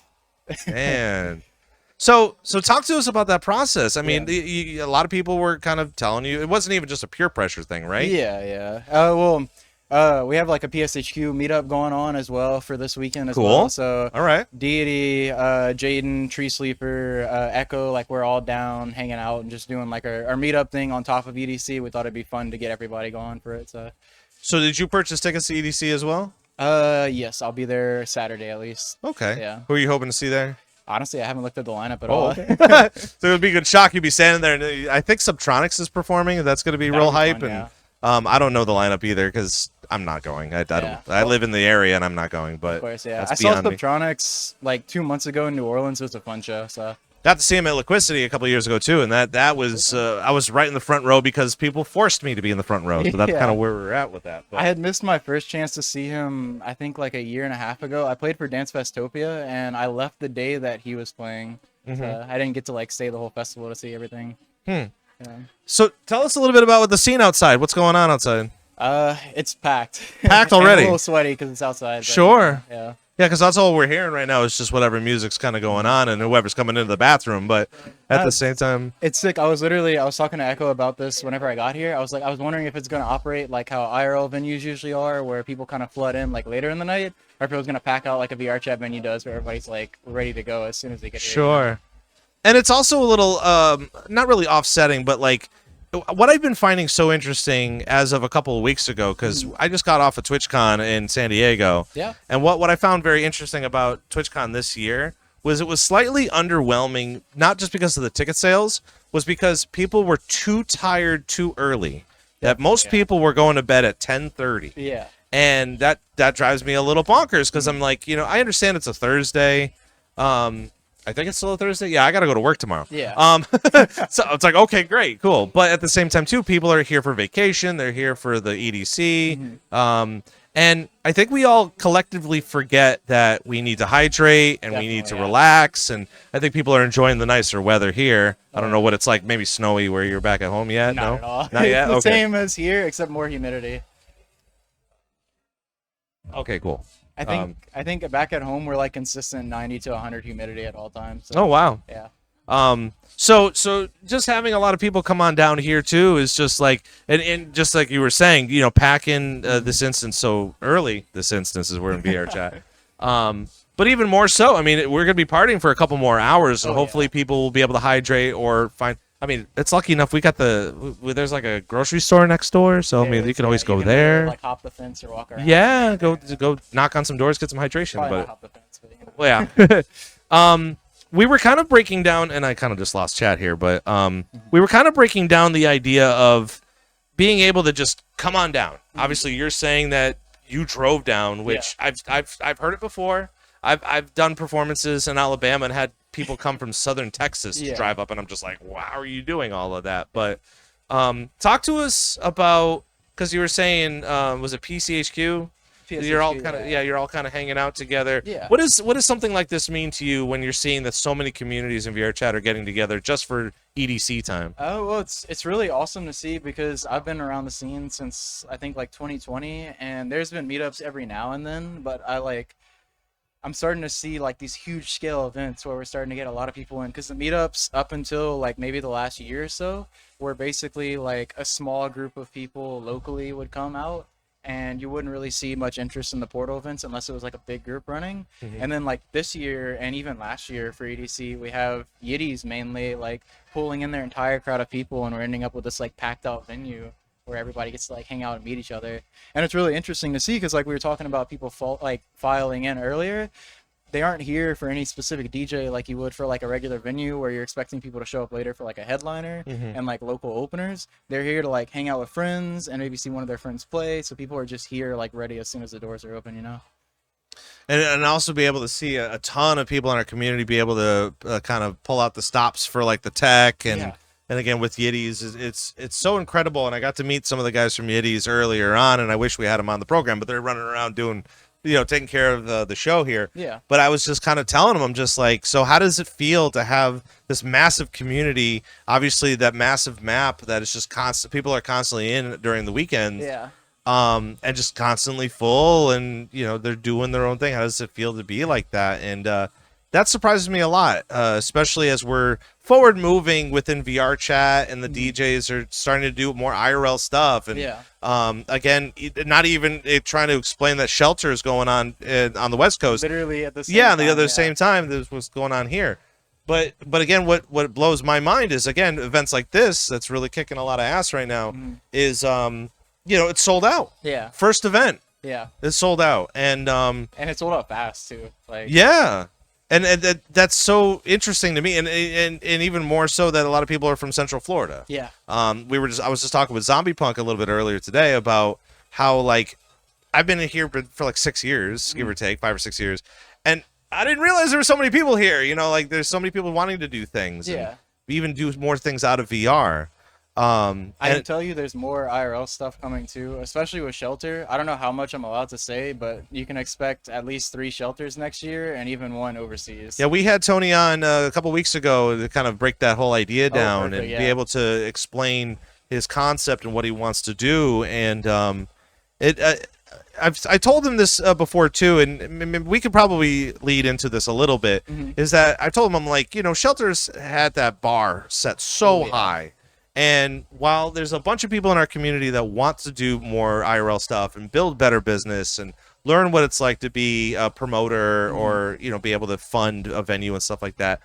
Man. So talk to us about that process. I mean, Yeah. a lot of people were kind of telling you it wasn't even just a peer pressure thing, right? Yeah. We have like a PSHQ meetup going on as well for this weekend as Cool. well. So All right. Deity, Jaden, Tree Sleeper, Echo, like we're all down hanging out and just doing like our meetup thing on top of EDC. We thought it'd be fun to get everybody going for it. So did you purchase tickets to EDC as well? Yes, I'll be there Saturday at least. Okay. Yeah. Who are you hoping to see there? Honestly, I haven't looked at the lineup at Oh, all. okay. So it would be a good shock. You'd be standing there, and I think Subtronics is performing. And that's going to be real That'd hype. be fun, And I don't know the lineup either because I'm not going. I don't. Yeah. I live in the area and I'm not going. But Of course, yeah. that's I saw beyond me. Subtronics like 2 months ago in New Orleans. It was a fun show. So Got to see him at Liquidity a couple of years ago too, and that was I was right in the front row because people forced me to be in the front row. So that's Yeah. kind of where we're at with that. But I had missed my first chance to see him, I think like a year and a half ago. I played for Dance Festopia, and I left the day that he was playing. So I didn't get to like stay the whole festival to see everything. Yeah. So tell us a little bit about the scene outside. What's going on outside? It's packed. Packed And already? a little sweaty because it's outside. but, Sure. Yeah. Yeah, because that's all we're hearing right now is just whatever music's kind of going on and whoever's coming into the bathroom. But at the same time, It's sick. I was talking to Echo about this whenever I got here. I was wondering if it's gonna operate like how IRL venues usually are, where people kind of flood in like later in the night, or if it was gonna pack out like a VRChat venue does, where everybody's like ready to go as soon as they get here. sure. And it's also a little, not really offsetting, but like what I've been finding so interesting as of a couple of weeks ago, because I just got off of TwitchCon in San Diego. Yeah. And what I found very interesting about TwitchCon this year was it was slightly underwhelming, not just because of the ticket sales, was because people were too tired too early. That most people were going to bed at 10:30. Yeah. And that drives me a little bonkers because I'm like, I understand it's a Thursday. I think it's still a Thursday. Yeah, I got to go to work tomorrow. Yeah. So it's like, okay, great, cool. But at the same time, too, people are here for vacation. They're here for the EDC. And I think we all collectively forget that we need to hydrate and we need to Definitely, yeah. relax. And I think people are enjoying the nicer weather here. I don't know what it's like, maybe snowy where you're back at home yet. Not No, at all. not yet. It's the Okay. same as here, except more humidity. Okay, cool. I think back at home we're like consistent 90 to 100 humidity at all times. So, Oh wow. yeah. So just having a lot of people come on down here too is just like, and just like you were saying, you know, packing this instance so early. This instance is we're in VRChat. But even more so, I mean, we're gonna be partying for a couple more hours, and hopefully people will be able to hydrate or find. I mean, it's lucky enough we got there's like a grocery store next door, so I mean, you can always go there. Like hop the fence or walk around. Yeah, go knock on some doors, get some hydration. Probably But not hop the fence, but you know. well, yeah. We were kind of breaking down, and I kind of just lost chat here, but we were kind of breaking down the idea of being able to just come on down. Obviously, you're saying that you drove down, which I've heard it before. I've done performances in Alabama and had people come from Southern Texas to drive up, and I'm just like, wow, how are you doing all of that? But talk to us about, because you were saying, was it PCHQ? You're all kind of you're all kind of hanging out together. Yeah. What does something like this mean to you when you're seeing that so many communities in VRChat are getting together just for EDC time? Oh, well, it's really awesome to see because I've been around the scene since I think like 2020, and there's been meetups every now and then, but I'm starting to see like these huge scale events where we're starting to get a lot of people in, because the meetups up until like maybe the last year or so were basically like a small group of people locally would come out, and you wouldn't really see much interest in the portal events unless it was like a big group running. And then like this year and even last year for EDC, we have Yiddies mainly like pulling in their entire crowd of people, and we're ending up with this like packed out venue where everybody gets to like hang out and meet each other. And it's really interesting to see because like we were talking about people filing in earlier. They aren't here for any specific DJ like you would for like a regular venue where you're expecting people to show up later for like a headliner and like local openers. They're here to like hang out with friends and maybe see one of their friends play. So people are just here like ready as soon as the doors are open, you know? And also be able to see a ton of people in our community be able to kind of pull out the stops for like the tech and again with Yiddies, it's so incredible. And I got to meet some of the guys from Yiddies earlier on, and I wish we had them on the program, but they're running around doing, you know, taking care of the show here. Yeah. But I was just kind of telling them, I'm just like, so how does it feel to have this massive community? Obviously, that massive map that is just constant. People are constantly in during the weekends. Yeah. And just constantly full, and you know they're doing their own thing. How does it feel to be like that? And that surprises me a lot, especially as we're forward moving within VRChat, and the DJs are starting to do more IRL stuff. And again, not even trying to explain that shelter is going on the West Coast. Literally at the same time. time, the other same time, this was going on here. But again, what blows my mind is, again, events like this that's really kicking a lot of ass right now is you know, it's sold out. Yeah. First event. Yeah. It's sold out. And it's sold out fast too. Like And that's so interesting to me, and even more so that a lot of people are from Central Florida. Yeah. I was just talking with ZombiePunk a little bit earlier today about how like I've been here for like 6 years, give or take 5 or 6 years, and I didn't realize there were so many people here. You know, like there's so many people wanting to do things. Yeah. And even do more things out of VR. I can tell you there's more IRL stuff coming too, especially with shelter. I don't know how much I'm allowed to say, but you can expect at least 3 shelters next year and even 1 overseas. Yeah, we had Tony on a couple weeks ago to kind of break that whole idea down and be able to explain his concept and what he wants to do. And I told him this before too, and we could probably lead into this a little bit, is that I told him, I'm like, you know, shelters had that bar set so high. And while there's a bunch of people in our community that want to do more IRL stuff and build better business and learn what it's like to be a promoter or, you know, be able to fund a venue and stuff like that,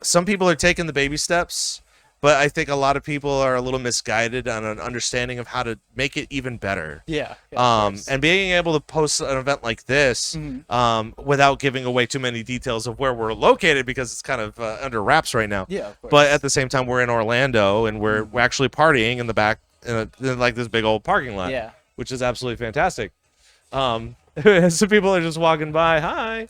some people are taking the baby steps, but I think a lot of people are a little misguided on an understanding of how to make it even better. Yeah. And being able to post an event like this without giving away too many details of where we're located, because it's kind of under wraps right now. Yeah. But at the same time, we're in Orlando, and we're actually partying in the back in like this big old parking lot. Yeah. Which is absolutely fantastic. Some people are just walking by. Hi.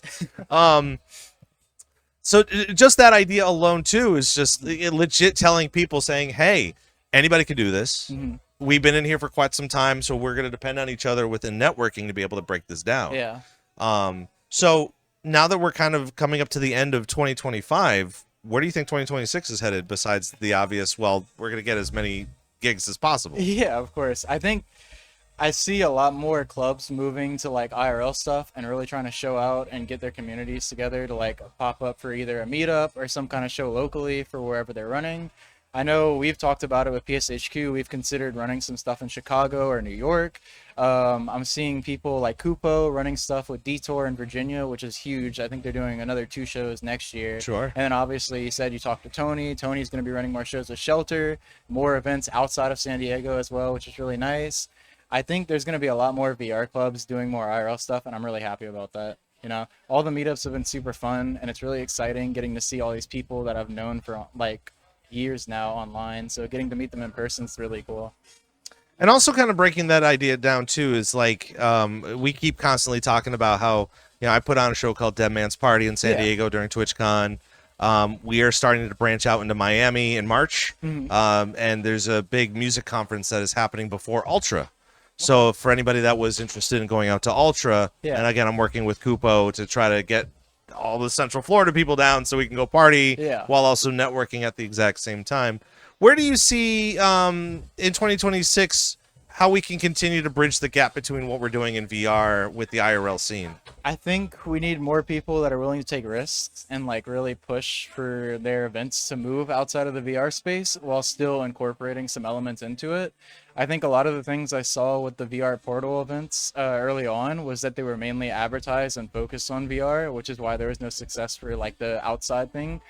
So just that idea alone, too, is just legit telling people, saying, hey, anybody can do this. We've been in here for quite some time, so we're going to depend on each other within networking to be able to break this down. Yeah. So now that we're kind of coming up to the end of 2025, where do you think 2026 is headed besides the obvious, well, we're going to get as many gigs as possible? Yeah, of course. I think I see a lot more clubs moving to like IRL stuff and really trying to show out and get their communities together to like pop up for either a meetup or some kind of show locally for wherever they're running. I know we've talked about it with PSHQ. We've considered running some stuff in Chicago or New York. I'm seeing people like Kupo running stuff with Detour in Virginia, which is huge. I think they're doing another 2 shows next year. Sure. And then obviously you said you talked to Tony. Tony's going to be running more shows with Shelter, more events outside of San Diego as well, which is really nice. I think there's going to be a lot more VR clubs doing more IRL stuff, and I'm really happy about that. You know, all the meetups have been super fun, and it's really exciting getting to see all these people that I've known for like years now online. So getting to meet them in person is really cool. And also kind of breaking that idea down too is like we keep constantly talking about how, you know, I put on a show called Dead Man's Party in San Diego during TwitchCon. We are starting to branch out into Miami in March, and there's a big music conference that is happening before Ultra. So for anybody that was interested in going out to Ultra, and again, I'm working with Kupo to try to get all the Central Florida people down so we can go party while also networking at the exact same time. Where do you see in 2026 how we can continue to bridge the gap between what we're doing in VR with the IRL scene? I think we need more people that are willing to take risks and like really push for their events to move outside of the VR space while still incorporating some elements into it. I think a lot of the things I saw with the VR Portal events early on was that they were mainly advertised and focused on VR, which is why there was no success for like the outside thing.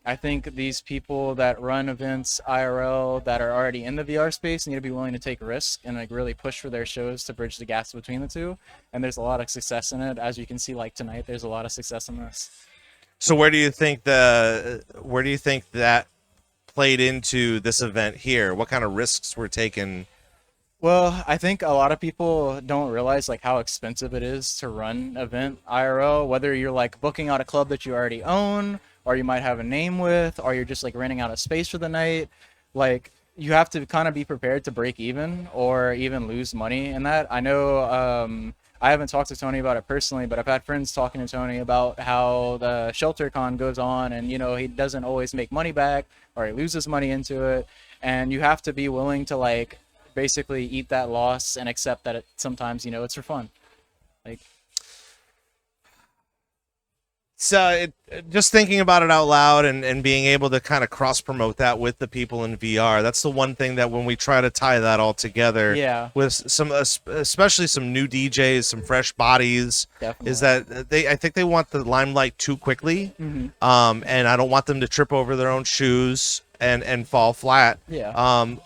I think these people that run events IRL that are already in the VR space need to be willing to take risks and like really push for their shows to bridge the gaps between the two. And there's a lot of success in it. As you can see, like tonight, there's a lot of success in this. So where do you think that played into this event here? What kind of risks were taken? Well, I think a lot of people don't realize like how expensive it is to run event IRL, whether you're like booking out a club that you already own, or you might have a name with, or you're just like renting out a space for the night. Like you have to kind of be prepared to break even or even lose money in that. I know I haven't talked to Tony about it personally, but I've had friends talking to Tony about how the ShelterCon goes on and, you know, he doesn't always make money back or he loses money into it. And you have to be willing to like basically eat that loss and accept that sometimes, you know, it's for fun. Like, So just thinking about it out loud and being able to kind of cross promote that with the people in VR, that's the one thing that when we try to tie that all together with some, especially some new DJs, some fresh bodies, is that I think they want the limelight too quickly. And I don't want them to trip over their own shoes and fall flat.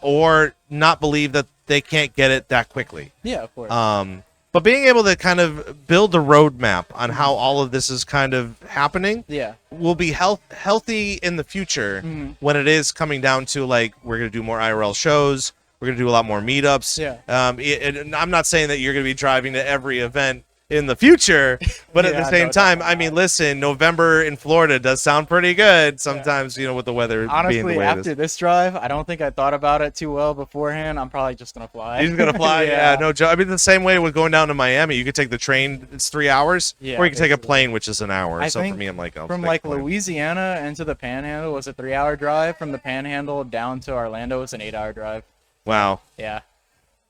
Or not believe that they can't get it that quickly. Of course. But being able to kind of build a roadmap on how all of this is kind of happening will be healthy in the future when it is coming down to, like, we're going to do more IRL shows. We're going to do a lot more meetups. And I'm not saying that you're going to be driving to every event in the future, but at the same time, I mean, listen, November in Florida does sound pretty good sometimes, you know, with the weather honestly, being the way after this drive, I don't think I thought about it too well beforehand. I'm probably just going to fly. You're just going to fly? Yeah, no joke. I mean, the same way with going down to Miami. You could take the train, it's 3 hours, or you can take a plane, which is an hour. I so think for me, I'm like, from like Louisiana into the Panhandle was a 3-hour drive. From the Panhandle down to Orlando was an 8-hour drive. Wow. Yeah.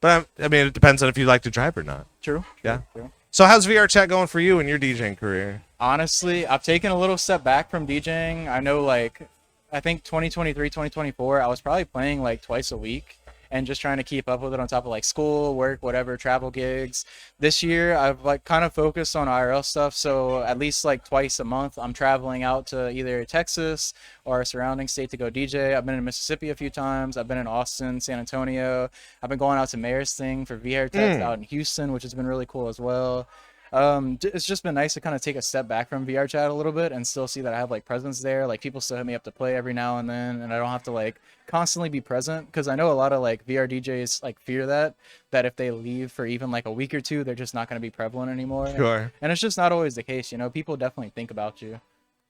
But I mean, it depends on if you like to drive or not. True. Yeah. True. So how's VRChat going for you in your DJing career? Honestly, I've taken a little step back from DJing. I know, like, I think 2023, 2024, I was probably playing like twice a week and just trying to keep up with it on top of like school, work, whatever, travel gigs. This year, I've like kind of focused on IRL stuff. So at least like twice a month, I'm traveling out to either Texas or a surrounding state to go DJ. I've been in Mississippi a few times. I've been in Austin, San Antonio. I've been going out to Mayor's Thing for VRChat out in Houston, which has been really cool as well. It's just been nice to kind of take a step back from VRChat a little bit and still see that I have like presence there. Like people still hit me up to play every now and then, and I don't have to like constantly be present, because I know a lot of like VR DJs like fear that if they leave for even like a week or two, they're just not going to be prevalent anymore. Sure. And it's just not always the case, you know. People definitely think about you.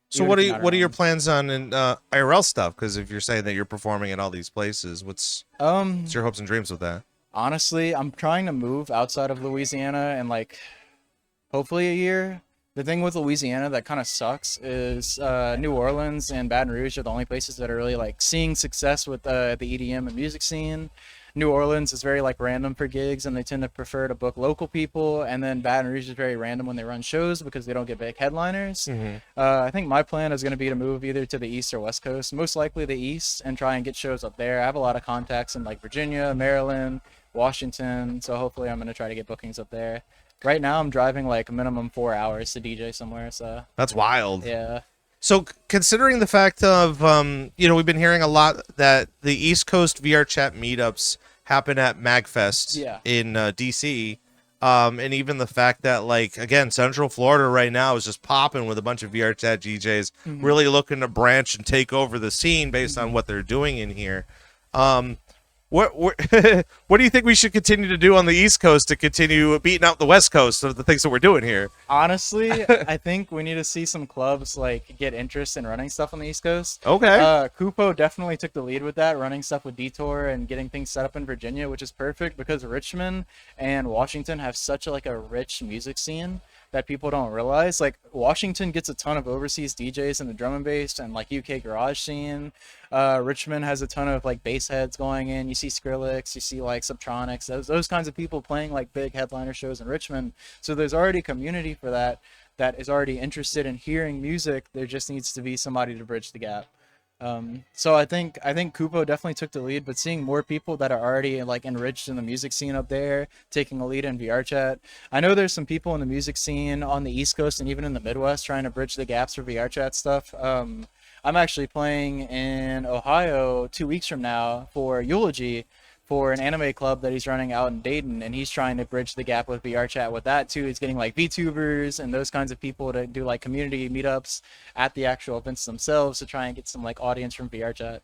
So what are your plans on in IRL stuff? Because if you're saying that you're performing at all these places, what's your hopes and dreams with that? Honestly, I'm trying to move outside of Louisiana and like hopefully a year. The thing with Louisiana that kind of sucks is New Orleans and Baton Rouge are the only places that are really like seeing success with the EDM and music scene. New Orleans is very like random for gigs, and they tend to prefer to book local people. And then Baton Rouge is very random when they run shows because they don't get big headliners. I think my plan is going to be to move either to the East or West Coast, most likely the East, and try and get shows up there. I have a lot of contacts in like Virginia, Maryland, Washington, so hopefully I'm going to try to get bookings up there. Right now I'm driving like minimum 4 hours to DJ somewhere, so That's wild. yeah. So considering the fact of, we've been hearing a lot that the East Coast VRChat meetups happen at MagFest in DC, and even the fact that, like, again, Central Florida right now is just popping with a bunch of VRChat DJs really looking to branch and take over the scene based on what they're doing in here. What what do you think we should continue to do on the East Coast to continue beating out the West Coast of the things that we're doing here? Honestly, I think we need to see some clubs like get interest in running stuff on the East Coast. Okay. Kupo definitely took the lead with that, running stuff with Detour and getting things set up in Virginia, which is perfect because Richmond and Washington have such a rich music scene that people don't realize. Like, Washington gets a ton of overseas DJs in the drum and bass and like UK garage scene. Richmond has a ton of like bass heads going in. You see Skrillex, you see like Subtronics, those kinds of people playing like big headliner shows in Richmond. So there's already a community for that is already interested in hearing music. There just needs to be somebody to bridge the gap. So I think Kupo definitely took the lead, but seeing more people that are already like enriched in the music scene up there, taking a lead in VRChat. I know there's some people in the music scene on the East Coast and even in the Midwest trying to bridge the gaps for VRChat stuff. I'm actually playing in Ohio 2 weeks from now for Eulogy, for an anime club that he's running out in Dayton, and he's trying to bridge the gap with VRChat with that too. He's getting like VTubers and those kinds of people to do like community meetups at the actual events themselves to try and get some like audience from VRChat.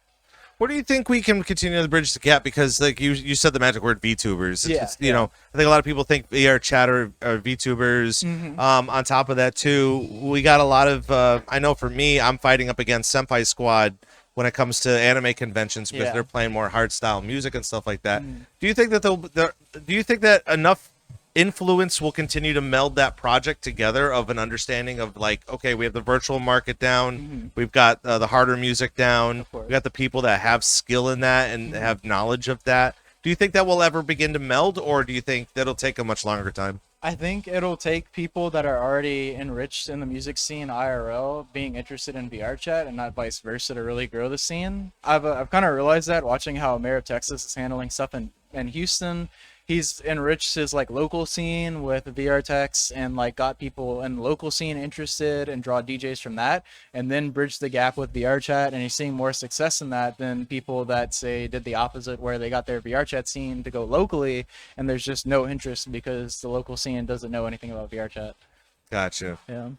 What do you think we can continue to bridge the gap? Because like you said the magic word VTubers. You know, I think a lot of people think VRChat are VTubers. On top of that too, we got a lot of, I know for me, I'm fighting up against Senpai Squad when it comes to anime conventions because they're playing more hard style music and stuff like that. Do you think that do you think that enough influence will continue to meld that project together of an understanding of like, okay, we have the virtual market down, we've got the harder music down, we got the people that have skill in that and have knowledge of that. Do you think that will ever begin to meld, or do you think that'll take a much longer time? I think it'll take people that are already enriched in the music scene IRL being interested in VRChat and not vice versa to really grow the scene. I've kind of realized that watching how Mayor of Texas is handling stuff in Houston. He's enriched his like local scene with VRTex and like got people in local scene interested and draw DJs from that, and then bridge the gap with VRChat, and he's seeing more success in that than people that say did the opposite, where they got their VRChat scene to go locally and there's just no interest because the local scene doesn't know anything about VRChat. Gotcha. Yeah.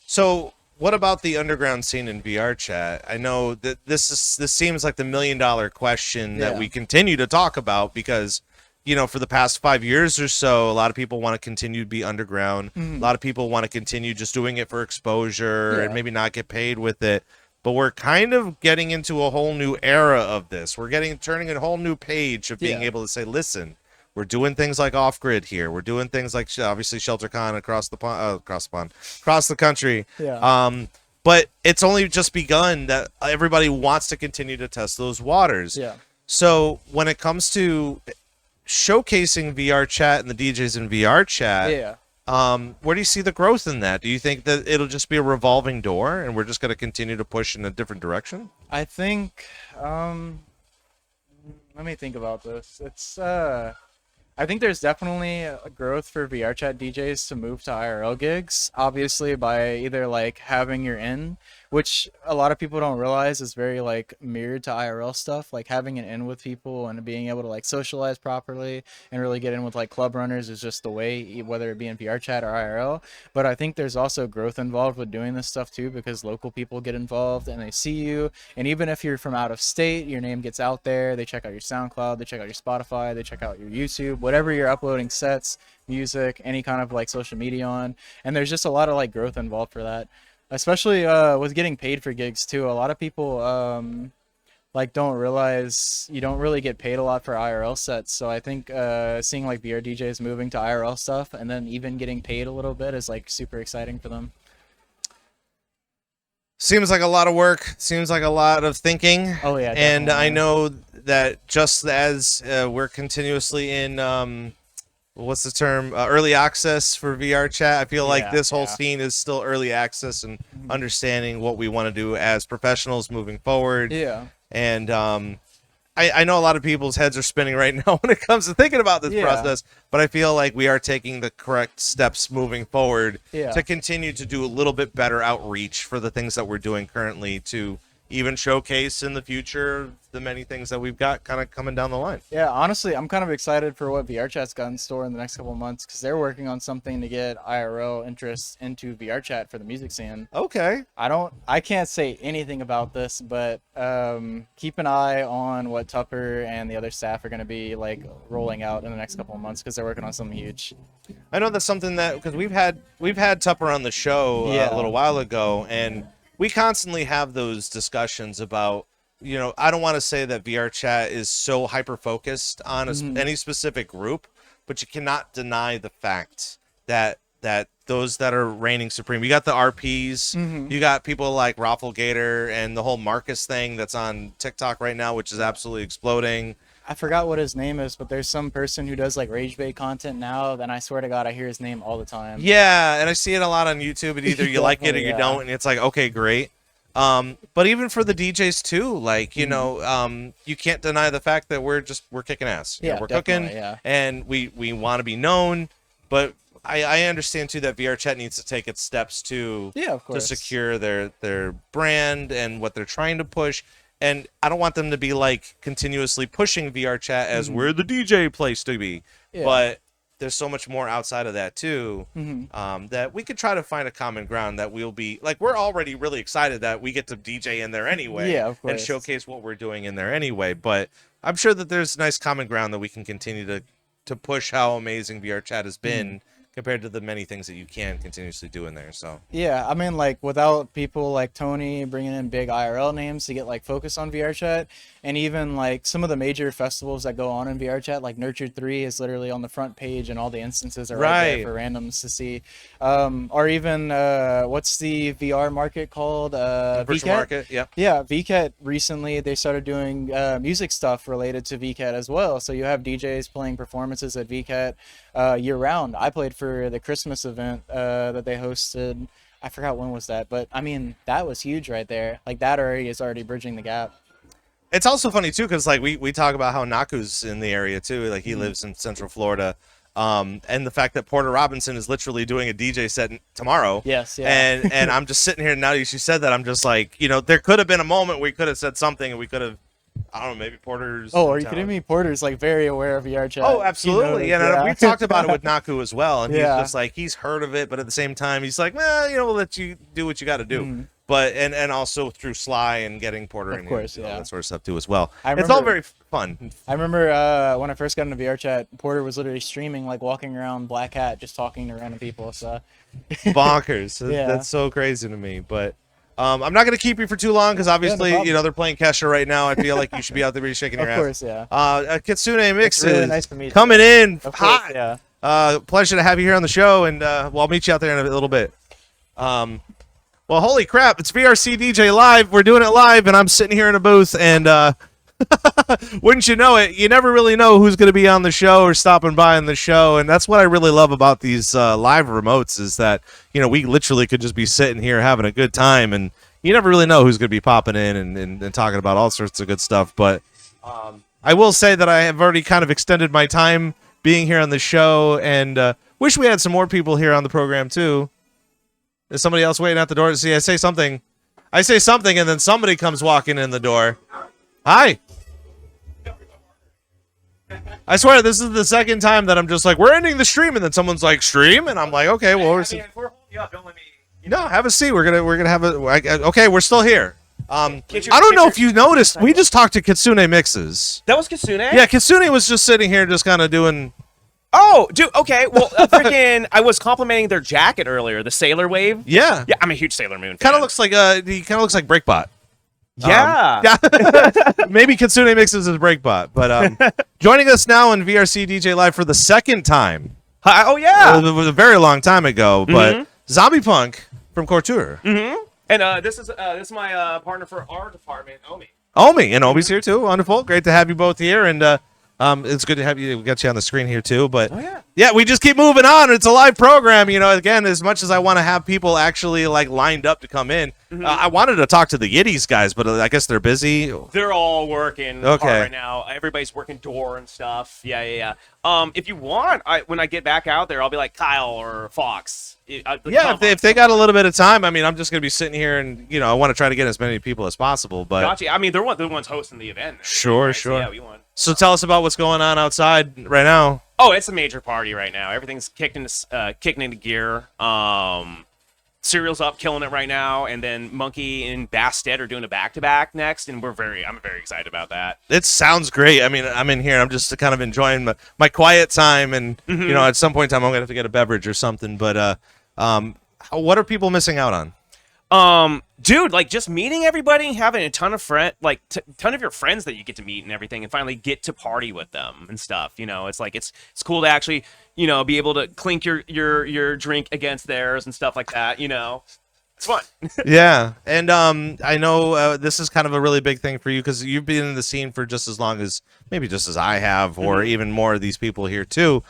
So what about the underground scene in VRChat? I know that this seems like the $1 million question that we continue to talk about because, you know, for the past 5 years or so, a lot of people want to continue to be underground. A lot of people want to continue just doing it for exposure and maybe not get paid with it. But we're kind of getting into a whole new era of this. We're turning a whole new page of being able to say, listen, we're doing things like Off Grid here. We're doing things like obviously ShelterCon across the country. Yeah. But it's only just begun that everybody wants to continue to test those waters. Yeah. So when it comes to showcasing VRChat and the DJs in VRChat, where do you see the growth in that? Do you think that it'll just be a revolving door and we're just going to continue to push in a different direction? I think, let me think about this. I think there's definitely a growth for VRChat DJs to move to IRL gigs, obviously by either like having your in, which a lot of people don't realize is very like mirrored to IRL stuff, like having an in with people and being able to like socialize properly and really get in with like club runners is just the way, whether it be in VRChat or IRL. But I think there's also growth involved with doing this stuff too, because local people get involved and they see you, and even if you're from out of state, your name gets out there. They check out your SoundCloud, they check out your Spotify, they check out your YouTube, whatever you're uploading sets, music, any kind of like social media on, and there's just a lot of like growth involved for that. Especially with getting paid for gigs too. A lot of people like don't realize you don't really get paid a lot for IRL sets. So I think seeing like VR DJs moving to IRL stuff and then even getting paid a little bit is like super exciting for them. Seems like a lot of work. Seems like a lot of thinking. Oh yeah, and definitely. I know that just as we're continuously in what's the term, early access for VRChat, I feel like this whole scene is still early access and understanding what we want to do as professionals moving forward. And I know a lot of people's heads are spinning right now when it comes to thinking about this process, but I feel like we are taking the correct steps moving forward to continue to do a little bit better outreach for the things that we're doing currently, to even showcase in the future the many things that we've got kind of coming down the line. Yeah, honestly, I'm kind of excited for what VRChat's got in store in the next couple of months, because they're working on something to get IRL interest into VRChat for the music scene. Okay. I can't say anything about this, but keep an eye on what Tupper and the other staff are going to be like rolling out in the next couple of months, because they're working on something huge. I know that's something that, because we've had Tupper on the show a little while ago, and we constantly have those discussions about, you know, I don't want to say that VRChat is so hyper-focused on any specific group, but you cannot deny the fact that those that are reigning supreme, you got the RPs, you got people like Rafflegator and the whole Marcus thing that's on TikTok right now, which is absolutely exploding. I forgot what his name is, but there's some person who does like rage bait content now, then I swear to God, I hear his name all the time. Yeah, and I see it a lot on YouTube, and either you like it or you don't, and it's like, okay, great. But even for the DJs too, like, you know, you can't deny the fact that we're kicking ass. You know, we're cooking, and we want to be known, but I understand too that VRChat needs to take its steps to secure their brand and what they're trying to push. And I don't want them to be like continuously pushing VRChat as we're the DJ place to be. But there's so much more outside of that too, that we could try to find a common ground that we'll be like, we're already really excited that we get to DJ in there anyway, and showcase what we're doing in there anyway. But I'm sure that there's nice common ground that we can continue to push how amazing VRChat has been compared to the many things that you can continuously do in there. So yeah, I mean, like, without people like Tony bringing in big IRL names to get like focus on VRChat, and even like some of the major festivals that go on in VRChat, like Nurtured 3 is literally on the front page and all the instances are right there for randoms to see. Or even what's the VR market called? Virtual market. Yeah, VCat recently they started doing music stuff related to VCat as well. So you have DJs playing performances at VCat year round. I played for the Christmas event that they hosted. I forgot when was that, but I mean, that was huge right there. Like, that is already bridging the gap. It's also funny too, because like we talk about how Naku's in the area too, like he lives in Central Florida, and the fact that Porter Robinson is literally doing a DJ set tomorrow. And I'm just sitting here now that you said that, I'm just like, you know, there could have been a moment where we could have said something and we could have, I don't know, maybe Porter's. Oh, are you kidding me? Porter's like very aware of VRChat. Oh, absolutely. And we talked about it with Naku as well, and he's just like, he's heard of it, but at the same time he's like, well, you know, we'll let you do what you got to do. But and also through Sly and getting Porter in here, all that sort of stuff too as well. It's all very fun. I remember when I first got into VRChat, Porter was literally streaming, like walking around Black Hat, just talking to random people. So bonkers. That's so crazy to me. But I'm not going to keep you for too long, because obviously, you know, they're playing Kesha right now. I feel like you should be out there shaking your ass. Of course, KitsuneMixes really nice to meet you. coming in hot. Pleasure to have you here on the show, and I'll meet you out there in a little bit. Well, holy crap, it's VRCDJLIVE. We're doing it live, and I'm sitting here in a booth, and wouldn't you know it, you never really know who's going to be on the show or stopping by on the show, and that's what I really love about these live remotes, is that, you know, we literally could just be sitting here having a good time, and you never really know who's going to be popping in and talking about all sorts of good stuff. But I will say that I have already kind of extended my time being here on the show, and wish we had some more people here on the program, too. There's somebody else waiting at the door. See, I say something, and then somebody comes walking in the door. Hi. I swear, this is the second time that I'm just like, we're ending the stream, and then someone's like, stream? And I'm like, okay, well, if we're holding you up, don't let me... No, have a seat. We're gonna have a... Okay, we're still here. I don't know if you noticed, we just talked to KitsuneMixes. That was Kitsune? Yeah, Kitsune was just sitting here just kind of doing... Oh, dude, okay. Well, freaking, I was complimenting their jacket earlier, the Sailor Wave. Yeah. Yeah, I'm a huge Sailor Moon fan. Kind of looks like he kind of looks like Breakbot. Yeah. Maybe KitsuneMixes is Breakbot, but joining us now on VRCDJLIVE for the second time. Oh yeah. It was a very long time ago, but ZombiePunk from Couture. And this is my partner for our department, Omi. Omi, and Omi's here too. Wonderful. Great to have you both here. And it's good to have you. We got you on the screen here too. But yeah, we just keep moving on. It's a live program. You know, again, as much as I want to have people actually like lined up to come in, I wanted to talk to the Yiddies guys, but I guess they're busy. They're all working hard right now. Everybody's working door and stuff. Yeah. If you want, when I get back out there, I'll be like Kyle or Fox. If they got a little bit of time, I mean, I'm just gonna be sitting here, and you know, I want to try to get as many people as possible. But gotcha. I mean, they're the ones hosting the event. Sure. Right? So, yeah, we want. So tell us about what's going on outside right now. Oh, it's a major party right now. Everything's kicking into gear. Serial's up, killing it right now, and then Monkey and Bastet are doing a back-to-back next, and I'm very excited about that. It sounds great. I mean, I'm in here. I'm just kind of enjoying my quiet time, and you know, at some point in time, I'm gonna have to get a beverage or something. But what are people missing out on? Dude, like just meeting everybody, having a ton of ton of your friends that you get to meet and everything, and finally get to party with them and stuff. You know, it's like it's cool to actually, you know, be able to clink your drink against theirs and stuff like that. You know, it's fun. Yeah, and I know this is kind of a really big thing for you because you've been in the scene for just as long as maybe just as I have, or even more of these people here too.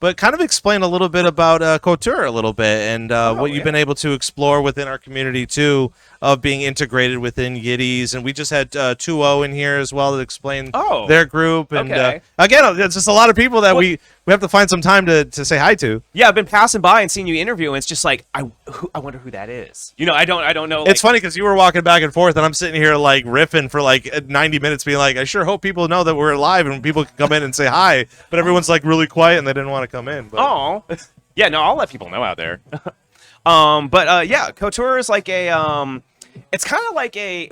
But kind of explain a little bit about Couture a little bit and what you've been able to explore within our community too, of being integrated within Yiddies. And we just had 2O in here as well to explain their group. And again, it's just a lot of people that we have to find some time to say hi to. Yeah, I've been passing by and seeing you interview, and it's just like I wonder who that is. You know, I don't know. Like, it's funny because you were walking back and forth, and I'm sitting here like riffing for like 90 minutes, being like, I sure hope people know that we're live and people can come in and say hi. But everyone's like really quiet and they didn't want to come in. But. Oh, yeah, no, I'll let people know out there. Yeah, Couture is like it's kind of like a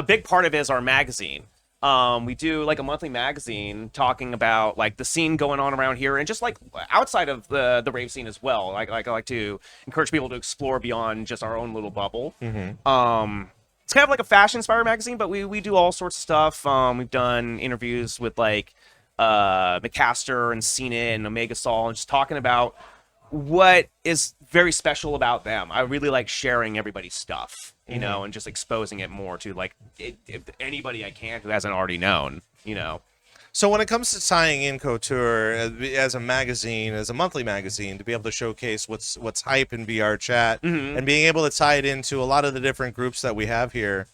big part of it is our magazine. We do like a monthly magazine talking about like the scene going on around here and just like outside of the rave scene as well. Like I like to encourage people to explore beyond just our own little bubble. It's kind of like a fashion inspired magazine, but we do all sorts of stuff. We've done interviews with like McCaster and Cena and Omega Sol, and just talking about what is very special about them. I really like sharing everybody's stuff, you know, and just exposing it more to like if anybody I can who hasn't already known, you know. So when it comes to tying in Couture as a magazine, as a monthly magazine, to be able to showcase what's hype in VRChat and being able to tie it into a lot of the different groups that we have here,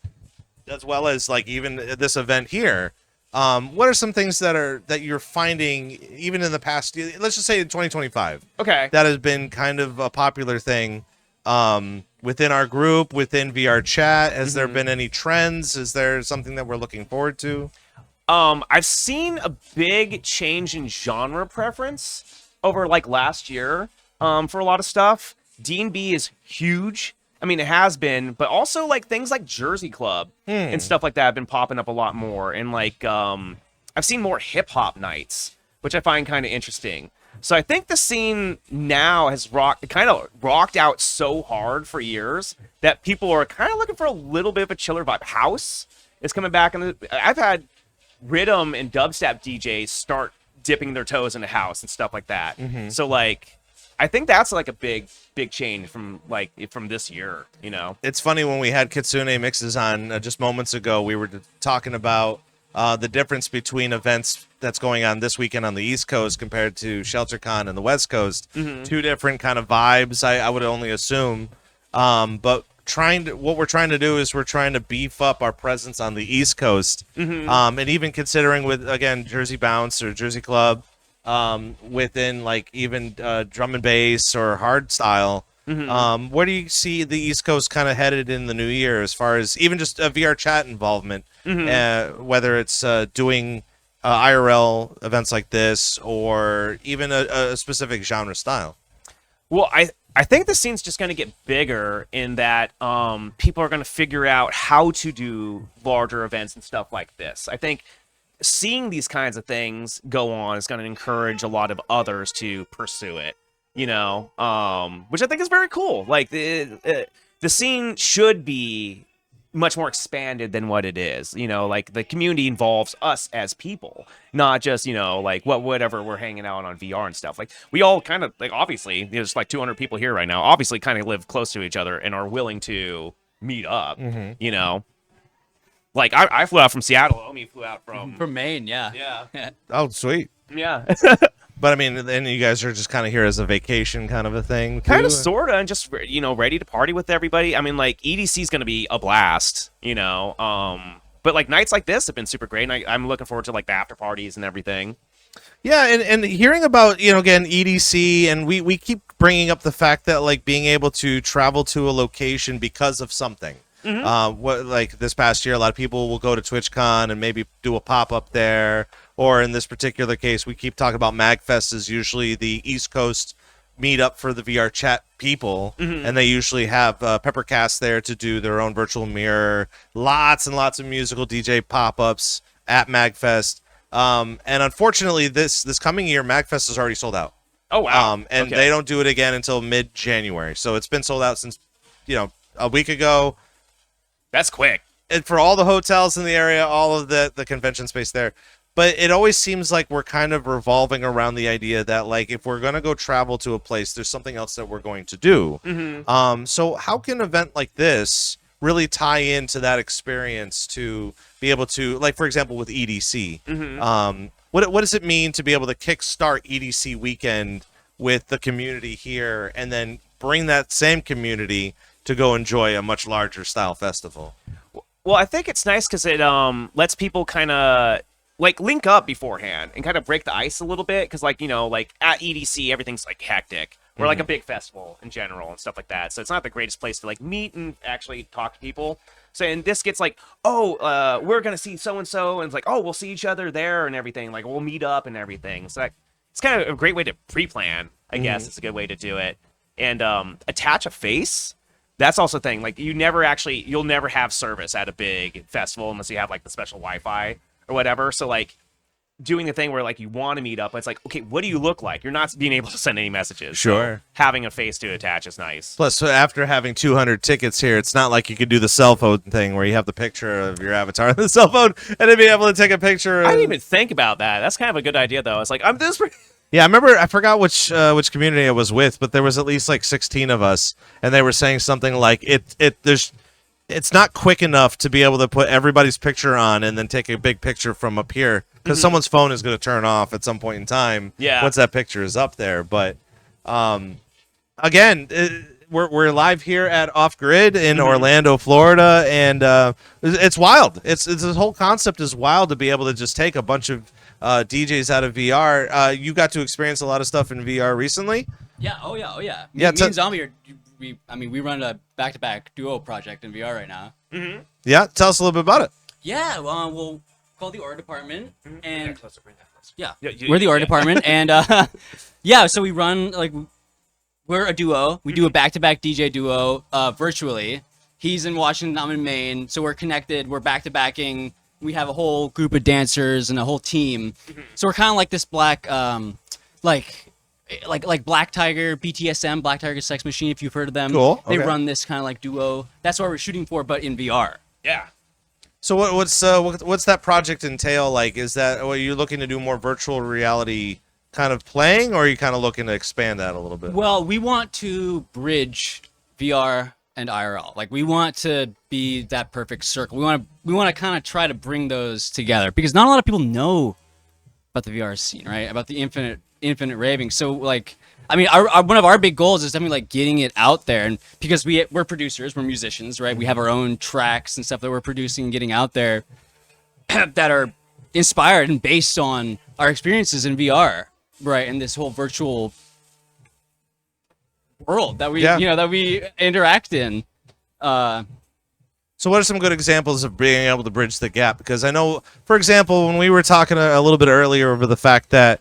as well as like even this event here. What are some things that you're finding even in the past? Let's just say in 2025. Okay, that has been kind of a popular thing within our group, within VRChat. Has there been any trends? Is there something that we're looking forward to? I've seen a big change in genre preference over like last year for a lot of stuff. D&B is huge. I mean, it has been, but also like things like Jersey Club and stuff like that have been popping up a lot more. And like, I've seen more hip hop nights, which I find kind of interesting. So I think the scene now has kind of rocked out so hard for years that people are kind of looking for a little bit of a chiller vibe. House is coming back, and I've had rhythm and dubstep DJs start dipping their toes into house and stuff like that. So like, I think that's like a big change from this year, you know. It's funny, when we had KitsuneMixes on just moments ago, we were talking about the difference between events that's going on this weekend on the East Coast compared to ShelterCon and the West Coast. Two different kind of vibes, I would only assume. But what we're trying to do is we're trying to beef up our presence on the East Coast. And even considering with, again, Jersey Bounce or Jersey Club, within like even drum and bass or hard style. Where do you see the East Coast kind of headed in the new year as far as even just a VRChat involvement, whether it's doing IRL events like this or even a specific genre style? Well, I think the scene's just going to get bigger in that people are going to figure out how to do larger events and stuff like this. I think seeing these kinds of things go on is going to encourage a lot of others to pursue it, you know, which I think is very cool. Like the scene should be much more expanded than what it is, you know, like the community involves us as people, not just, you know, like whatever we're hanging out on VR and stuff. Like we all kind of like, obviously there's like 200 people here right now, obviously kind of live close to each other and are willing to meet up, you know. Like I flew out from Seattle. Omi flew out from Maine, yeah. yeah. Oh, sweet. Yeah. But I mean, then you guys are just kind of here as a vacation kind of a thing, Kind too? of, sort of, and just, ready to party with everybody. I mean, like, EDC is going to be a blast, but, like, nights like this have been super great, and I'm looking forward to, like, the after parties and everything. Yeah, and hearing about, again, EDC, and we keep bringing up the fact that, like, being able to travel to a location because of something. Like this past year, a lot of people will go to TwitchCon and maybe do a pop-up there, or in this particular case, we keep talking about MagFest is usually the East Coast meetup for the VRChat people, and they usually have Peppercast there to do their own virtual mirror, lots and lots of musical DJ pop-ups at MagFest. And unfortunately, this coming year, MagFest is already sold out. Oh, wow. And Okay. they don't do it again until mid-January. So it's been sold out since, a week ago. That's quick. And for all the hotels in the area, all of the convention space there. But it always seems like we're kind of revolving around the idea that, like, if we're going to go travel to a place, there's something else that we're going to do. So how can an event like this really tie into that experience to be able to, like, for example, with EDC? What does it mean to be able to kickstart EDC weekend with the community here and then bring that same community to go enjoy a much larger style festival? Well, I think it's nice because it lets people kind of like link up beforehand and kind of break the ice a little bit. Because like at EDC everything's like hectic, or like a big festival in general and stuff like that. So it's not the greatest place to like meet and actually talk to people. So and this gets like, we're gonna see so and so, and it's like, oh, we'll see each other there and everything. Like we'll meet up and everything. So like, it's kind of a great way to pre-plan. I guess it's a good way to do it. And attach a face. That's also a thing. Like you'll never have service at a big festival unless you have like the special Wi-Fi or whatever. So like doing the thing where like you want to meet up, it's like, okay, what do you look like? You're not being able to send any messages. Sure. So having a face to attach is nice. Plus, after having 200 tickets here, it's not like you could do the cell phone thing where you have the picture of your avatar on the cell phone and then be able to take a picture. I didn't even think about that. That's kind of a good idea though. It's like, I'm this. Yeah, I forgot which community I was with, but there was at least like 16 of us, and they were saying something like it's not quick enough to be able to put everybody's picture on and then take a big picture from up here because someone's phone is going to turn off at some point in time. Yeah. Once that picture is up there, but again, we're live here at Off Grid in Orlando, Florida, and it's wild. It's this whole concept is wild to be able to just take a bunch of DJs out of VR. You got to experience a lot of stuff in VR recently. Yeah, oh yeah. Yeah, Me and Zombie we run a back-to-back duo project in VR right now. Yeah, tell us a little bit about it. Yeah, we'll call the art department, and Yeah, we're the art department, and yeah, so we run we're a duo. We do a back-to-back DJ duo virtually. He's in Washington, I'm in Maine, so we're connected. We're back-to-backing. We have a whole group of dancers and a whole team. So we're kind of like this black, like Black Tiger, BTSM, Black Tiger Sex Machine, if you've heard of them. Cool. They Okay. run this kind of like duo. That's what we're shooting for, but in VR. Yeah. So what's that project entail? Like, is that are you looking to do more virtual reality kind of playing, or are you kind of looking to expand that a little bit? Well, we want to bridge VR and IRL. Like we want to be that perfect circle. We want to kind of try to bring those together because not a lot of people know about the VR scene, right? About the infinite raving. So like, I mean, our one of our big goals is definitely like getting it out there, and because we're producers, we're musicians, right? We have our own tracks and stuff that we're producing and getting out there that are inspired and based on our experiences in VR, right? And this whole virtual world that we that we interact in. So what are some good examples of being able to bridge the gap? Because I know, for example, when we were talking a little bit earlier over the fact that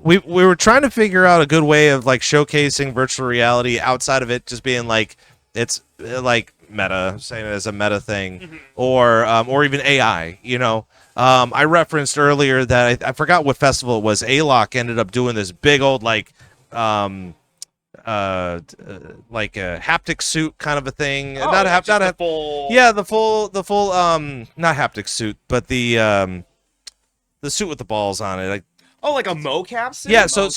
we were trying to figure out a good way of like showcasing virtual reality outside of it just being like it's like meta, saying it as a meta thing, or even AI. I referenced earlier that I forgot what festival it was. A-Lock ended up doing this big old like a haptic suit kind of a thing. Oh, not the full... Yeah, the full not haptic suit, but the suit with the balls on it. like a mocap suit? Yeah, so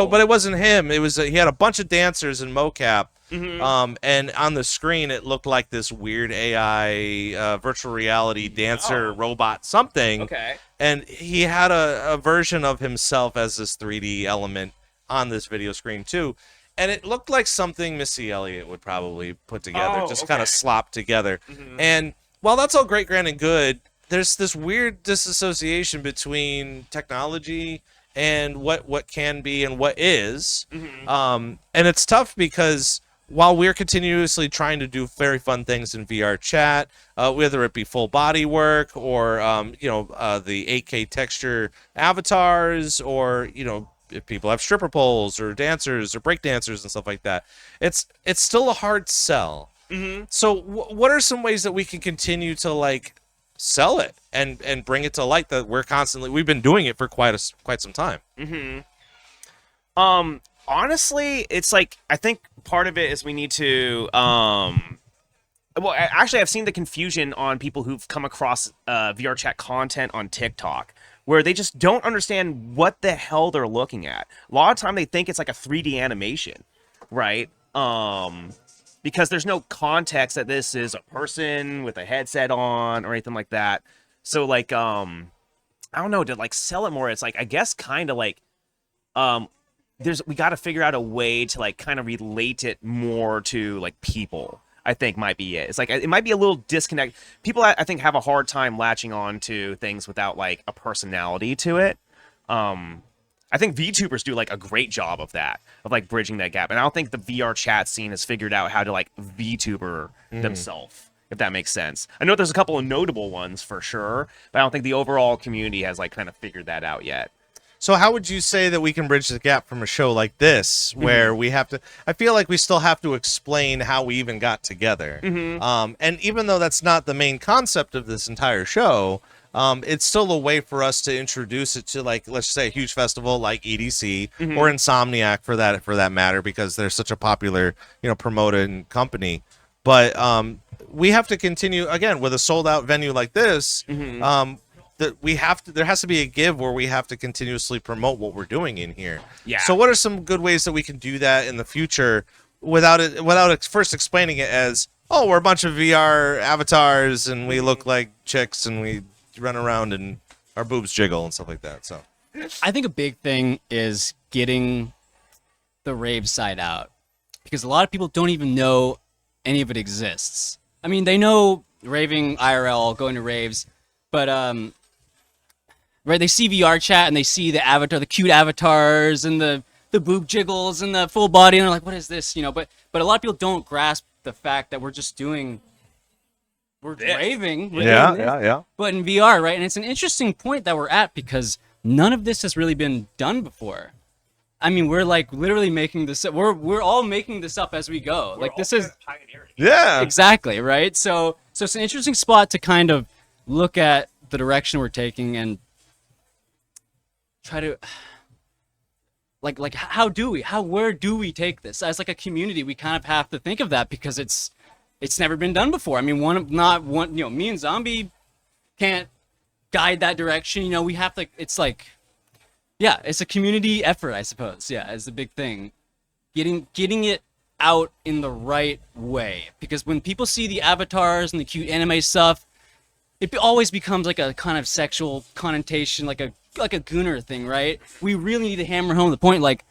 but it wasn't him. It was he had a bunch of dancers in mocap And on the screen it looked like this weird AI virtual reality dancer robot something. Okay. And he had a version of himself as this 3D element on this video screen too. And it looked like something Missy Elliott would probably put together, just kind of slopped together. And while that's all great, grand, and good, there's this weird disassociation between technology and what can be and what is. And it's tough because while we're continuously trying to do very fun things in VRChat, whether it be full body work or the 8K texture avatars, or if people have stripper poles or dancers or break dancers and stuff like that, it's still a hard sell. So what are some ways that we can continue to like sell it and bring it to light that we've been doing it for quite some time? Honestly, it's like, I think part of it is we need to actually, I've seen the confusion on people who've come across VRChat content on TikTok, where they just don't understand what the hell they're looking at. A lot of time they think it's like a 3D animation, right? Because there's no context that this is a person with a headset on or anything like that. So like, I don't know, to like sell it more, it's like, I guess kind of like, we got to figure out a way to like kind of relate it more to like people, I think might be it. It's like, it might be a little disconnect. People, I think, have a hard time latching on to things without like a personality to it. I think VTubers do like a great job of that, of like bridging that gap. And I don't think the VR chat scene has figured out how to like VTuber themselves, if that makes sense. I know there's a couple of notable ones for sure, but I don't think the overall community has like kind of figured that out yet. So how would you say that we can bridge the gap from a show like this, where we have to, I feel like we still have to explain how we even got together. And even though that's not the main concept of this entire show, it's still a way for us to introduce it to, like, let's say a huge festival like EDC or Insomniac for that matter, because they're such a popular, promoted company. But we have to continue, again, with a sold out venue like this, there has to be a give where we have to continuously promote what we're doing in here. Yeah. So what are some good ways that we can do that in the future without first explaining it as, oh, we're a bunch of VR avatars and we look like chicks and we run around and our boobs jiggle and stuff like that. So I think a big thing is getting the rave side out, because a lot of people don't even know any of it exists. I mean, they know raving IRL, going to raves, but right, they see VR chat and they see the avatar, the cute avatars and the boob jiggles and the full body, and they're like, what is this? But a lot of people don't grasp the fact that we're raving. yeah. But in VR, right? And it's an interesting point that we're at, because none of this has really been done before. I mean, we're like literally making this up. We're all making this up as we go. Like, this is pioneering. Yeah. Exactly, right? So it's an interesting spot to kind of look at the direction we're taking and try to like where do we take this as like a community? We kind of have to think of that, because it's never been done before. I mean, me and Zombie can't guide that direction. We have to, it's like, yeah, it's a community effort, I suppose. Yeah, is the big thing. Getting it out in the right way, because when people see the avatars and the cute anime stuff, it always becomes like a kind of sexual connotation, like a gooner thing, right? We really need to hammer home the point, like,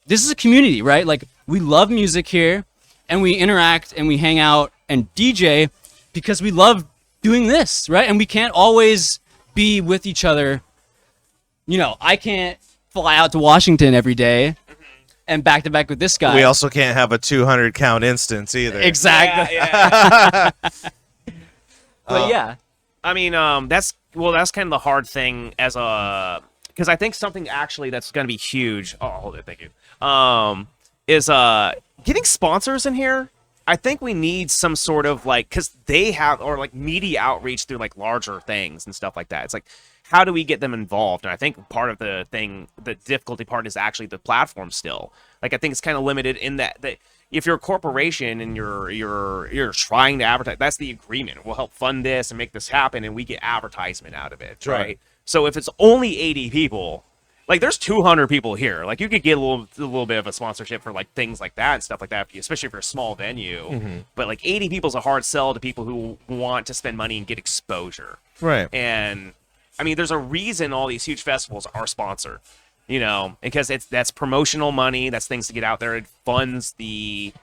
this is a community, right? Like, we love music here, and we interact and we hang out and DJ because we love doing this, right? And we can't always be with each other. I can't fly out to Washington every day and back to back with this guy. We also can't have a 200 count instance either. Exactly. Yeah. But yeah. I mean, that's kind of the hard thing because I think something actually that's going to be huge. Oh, hold it. Thank you. Is getting sponsors in here. I think we need some sort of like, because they have, or like media outreach through like larger things and stuff like that. It's like, how do we get them involved? And I think part of the difficulty part is actually the platform still. Like, I think it's kind of limited in that if you're a corporation and you're trying to advertise, that's the agreement. We'll help fund this and make this happen, and we get advertisement out of it, right? So if it's only 80 people like there's 200 people here. Like you could get a little bit of a sponsorship for like things like that and stuff like that, especially for a small venue. But like 80 people is a hard sell to people who want to spend money and get exposure. Right. And I mean, there's a reason all these huge festivals are sponsored, you know, because that's promotional money. That's things to get out there. It funds the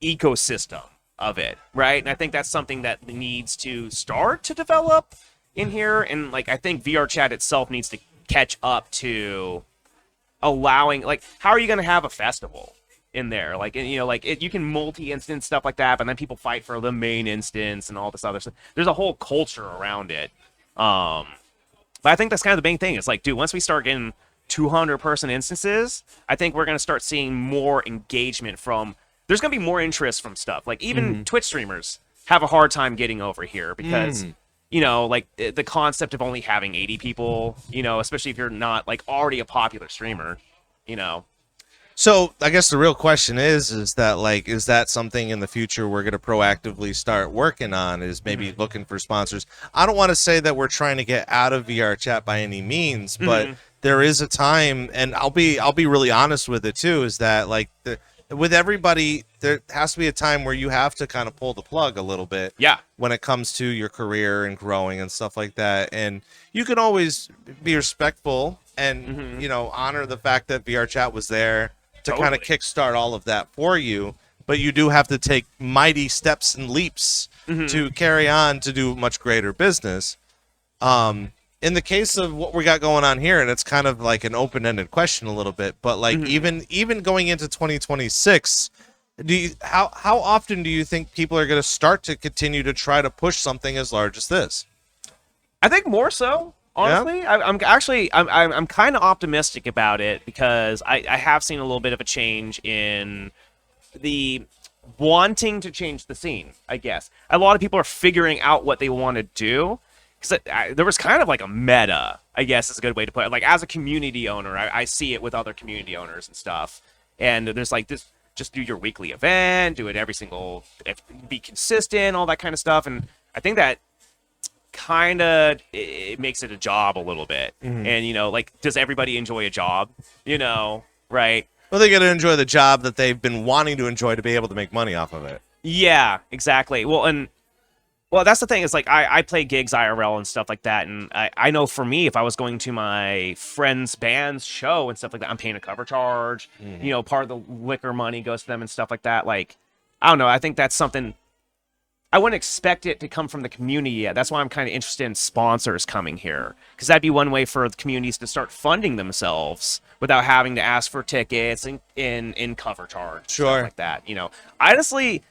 ecosystem of it, right? And I think that's something that needs to start to develop in here. And like I think VRChat itself needs to catch up to allowing, like, how are you going to have a festival in there? Like, you know, like you can multi-instance stuff like that, but then people fight for the main instance and all this other stuff. There's a whole culture around it. But I think that's kind of the main thing. It's like, dude, once we start getting 200-person instances, I think we're going to start seeing more engagement from, there's going to be more interest from stuff. Like even Twitch streamers have a hard time getting over here because you know, like the concept of only having 80 people, you know, especially if you're not like already a popular streamer, you know. So I guess the real question is that like, is that something in the future we're going to proactively start working on, is maybe looking for sponsors? I don't want to say that we're trying to get out of VRChat by any means, but there is a time, and I'll be really honest with it too, is that like with everybody, there has to be a time where you have to kind of pull the plug a little bit. Yeah. When it comes to your career and growing and stuff like that. And you can always be respectful and, you know, honor the fact that VRChat was there to kind of kickstart all of that for you. But you do have to take mighty steps and leaps to carry on to do much greater business. In the case of what we got going on here, and it's kind of like an open-ended question a little bit, but like even going into 2026, how often do you think people are going to start to continue to try to push something as large as this? I think more so, honestly. Yeah? I'm kind of optimistic about it because I have seen a little bit of a change in the wanting to change the scene, I guess. A lot of people are figuring out what they want to do. Because there was kind of like a meta, I guess is a good way to put it. Like as a community owner, I see it with other community owners and stuff. And there's like this, just do your weekly event, do it every single, be consistent, all that kind of stuff. And I think that kind of, it makes it a job a little bit. And, you know, like, does everybody enjoy a job? You know, right? Well, they got to enjoy the job that they've been wanting to enjoy to be able to make money off of it. Yeah, exactly. Well, that's the thing, is like I play gigs IRL and stuff like that, and I know for me, if I was going to my friend's band's show and stuff like that, I'm paying a cover charge. You know, part of the liquor money goes to them and stuff like that. Like, I don't know. I think that's something I wouldn't expect it to come from the community yet. That's why I'm kind of interested in sponsors coming here, because that'd be one way for the communities to start funding themselves without having to ask for tickets and in cover charge, stuff like that. You know, honestly,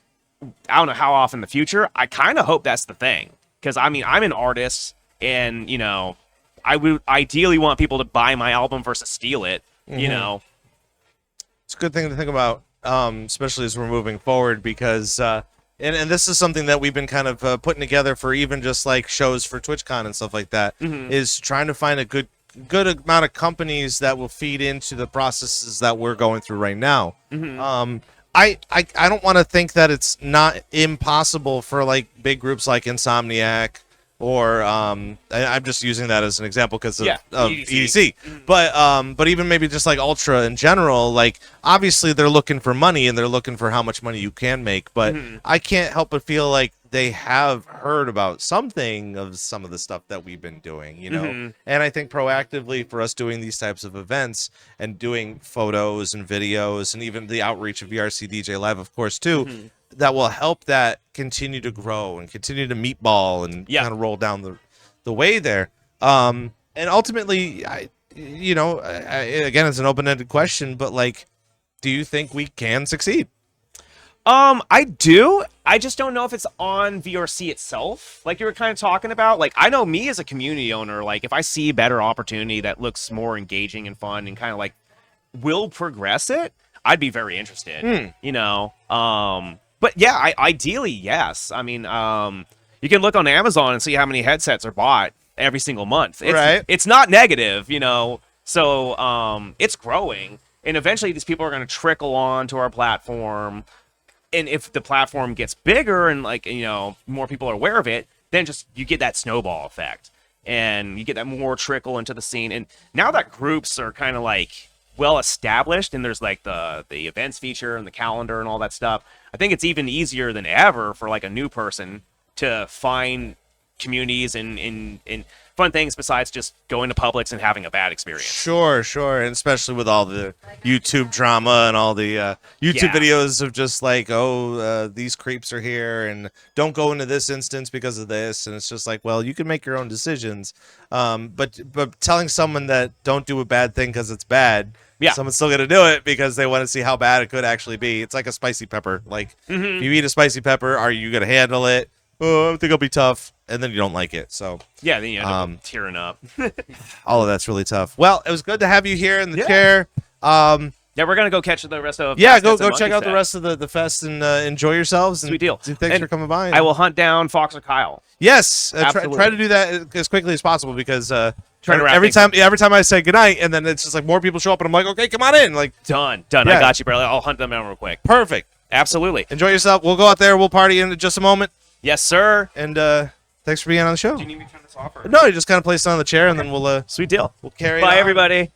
I don't know how often in the future. I kind of hope that's the thing, because I mean, I'm an artist, and you know, I would ideally want people to buy my album versus steal it. You know, it's a good thing to think about, especially as we're moving forward, because and this is something that we've been kind of putting together for even just like shows for TwitchCon and stuff like that, is trying to find a good amount of companies that will feed into the processes that we're going through right now. I don't want to think that it's not impossible for like big groups like Insomniac or I'm just using that as an example because of EDC. But even maybe just like Ultra in general, like obviously they're looking for money and they're looking for how much money you can make, but I can't help but feel like they have heard about something of some of the stuff that we've been doing, you know. And I think proactively for us doing these types of events and doing photos and videos and even the outreach of VRCDJLIVE, of course, too, that will help that continue to grow and continue to meatball and kind of roll down the way there. And ultimately, again, it's an open-ended question, but like, do you think we can succeed? I do. I just don't know if it's on VRC itself, like you were kind of talking about. Like, I know me as a community owner, like if I see a better opportunity that looks more engaging and fun and kind of like will progress it, I'd be very interested. You know, but yeah, ideally, yes. I mean, you can look on Amazon and see how many headsets are bought every single month. It's not negative, you know. So it's growing, and eventually these people are going to trickle on to our platform. And if the platform gets bigger and like, you know, more people are aware of it, then just you get that snowball effect. and you get that more trickle into the scene. And now that groups are kind of like well established, and there's like the events feature and the calendar and all that stuff, I think it's even easier than ever for like a new person to find communities and fun things besides just going to Publix and having a bad experience. Sure, and especially with all the YouTube drama and all the YouTube videos of just like, these creeps are here and don't go into this instance because of this, and it's just like, well, you can make your own decisions, but telling someone that don't do a bad thing because it's bad, someone's still gonna do it because they want to see how bad it could actually be. It's like a spicy pepper. Like, if you eat a spicy pepper, are you gonna handle it? Oh, I think it'll be tough, and then you don't like it. So then you end up tearing up. all of that's really tough. Well, it was good to have you here in the chair. We're gonna go catch the rest of go check out the rest of the fest and enjoy yourselves. Sweet deal. Thanks for coming by. I will hunt down Fox or Kyle. Yes, try to do that as quickly as possible because every time I say goodnight, and then it's just like more people show up, and I'm like, okay, come on in. Like done. Yeah. I got you, bro. I'll hunt them down real quick. Perfect. Absolutely. Enjoy yourself. We'll go out there. We'll party in just a moment. Yes, sir. And thanks for being on the show. Do you need me to turn this off? Or? No, you just kind of place it on the chair, and then we'll sweet deal. We'll carry. Bye, it on. everybody.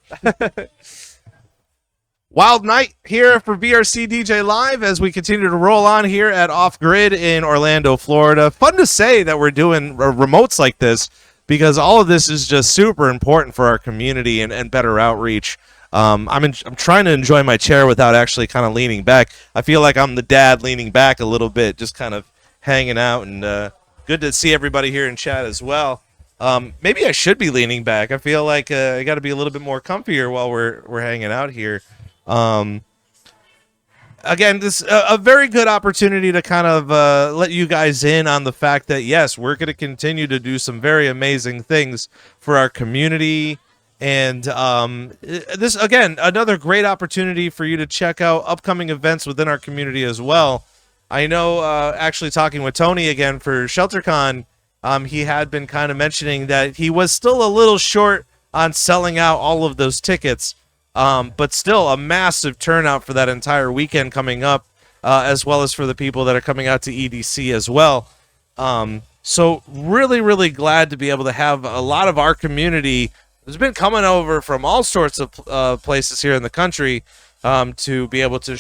Wild night here for VRCDJ Live as we continue to roll on here at Off Grid in Orlando, Florida. Fun to say that we're doing remotes like this because all of this is just super important for our community and better outreach. I'm trying to enjoy my chair without actually kind of leaning back. I feel like I'm the dad leaning back a little bit, just kind of hanging out, and good to see everybody here in chat as well. Maybe I should be leaning back. I feel like I got to be a little bit more comfier while we're hanging out here. Again, this a very good opportunity to kind of let you guys in on the fact that yes, we're going to continue to do some very amazing things for our community. And this, again, another great opportunity for you to check out upcoming events within our community as well. I know, actually talking with Tony again for ShelterCon, he had been kind of mentioning that he was still a little short on selling out all of those tickets, but still a massive turnout for that entire weekend coming up, as well as for the people that are coming out to EDC as well. So really, really glad to be able to have a lot of our community who's been coming over from all sorts of places here in the country to be able to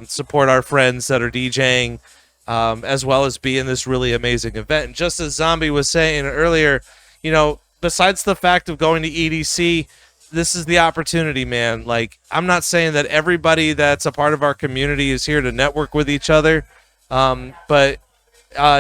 support our friends that are DJing, as well as be in this really amazing event. And just as Zombie was saying earlier, you know, besides the fact of going to EDC, this is the opportunity, man. Like, I'm not saying that everybody that's a part of our community is here to network with each other, but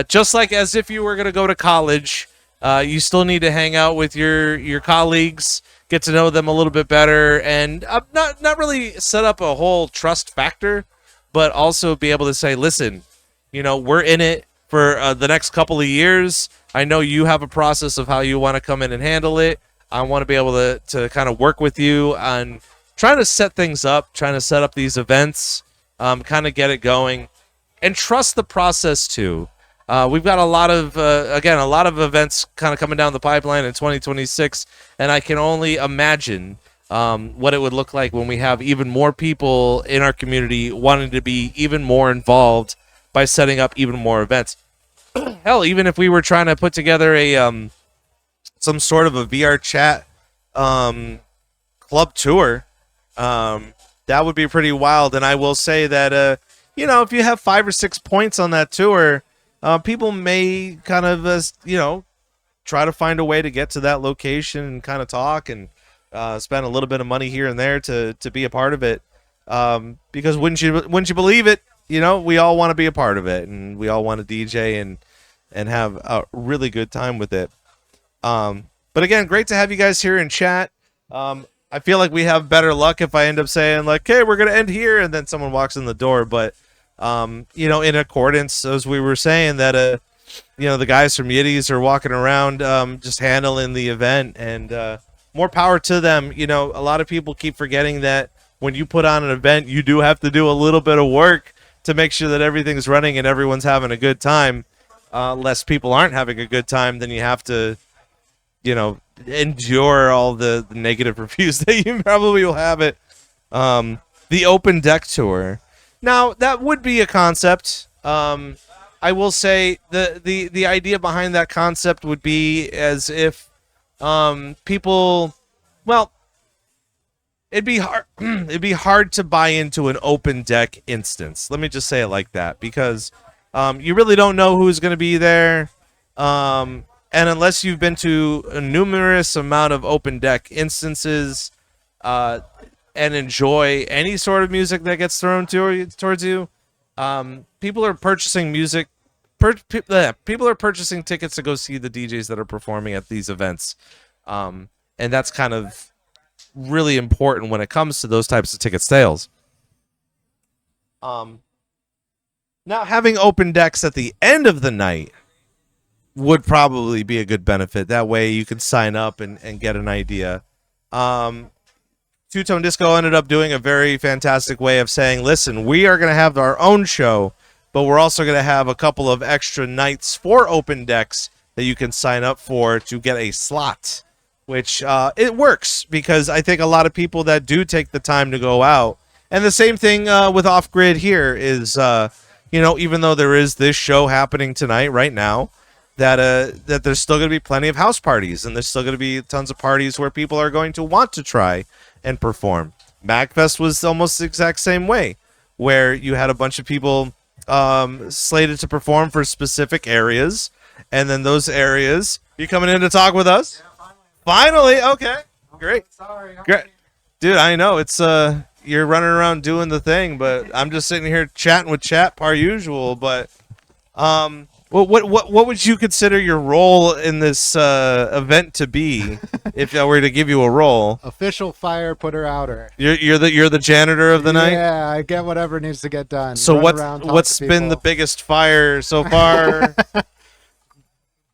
just like as if you were going to go to college, you still need to hang out with your colleagues, get to know them a little bit better, and not really set up a whole trust factor, but also be able to say, listen, you know, we're in it for the next couple of years. I know you have a process of how you want to come in and handle it. I want to be able to kind of work with you on trying to set things up, trying to set up these events, kind of get it going, and trust the process too. We've got a lot of events kind of coming down the pipeline in 2026, and I can only imagine what it would look like when we have even more people in our community wanting to be even more involved by setting up even more events. Hell, even if we were trying to put together a some sort of a VRChat club tour, that would be pretty wild. And I will say that you know, if you have 5 or 6 points on that tour, people may kind of, you know, try to find a way to get to that location and kind of talk and spend a little bit of money here and there to be a part of it. Because wouldn't you believe it? You know, we all want to be a part of it, and we all want to DJ and have a really good time with it. But again, great to have you guys here in chat. I feel like we have better luck if I end up saying like, "Hey, we're gonna end here," and then someone walks in the door. But you know, in accordance, as we were saying, that you know, the guys from Yiddies are walking around just handling the event, and more power to them. You know, a lot of people keep forgetting that when you put on an event, you do have to do a little bit of work to make sure that everything's running and everyone's having a good time. Less people aren't having a good time, then you have to, you know, endure all the negative reviews that you probably will have it. The open deck tour. Now, that would be a concept. I will say the idea behind that concept would be as if people, well, it'd be hard. It'd be hard to buy into an open deck instance. Let me just say it like that, because you really don't know who's going to be there, and unless you've been to a numerous amount of open deck instances, and enjoy any sort of music that gets thrown towards you, people are purchasing music. People are purchasing tickets to go see the DJs that are performing at these events, and that's kind of really important when it comes to those types of ticket sales. Now, having open decks at the end of the night would probably be a good benefit. That way you can sign up and get an idea. Two-Tone Disco ended up doing a very fantastic way of saying, listen, we are going to have our own show, but we're also going to have a couple of extra nights for open decks that you can sign up for to get a slot, which it works, because I think a lot of people that do take the time to go out, and the same thing with Off Grid here is, even though there is this show happening tonight right now, that there's still going to be plenty of house parties, and there's still going to be tons of parties where people are going to want to try and perform. MagFest was almost the exact same way, where you had a bunch of people slated to perform for specific areas, and then those areas, you coming in to talk with us? Yeah, finally, okay, great. Sorry, great, dude. I know it's you're running around doing the thing, but I'm just sitting here chatting with chat per usual. But what would you consider your role in this event to be, if I were to give you a role? Official fire putter outer. You're the janitor of the night. Yeah, I get whatever needs to get done. So what's been the biggest fire so far?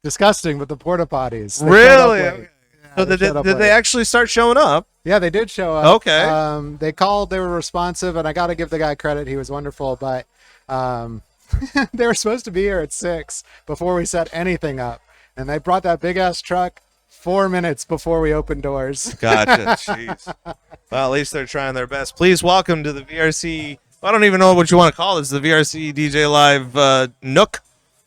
Disgusting, but the porta potties. Really? Yeah, so did they actually start showing up? Yeah, they did show up. Okay. They called. They were responsive, and I got to give the guy credit. He was wonderful, but they were supposed to be here at 6 before we set anything up, and they brought that big ass truck 4 minutes before we opened doors. Gotcha. Jeez. Well, at least they're trying their best. Please welcome to the VRC. I don't even know what you want to call this. The VRC DJ Live Nook.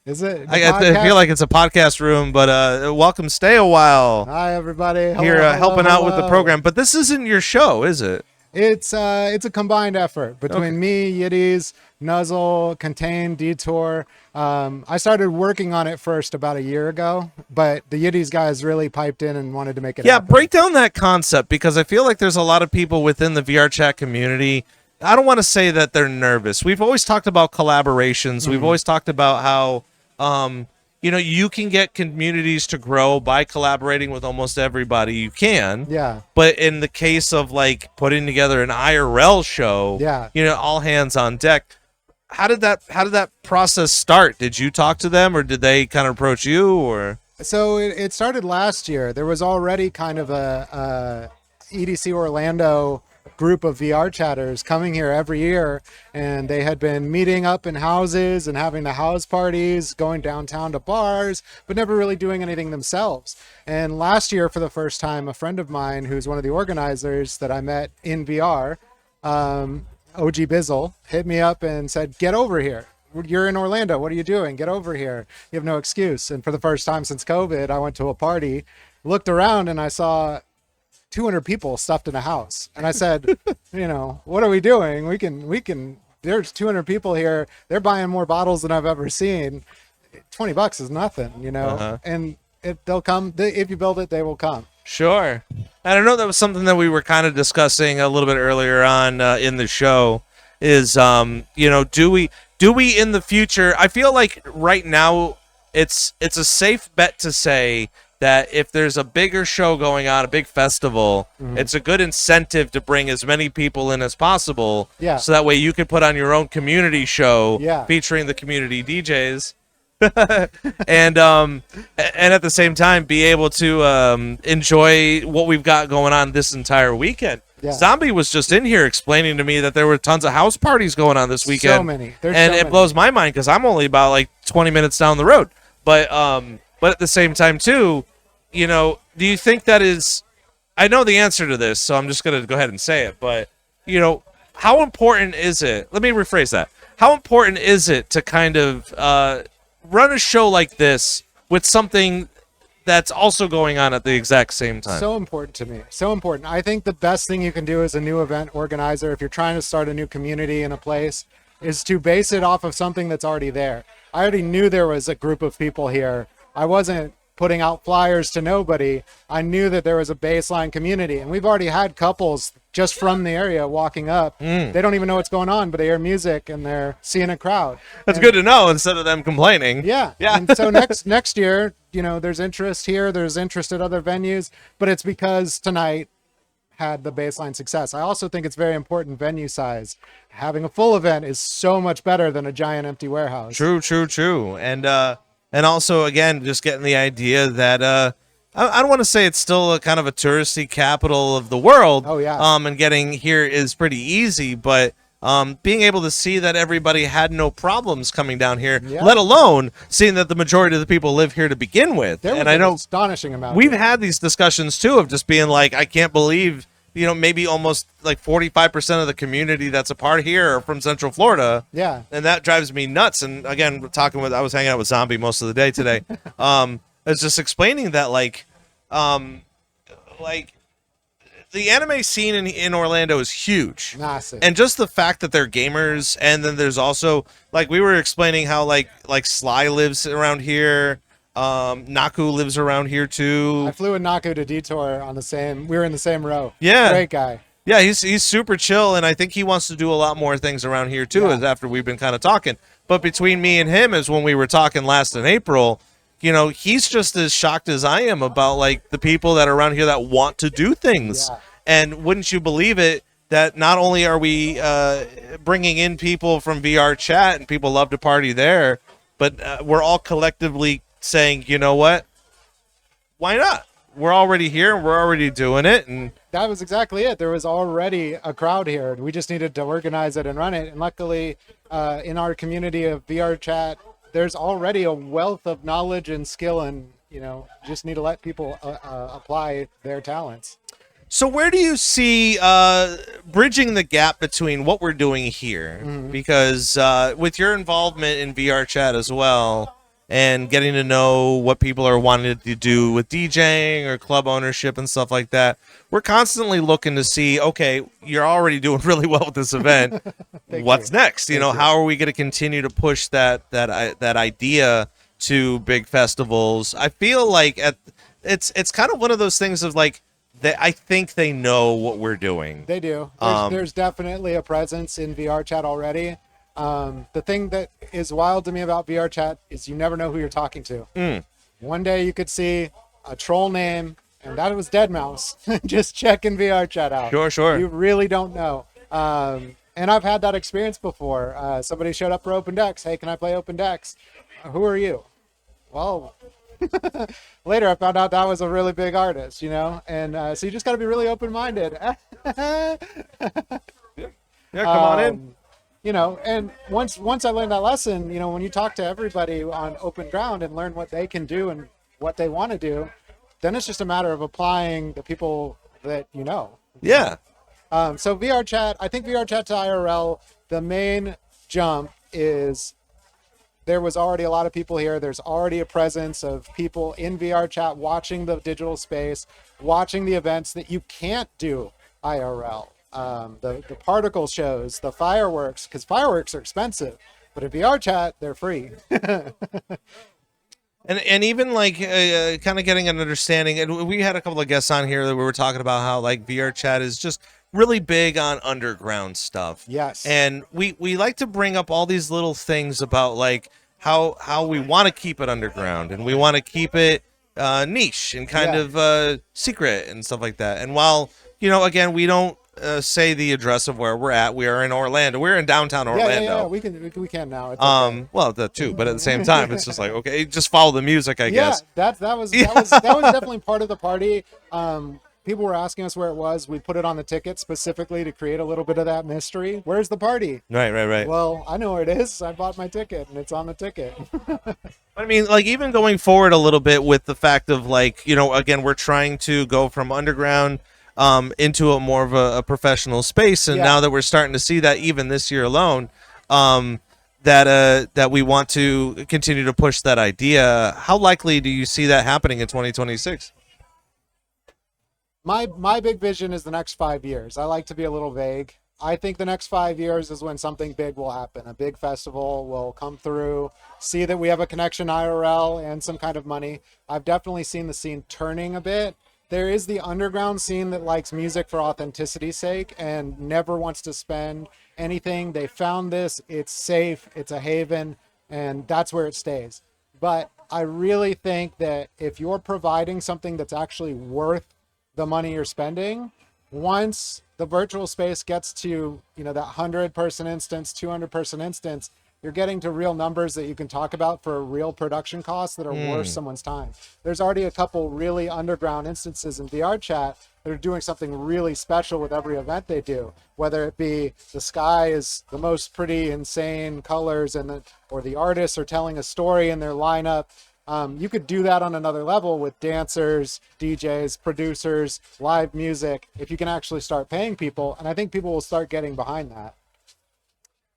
Is it? I feel like it's a podcast room, but welcome, Stayawhile. Hi, everybody. Here helping out with the program. But this isn't your show, is it? It's a combined effort between me, Yiddies, Nuzzle, Contain, Detour. I started working on it first about a year ago, but the Yiddies guys really piped in and wanted to make it happen. Break down that concept, because I feel like there's a lot of people within the VRChat community. I don't want to say that they're nervous. We've always talked about collaborations. We've always talked about how you can get communities to grow by collaborating with almost everybody you can. Yeah. But in the case of like putting together an IRL show, all hands on deck. How did that process start? Did you talk to them, or did they kind of approach you, or? So it started last year. There was already kind of a EDC Orlando group of VR chatters coming here every year, and they had been meeting up in houses and having the house parties, going downtown to bars, but never really doing anything themselves. And last year, for the first time, a friend of mine who's one of the organizers that I met in VR, OG Bizzle, hit me up and said, get over here. You're in Orlando. What are you doing? Get over here. You have no excuse. And for the first time since COVID, I went to a party, looked around, and I saw 200 people stuffed in a house. And I said, what are we doing? We can, there's 200 people here. They're buying more bottles than I've ever seen. $20 is nothing, and they'll come. If you build it, they will come. Sure. And I know that was something that we were kind of discussing a little bit earlier on in the show is, do we in the future, I feel like right now it's a safe bet to say that if there's a bigger show going on, a big festival, it's a good incentive to bring as many people in as possible. Yeah. So that way you can put on your own community show featuring the community DJs. and at the same time be able to enjoy what we've got going on this entire weekend. Yeah. Zombie was just in here explaining to me that there were tons of house parties going on this weekend. So many. It blows my mind because I'm only about like 20 minutes down the road. But at the same time too, do you think that is, I know the answer to this, so I'm just going to go ahead and say it, but how important is it? Let me rephrase that. How important is it to kind of run a show like this with something that's also going on at the exact same time. So important to me. So important. I think the best thing you can do as a new event organizer, if you're trying to start a new community in a place, is to base it off of something that's already there. I already knew there was a group of people here. I wasn't putting out flyers to nobody. I knew that there was a baseline community, and we've already had couples just from the area walking up. They don't even know what's going on, but they hear music and they're seeing a crowd. That's good to know instead of them complaining. Yeah. Yeah. And so next year, you know, there's interest here, there's interest at other venues, but it's because tonight had the baseline success. I also think it's very important venue size. Having a full event is so much better than a giant empty warehouse. True. And also, again, just getting the idea that I don't want to say it's still a kind of a touristy capital of the world. Oh, yeah. And getting here is pretty easy, but being able to see that everybody had no problems coming down here, Yeah. let alone seeing that the majority of the people live here to begin with. There was And I an know astonishing amount. we've had these discussions too of just being like, I can't believe, you know, maybe almost like 45% of the community that's a part here are from Central Florida. Yeah. And that drives me nuts. And again, I was hanging out with Zombie most of the day today. I was just explaining that like the anime scene in Orlando is huge. Massive. And just the fact that they're gamers, and then there's also like we were explaining how like Sly lives around here. Naku lives around here too. I flew with Naku to Detour we were in the same row. Yeah. Great guy. Yeah, he's super chill, and I think he wants to do a lot more things around here too. Yeah. As after we've been kind of talking, but between me and him is when we were talking last in April. You know, he's just as shocked as I am about like the people that are around here that want to do things. Yeah. And wouldn't you believe it that not only are we bringing in people from VRChat and people love to party there, but we're all collectively saying, you know what? Why not? We're already here. We're already doing it. And That was exactly it. There was already a crowd here. We just needed to organize it and run it. And luckily, in our community of VRChat, there's already a wealth of knowledge and skill, and you know, just need to let people apply their talents. so where do you see bridging the gap between what we're doing here? Because with your involvement in VRChat as well, and getting to know what people are wanting to do with DJing or club ownership and stuff like that, we're constantly looking to see, okay, you're already doing really well with this event. What's next? You know, how are we going to continue to push that idea to big festivals? I feel like it's kind of one of those things of like, I think they know what we're doing. They do. There's definitely a presence in VRChat already. The thing that is wild to me about VRChat is you never know who you're talking to. One day you could see a troll name, and that was Deadmau5. Just checking VRChat out. Sure. You really don't know. And I've had that experience before. Somebody showed up for Open Decks. Hey, can I play Open Decks? Who are you? Well, later I found out that was a really big artist, you know? And so you just got to be really open-minded. Yeah, come on in. You know, and once I learned that lesson, you know, when you talk to everybody on open ground and learn what they can do and what they want to do, then it's just a matter of applying the people that you know. Yeah. So VRChat, I think VRChat to IRL, the main jump is there was already a lot of people here. There's already a presence of people in VRChat watching the digital space, watching the events that you can't do IRL. The particle shows, the fireworks, because fireworks are expensive, but at VRChat, they're free. And even like kind of getting an understanding, and we had a couple of guests on here that we were talking about how like VRChat is just really big on underground stuff. Yes. And we like to bring up all these little things about like how we want to keep it underground, and we want to keep it niche and kind of secret and stuff like that. And while, you know, again, we don't say the address of where we're at. We are in Orlando. We're in downtown Orlando. Yeah. We can now. It's okay. Well, that too, but at the same time, it's just like, okay, just follow the music, I guess. That was definitely part of the party. People were asking us where it was. We put it on the ticket specifically to create a little bit of that mystery. Where's the party? Right. Well, I know where it is. I bought my ticket, and it's on the ticket. I mean, like, even going forward a little bit with the fact of, like, you know, again, we're trying to go from underground into a more of a professional space, and now that we're starting to see that even this year alone, that we want to continue to push that idea. How likely do you see that happening in 2026? My big vision is the next 5 years. I like to be a little vague. I think the next 5 years is when something big will happen. A big festival will come through, see that we have a connection IRL and some kind of money. I've definitely seen the scene turning a bit. There is the underground scene that likes music for authenticity's sake and never wants to spend anything. They found this, it's safe, it's a haven, and that's where it stays. But I really think that if you're providing something that's actually worth the money you're spending, once the virtual space gets to, that 100-person instance, 200-person instance, you're getting to real numbers that you can talk about for real production costs that are worth someone's time. There's already a couple really underground instances in VRChat that are doing something really special with every event they do, whether it be the sky is the most pretty, insane colors, or the artists are telling a story in their lineup. You could do that on another level with dancers, DJs, producers, live music, if you can actually start paying people. And I think people will start getting behind that.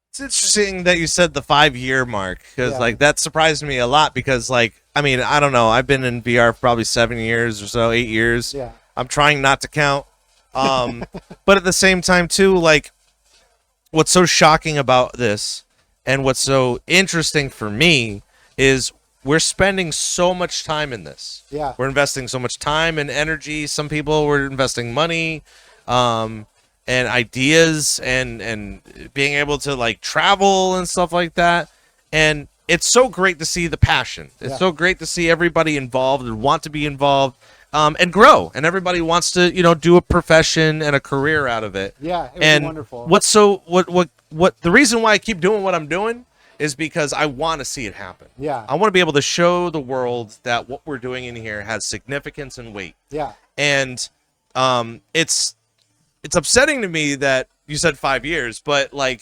It's interesting that you said the 5-year mark, because that surprised me a lot, because I don't know. I've been in VR for probably 7 years or so, 8 years. Yeah. I'm trying not to count. But at the same time too, what's so shocking about this and what's so interesting for me is we're spending so much time in this. Yeah. We're investing so much time and energy. Some people were investing money, and ideas and being able to travel and stuff like that. And it's so great to see the passion. It's so great to see everybody involved and want to be involved, and grow. And everybody wants to, do a profession and a career out of it. Yeah. It And was wonderful. what the reason why I keep doing what I'm doing is because I want to see it happen. Yeah. I want to be able to show the world that what we're doing in here has significance and weight. Yeah. And it's upsetting to me that you said 5 years, but I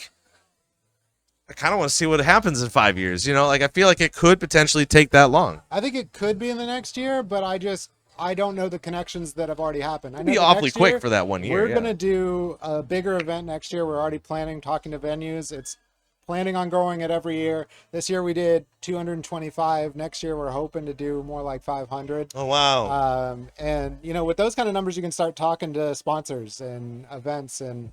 kind of want to see what happens in 5 years. I feel like it could potentially take that long. I think it could be in the next year, but I don't know the connections that have already happened. I know It'd be the awfully next quick year, for that 1 year. We're going to do a bigger event next year. We're already planning, talking to venues. It's planning on growing it every year. This year we did 225. Next year we're hoping to do more like 500. Oh, wow. And with those kind of numbers, you can start talking to sponsors and events. And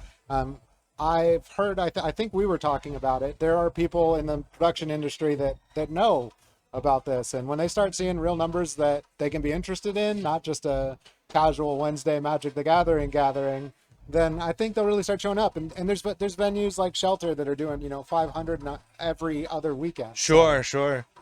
I've heard, I think we were talking about it. There are people in the production industry that know about this. And when they start seeing real numbers that they can be interested in, not just a casual Wednesday Magic the Gathering, then I think they'll really start showing up. And there's venues like Shelter that are doing, 500 every other weekend. Sure.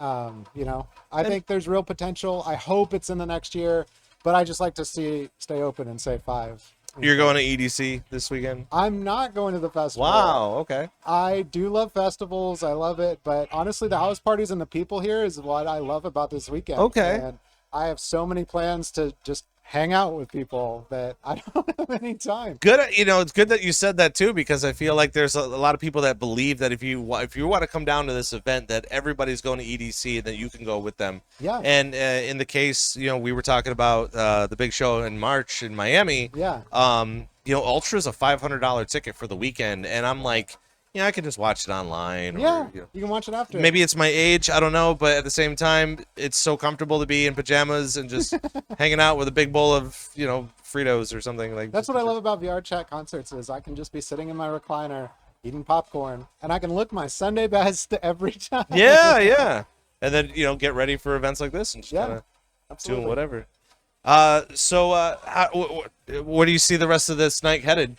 I think there's real potential. I hope it's in the next year, but I just like to stay open and say 5. You're going to EDC this weekend? I'm not going to the festival. Wow, okay. I do love festivals. I love it. But honestly, the house parties and the people here is what I love about this weekend. Okay. And I have so many plans to just hang out with people that I don't have any time. Good. It's good that you said that too, because I feel like there's a lot of people that believe that if you want to come down to this event, that everybody's going to EDC and that you can go with them. Yeah. And in the case, we were talking about the big show in March in Miami. Yeah. Ultra's a $500 ticket for the weekend, and I'm like, I can just watch it online. Yeah, Or, you can watch it after. Maybe it's my age, I don't know, but at the same time, it's so comfortable to be in pajamas and just hanging out with a big bowl of, Fritos or something like that. That's what I love about VRChat concerts is I can just be sitting in my recliner eating popcorn, and I can look my Sunday best every time. Yeah. And then, get ready for events like this and just kind of doing whatever. Where do you see the rest of this night headed?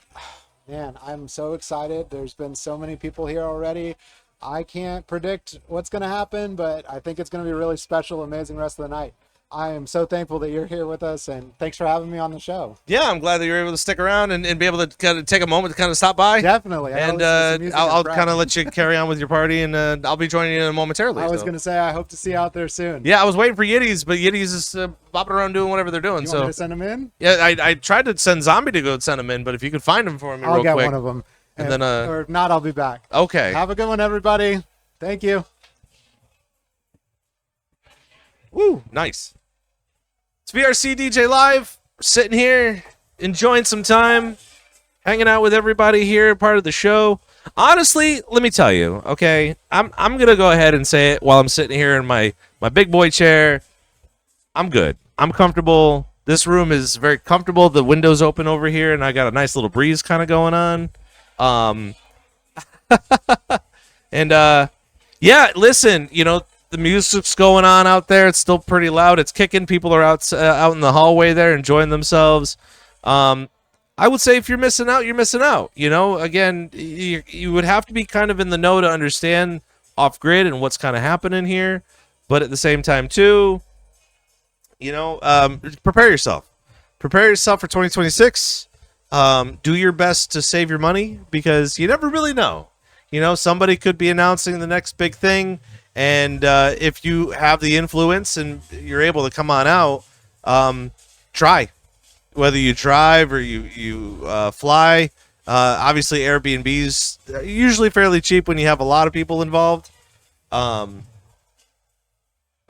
Man, I'm so excited. There's been so many people here already. I can't predict what's going to happen, but I think it's going to be a really special, amazing rest of the night. I am so thankful that you're here with us, and thanks for having me on the show. Yeah, I'm glad that you were able to stick around and be able to kind of take a moment to kind of stop by. Definitely. And I'll kind of let you carry on with your party, and I'll be joining you momentarily. I was going to say, I hope to see you out there soon. Yeah, I was waiting for Yiddies, but Yiddies is bopping around doing whatever they're doing. You want me to send them in? Yeah, I tried to send Zombie to go send them in, but if you could find them for me I'll real quick. I'll get one of them. And then, or if not, I'll be back. Okay. Have a good one, everybody. Thank you. Woo, nice. It's VRCDJ Live. We're sitting here, enjoying some time, hanging out with everybody here, part of the show. Honestly, let me tell you, okay? I'm gonna go ahead and say it while I'm sitting here in my big boy chair. I'm good. I'm comfortable. This room is very comfortable. The window's open over here, and I got a nice little breeze kind of going on. And yeah, listen, you know, the music's going on out there. It's still pretty loud. It's kicking. People are out in the hallway there enjoying themselves. I would say if you're missing out, you're missing out. You know, again, you would have to be kind of in the know to understand off grid and what's kind of happening here. But at the same time, too, you know, prepare yourself. Prepare yourself for 2026. Do your best to save your money because you never really know. You know, somebody could be announcing the next big thing. And if you have the influence and you're able to come on out, try. Whether you drive or you fly. Obviously, Airbnb's usually fairly cheap when you have a lot of people involved. But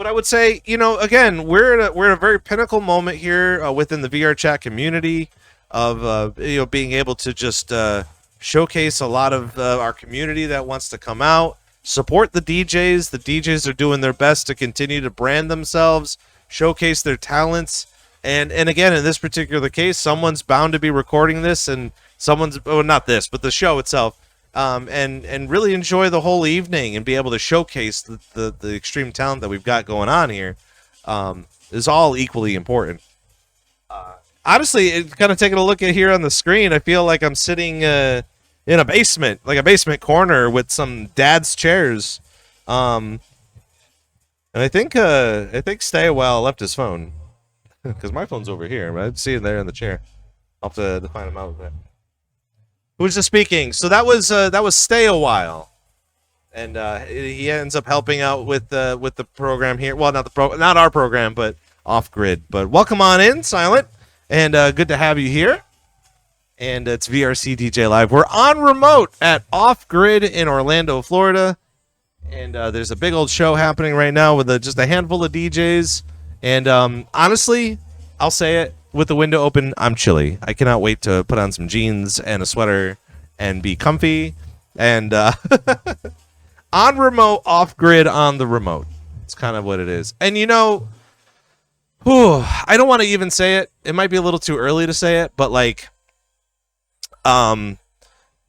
I would say, you know, again, we're at a very pinnacle moment here within the VRChat community of you know, being able to just showcase a lot of our community that wants to come out, support the DJs. The DJs are doing their best to continue to brand themselves, showcase their talents. And again, in this particular case, someone's bound to be recording this, and someone's, well, not this, but the show itself, and really enjoy the whole evening and be able to showcase the extreme talent that we've got going on here is all equally important. Honestly, kind of taking a look at here on the screen, I feel like I'm sitting in a basement, like a basement corner with some dad's chairs. And I think Stayawhile left his phone. Because my phone's over here, but I see it there in the chair. I'll have to find him out with that. Who was just speaking? So that was Stayawhile, and he ends up helping out with the program here. Well, not our program, but off grid. But welcome on in, Silent, and good to have you here. And it's VRCDJLIVE. We're on remote at Off Grid in Orlando, Florida, and there's a big old show happening right now with just a handful of DJs. And honestly, I'll say it, with the window open, I'm chilly. I cannot wait to put on some jeans and a sweater and be comfy. And on remote, off grid, on the remote. It's kind of what it is. And you know, I don't want to even say it. It might be a little too early to say it, but like,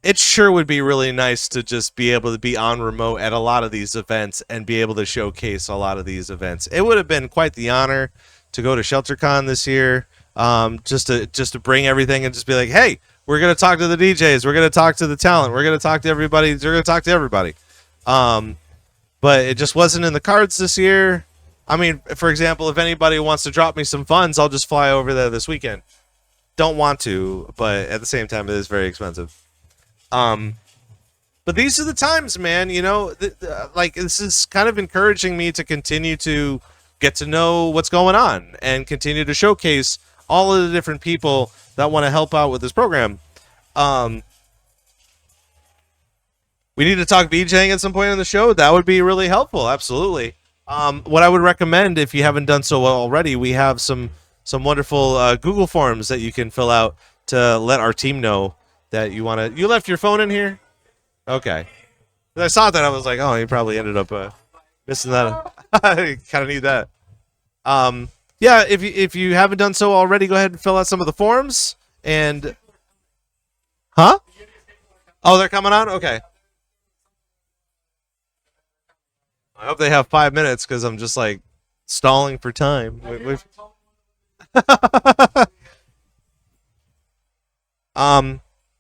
it sure would be really nice to just be able to be on remote at a lot of these events and be able to showcase a lot of these events. It would have been quite the honor to go to ShelterCon this year, just to bring everything and just be like, hey, we're going to talk to the DJs. We're going to talk to the talent. We're going to talk to everybody. We're going to talk to everybody. But it just wasn't in the cards this year. I mean, for example, if anybody wants to drop me some funds, I'll just fly over there this weekend. Don't want to, but at the same time, it is very expensive. But these are the times, man, you know, like this is kind of encouraging me to continue to get to know what's going on and continue to showcase all of the different people that want to help out with this program. We need to talk VJing at some point on the show. That would be really helpful. Absolutely. What I would recommend, if you haven't done so already, we have some wonderful Google forms that you can fill out to let our team know that you want to. You left your phone in here? Okay. I saw that. I was like, oh, you probably ended up missing that. I kind of need that. Yeah, if you haven't done so already, go ahead and fill out some of the forms. And huh? Oh, they're coming on? Okay. I hope they have 5 minutes because I'm just like stalling for time.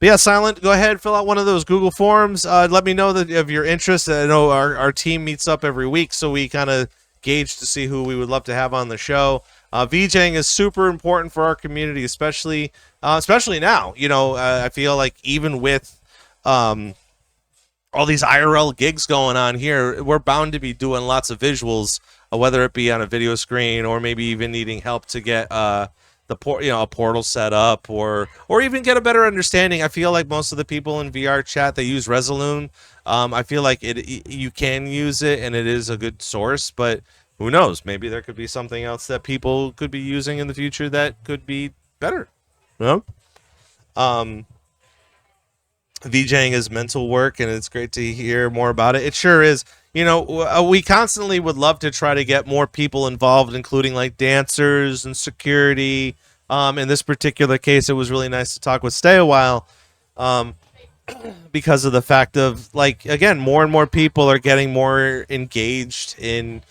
But yeah, Silent, go ahead, fill out one of those Google forms. Let me know that of your interest. I know our team meets up every week, so we kind of gauge to see who we would love to have on the show. VJing is super important for our community, especially now. You know, I feel like even with all these IRL gigs going on here, we're bound to be doing lots of visuals, whether it be on a video screen or maybe even needing help to get a portal set up or even get a better understanding. I feel like most of the people in VRChat, they use Resolution. I feel like you can use it and it is a good source, but who knows? Maybe there could be something else that people could be using in the future that could be better. You know? VJing is mental work, and it's great to hear more about it. It sure is. You know, we constantly would love to try to get more people involved, including like dancers and security. In this particular case, it was really nice to talk with Stayawhile, because of the fact of, like, again, more and more people are getting more engaged in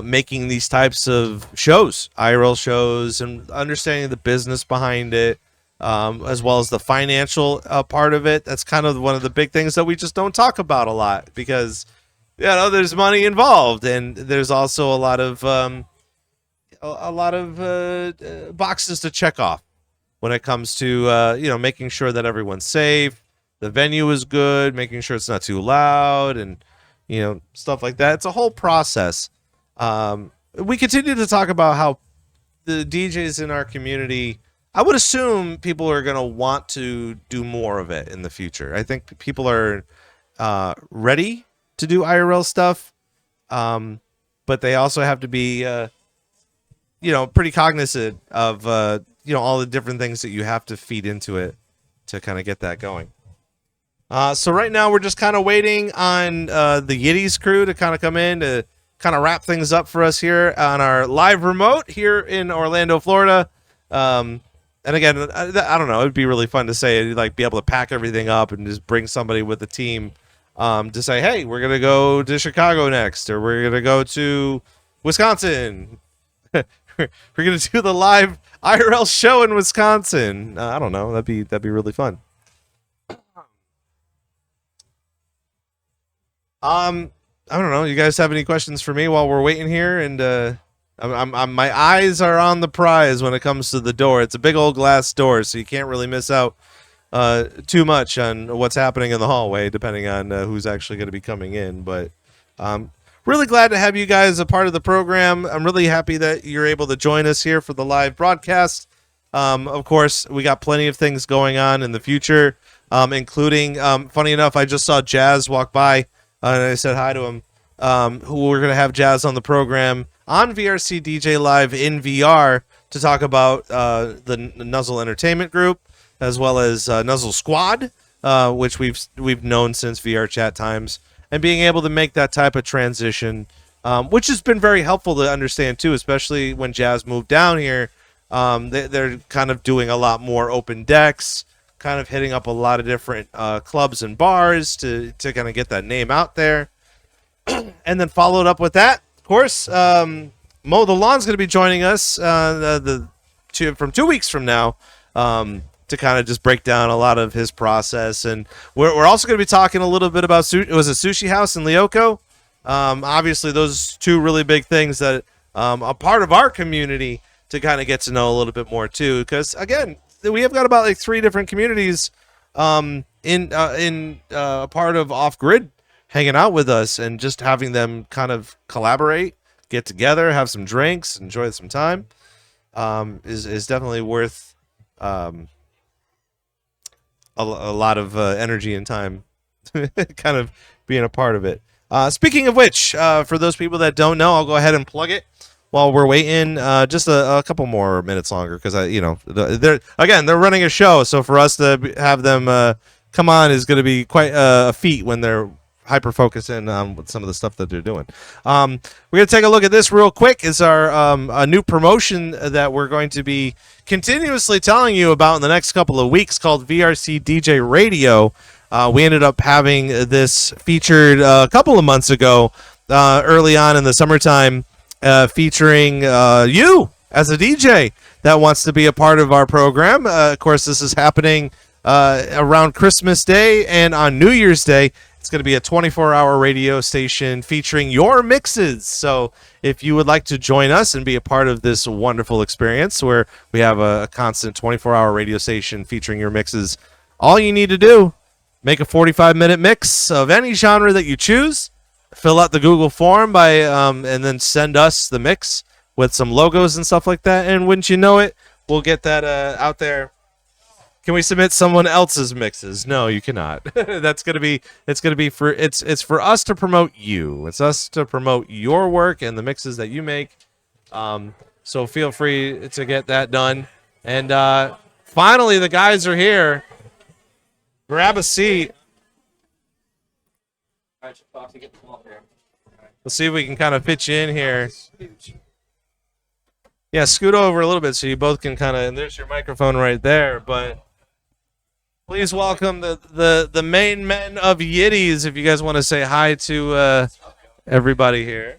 making these types of shows, IRL shows, and understanding the business behind it, as well as the financial part of it. That's kind of one of the big things that we just don't talk about a lot, because, you know, there's money involved, and there's also a lot of boxes to check off when it comes to you know, making sure that everyone's safe, the venue is good, making sure it's not too loud, and, you know, stuff like that. It's a whole process. We continue to talk about how the DJs in our community, I would assume people are going to want to do more of it in the future. I think people are ready to do IRL stuff, but they also have to be, you know, pretty cognizant of, you know, all the different things that you have to feed into it to kind of get that going. So right now we're just kind of waiting on the Yiddies crew to kind of come in to kind of wrap things up for us here on our live remote here in Orlando, Florida. And again, I don't know, it'd be really fun to say, like, be able to pack everything up and just bring somebody with the team to say, hey, we're going to go to Chicago next, or we're going to go to Wisconsin. We're going to do the live IRL show in Wisconsin. I don't know. That'd be really fun. I don't know. You guys have any questions for me while we're waiting here? And I'm my eyes are on the prize when it comes to the door. It's a big old glass door, so you can't really miss out too much on what's happening in the hallway, depending on who's actually going to be coming in. But really glad to have you guys a part of the program. I'm really happy that you're able to join us here for the live broadcast. Of course, we got plenty of things going on in the future, including, funny enough, I just saw Jazz walk by, and I said hi to him. Who we're going to have Jazz on the program on VRCDJLIVE in VR to talk about the Nuzzle Entertainment Group, as well as Nuzzle Squad, which we've known since VRChat times, and being able to make that type of transition, which has been very helpful to understand too, especially when Jazz moved down here. They're kind of doing a lot more open decks, kind of hitting up a lot of different clubs and bars to kind of get that name out there. And then followed up with that, of course, Mo the Lawn's going to be joining us from 2 weeks from now to kind of just break down a lot of his process. And we're also going to be talking a little bit about Sushi House in Lyoko. Obviously, those two really big things that are part of our community to kind of get to know a little bit more too. Because again, we have got about like 3 different communities in a part of Off Grid hanging out with us, and just having them kind of collaborate, get together, have some drinks, enjoy some time, is definitely worth a lot of energy and time kind of being a part of it. Speaking of which, for those people that don't know, I'll go ahead and plug it while we're waiting just a couple more minutes longer, because they're running a show, so for us to have them come on is going to be quite a feat when they're hyper focusing on some of the stuff that they're doing. We're going to take a look at this real quick. It's our a new promotion that we're going to be continuously telling you about in the next couple of weeks, called VRC DJ Radio. We ended up having this featured a couple of months ago, early on in the summertime, featuring you as a DJ that wants to be a part of our program. Of course, this is happening around Christmas Day and on New Year's Day. It's going to be a 24-hour radio station featuring your mixes. So if you would like to join us and be a part of this wonderful experience where we have a constant 24-hour radio station featuring your mixes, all you need to do, make a 45-minute mix of any genre that you choose, fill out the Google form and then send us the mix with some logos and stuff like that. And wouldn't you know it, we'll get that out there. Can we submit someone else's mixes? No, you cannot. It's for us to promote you. It's us to promote your work and the mixes that you make. So feel free to get that done. And finally, the guys are here. grab a seat. Let's see if we can kind of fit you in here. Yeah, scoot over a little bit so you both can kind of, and there's your microphone right there, but please welcome the main men of Yiddies if you guys want to say hi to everybody here.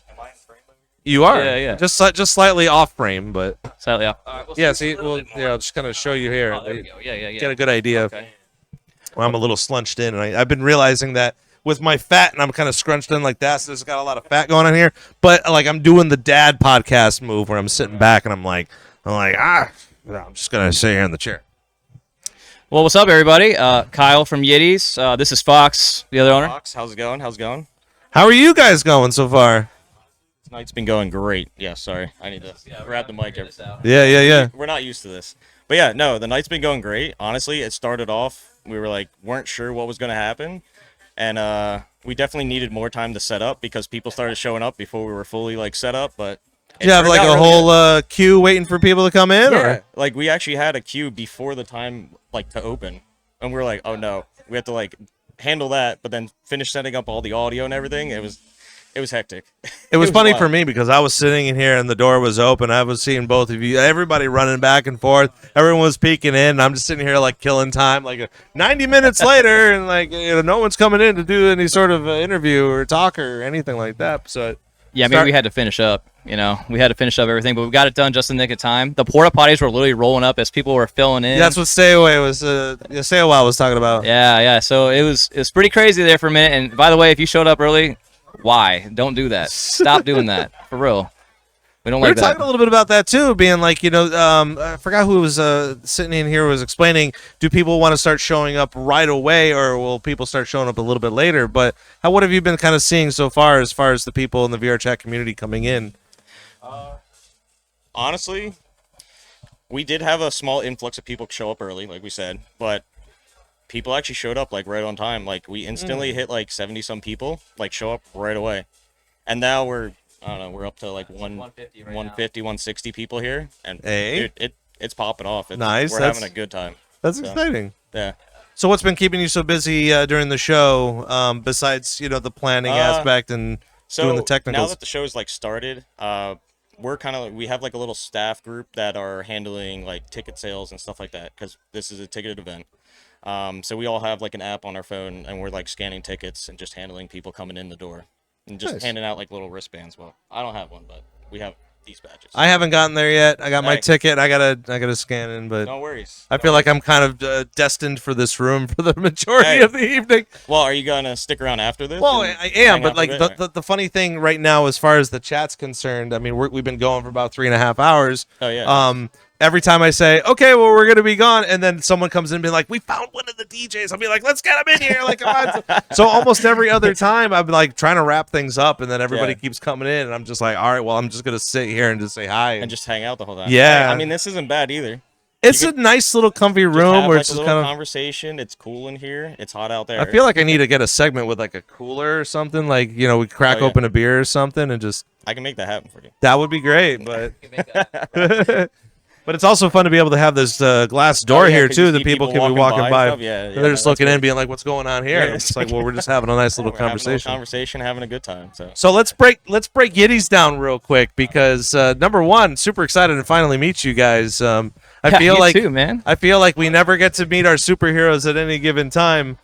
You are. Yeah. Just slightly off frame, but Slightly off. yeah, see, well, yeah, I'll just kind of show you here. Oh, there we go. Yeah. Get a good idea. Okay. Well, I'm a little slunched in, and I've been realizing that with my fat, and I'm kind of scrunched in like that, so there's got a lot of fat going on here. But like I'm doing the dad podcast move where I'm sitting back and I'm like, I'm just gonna sit here in the chair. Well, what's up, everybody? Kyle from Yiddies. This is Fox, the other owner. Fox, how's it going? How are you guys going so far? Tonight's been going great. Yeah, sorry. I need to grab the mic. Yeah. We're not used to this. But yeah, no, the night's been going great. Honestly, it started off, we were weren't sure what was going to happen. And we definitely needed more time to set up because people started showing up before we were fully set up. But Did you have like a whole queue waiting for people to come in? Yeah, Or? we actually had a queue before the time to open. And we were like, oh no, we have to handle that, but then finish setting up all the audio and everything. It was hectic. It was funny wild. for me because I was sitting in here and the door was open. I was seeing both of you, everybody running back and forth. Everyone was peeking in. And I'm just sitting here killing time, 90 minutes later, and no one's coming in to do any sort of interview or talk or anything like that. So Yeah, I mean, we had to finish up. We had to finish up everything, but we got it done just in the nick of time. The porta potties were literally rolling up as people were filling in. yeah, that's what Stayawhile was talking about. Yeah. So it was pretty crazy there for a minute. And by the way, if you showed up early, why? Don't do that. Stop doing that. For real. We don't We like were that. talking a little bit about that too, being I forgot who was sitting in here was explaining, do people want to start showing up right away or will people start showing up a little bit later? But what have you been kind of seeing so far as the people in the VRChat community coming in? Honestly, we did have a small influx of people show up early, like we said, but people actually showed up right on time. We instantly hit 70 some people show up right away. And now we're up to 150 right 150, 160 people here, and Hey. dude, it's popping off. Nice, We're that's- having a good time. That's So, exciting. Yeah. So what's been keeping you so busy during the show, besides the planning aspect and So doing the now technicals? that the show's started, we're kind of we have a little staff group that are handling ticket sales and stuff like that because this is a ticketed event. So we all have an app on our phone and we're scanning tickets and just handling people coming in the door and just Nice. handing out little wristbands. Well, I don't have one, but we have these badges. I haven't gotten there yet. I got my Hey. ticket. I gotta scan in, but No worries. I feel like I'm kind of destined for this room for the majority Hey. of the evening. Well, are you gonna stick around after this? Well, and I am, hang but out for a bit? the funny thing right now, as far as the chat's concerned, I mean, we've been going for about 3.5 hours. Oh yeah. Every time I say, okay, well, we're gonna be gone, and then someone comes in and be like, we found one of the DJs. I'll be like, let's get him in here. Come on. So almost every other time, I'm trying to wrap things up, and then everybody Yeah. keeps coming in, and I'm just like, all right, well, I'm just gonna sit here and just say hi. and just hang out the whole time. Yeah. Hey, I mean, this isn't bad either. It's you a nice little comfy Just room have, where a it's just little kind of. conversation. It's cool in here. It's hot out there. I feel like I need to get a segment with a cooler or something. We crack Oh, yeah. open a beer or something and just. I can make that happen for you. That would be great, but. But it's also fun to be able to have this glass door yeah, here 'cause you too that see people people can be walking walking by by. and stuff. Yeah, and yeah, they're just that's looking in, great. being like, "What's going on here?" Yeah, And it's like, well, we're just having a nice little We're having a little conversation. conversation, having a good time. So So let's break Yiddies down real quick because number one, super excited to finally meet you guys. I feel you like too, man. I feel like we never get to meet our superheroes at any given time.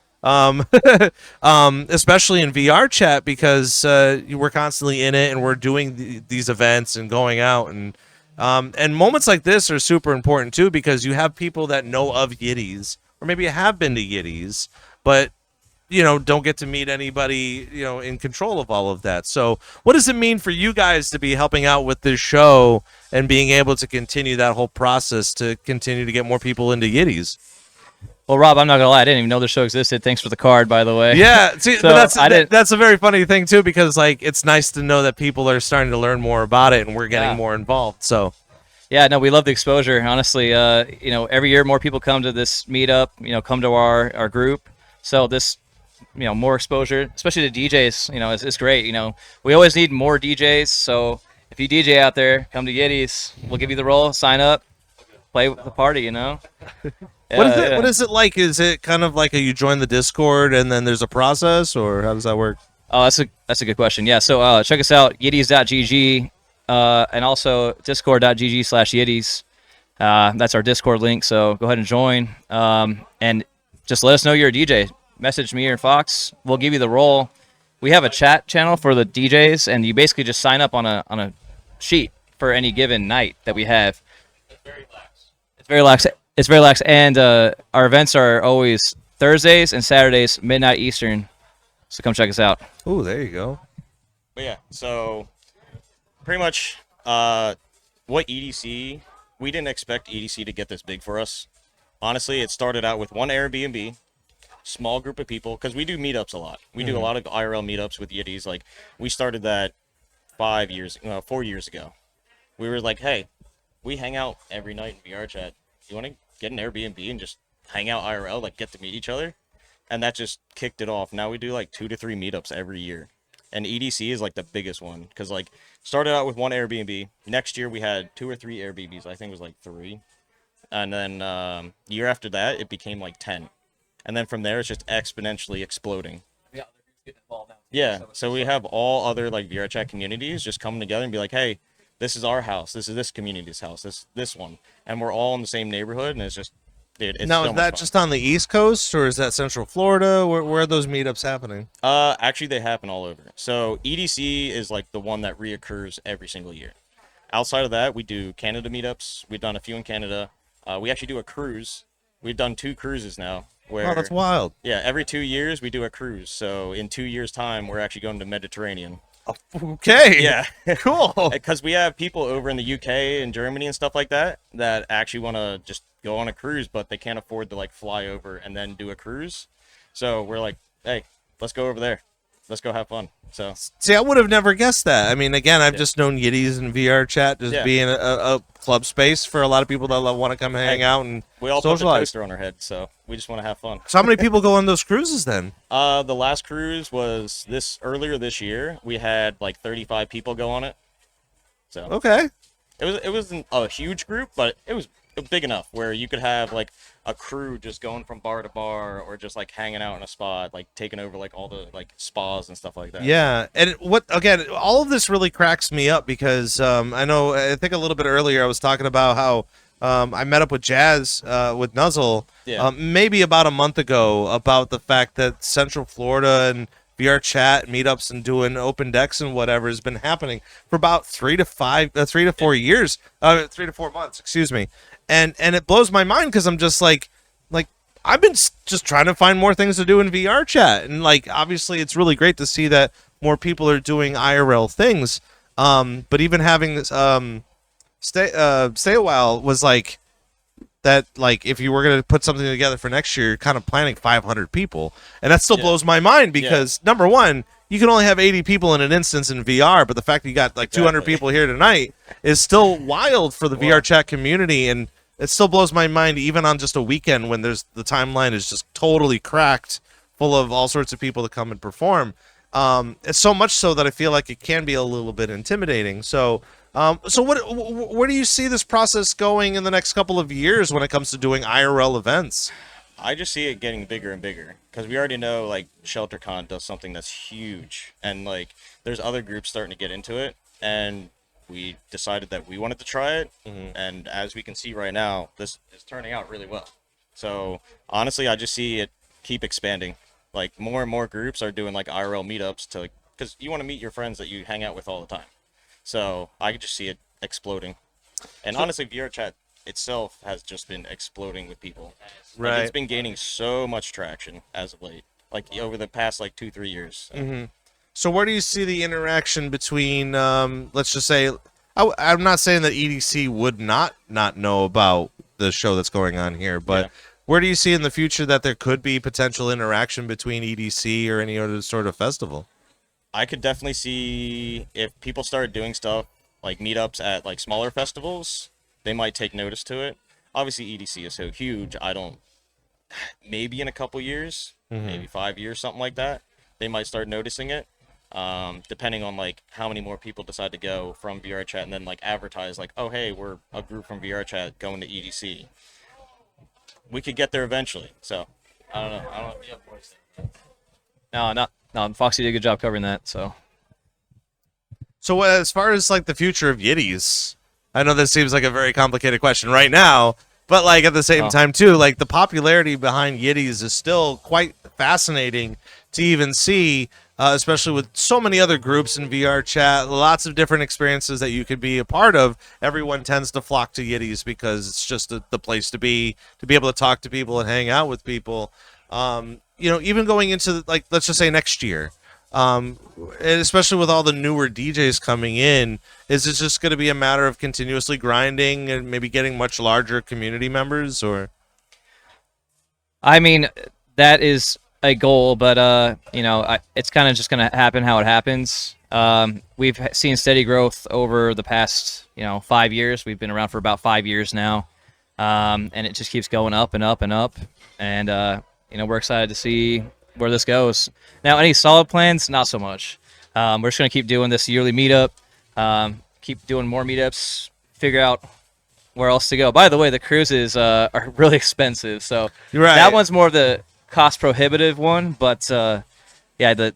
Especially in VR chat because we're constantly in it and we're doing these events and going out and moments like this are super important too because you have people that know of Yiddies or maybe have been to Yiddies, but don't get to meet anybody in control of all of that. So what does it mean for you guys to be helping out with this show and being able to continue that whole process to continue to get more people into Yiddies? Well, Rob, I'm not gonna lie. I didn't even know the show existed. Thanks for the card, by the way. Yeah, see, So, but I didn't- that's a very funny thing too because it's nice to know that people are starting to learn more about it and we're getting Yeah. more involved. So Yeah, no, we love the exposure. Honestly, every year more people come to this meetup. Come to our group. So this, more exposure, especially to DJs. It's great. We always need more DJs. So if you DJ out there, come to Yiddies. We'll give you the role. Sign up. Play with the party. What is it? Yeah. What is it like? Is it kind of like you join the Discord and then there's a process, or how does that work? Oh, that's a good question. Yeah, so check us out, yiddies.gg, and also discord.gg/yiddies. That's our Discord link, so go ahead and join. And just let us know you're a DJ. Message me or Fox. We'll give you the role. We have a chat channel for the DJs, and you basically just sign up on a sheet for any given night that we have. It's very relaxed. It's very relaxed, and our events are always Thursdays and Saturdays, midnight Eastern. So come check us out. Oh, there you go. But yeah, so pretty much what EDC, we didn't expect EDC to get this big for us. Honestly, it started out with one Airbnb, small group of people, because we do meetups a lot. We do a lot of IRL meetups with Yiddies. Like, we started that 4 years ago. We were like, hey, we hang out every night in VRChat. You want to get an Airbnb and just hang out IRL, like get to meet each other? And that just kicked it off. Now we do like 2 to 3 meetups every year. And EDC is like the biggest one, because like started out with one Airbnb. Next year we had 2 or 3 Airbnbs. I think it was like 3. And then year after that, it became like 10. And then from there, it's just exponentially exploding. Yeah, so we have all other like VRChat communities just coming together and be like, hey, this is our house. This is this community's house. This one. And we're all in the same neighborhood, and it's just, dude, it's Now, so is much that fun. just on the East Coast, or is that Central Florida? Where are those meetups happening? Actually, they happen all over. So EDC is like the one that reoccurs every single year. Outside of that, we do Canada meetups. We've done a few in Canada. We actually do a cruise. We've done 2 cruises now. Where, Oh, that's wild. Yeah, every 2 years we do a cruise. So in 2 years' time, we're actually going to Mediterranean. Okay. Yeah. Cool. Because we have people over in the UK and Germany and stuff like that that actually want to just go on a cruise, but they can't afford to like fly over and then do a cruise. So we're like, hey, let's go over there. Let's go have fun. So See, I would have never guessed that. I mean, again, I've just known Yiddies and VRChat just being a club space for a lot of people that want to come hang out and we all put the socialize. toaster on our head, so we just want to have fun. So how many people go on those cruises then? The last cruise was earlier this year. We had like 35 people go on it. So Okay. it wasn't a huge group, but it was big enough where you could have like a crew just going from bar to bar, or just like hanging out in a spot, like taking over like all the like spas and stuff like that. Yeah, and all of this really cracks me up because I think a little bit earlier I was talking about how I met up with Jazz with Nuzzle maybe about a month ago about the fact that Central Florida and VRChat meetups and doing open decks and whatever has been happening for about 3 to 4 years, 3 to 4 months, excuse me. And it blows my mind because I'm just like I've been just trying to find more things to do in VRChat, and like obviously it's really great to see that more people are doing IRL things. But even having this Stayawhile was like that, like if you were gonna put something together for next year, you're kind of planning 500 people, and that still blows my mind because number one, you can only have 80 people in an instance in VR, but the fact that you got like 200 people here tonight is still wild for the VRChat community, and it still blows my mind even on just a weekend when the timeline is just totally cracked, full of all sorts of people to come and perform. It's so much so that I feel like it can be a little bit intimidating. So where do you see this process going in the next couple of years when it comes to doing IRL events? I just see it getting bigger and bigger because we already know like ShelterCon does something that's huge, and like there's other groups starting to get into it, and we decided that we wanted to try it, and as we can see right now, this is turning out really well. So honestly, I just see it keep expanding. Like more and more groups are doing like IRL meetups to, because you want to meet your friends that you hang out with all the time. So I could just see it exploding. And honestly, VRChat itself has just been exploding with people. Like, Right. it's been gaining so much traction as of late, like over the past like 2-3 years. So. So where do you see the interaction between, let's just say, I'm not saying that EDC would not know about the show that's going on here, but where do you see in the future that there could be potential interaction between EDC or any other sort of festival? I could definitely see if people started doing stuff like meetups at like smaller festivals, they might take notice to it. Obviously, EDC is so huge. Maybe in a couple years, maybe 5 years, something like that, they might start noticing it. Depending on like how many more people decide to go from VRChat and then like advertise like, oh hey, we're a group from VRChat going to EDC. we could get there eventually. So I don't know. I don't know if you have voice. No. Foxy did a good job covering that. So as far as like the future of Yiddies, I know this seems like a very complicated question right now, but like at the same time too, like the popularity behind Yiddies is still quite fascinating to even see, especially with so many other groups in VRChat, lots of different experiences that you could be a part of. Everyone tends to flock to Yiddies because it's just the place to be able to talk to people and hang out with people. Even going into like, let's just say next year, and especially with all the newer DJs coming in, is it just going to be a matter of continuously grinding and maybe getting much larger community members? Or, I mean, that is a goal, but it's kind of just going to happen how it happens. We've seen steady growth over the past 5 years. We've been around for about 5 years now, and it just keeps going up and up and up. And we're excited to see where this goes. Now, any solid plans? Not so much. We're just going to keep doing this yearly meetup, keep doing more meetups, figure out where else to go. By the way, the cruises are really expensive, so that one's more of the cost prohibitive one, but the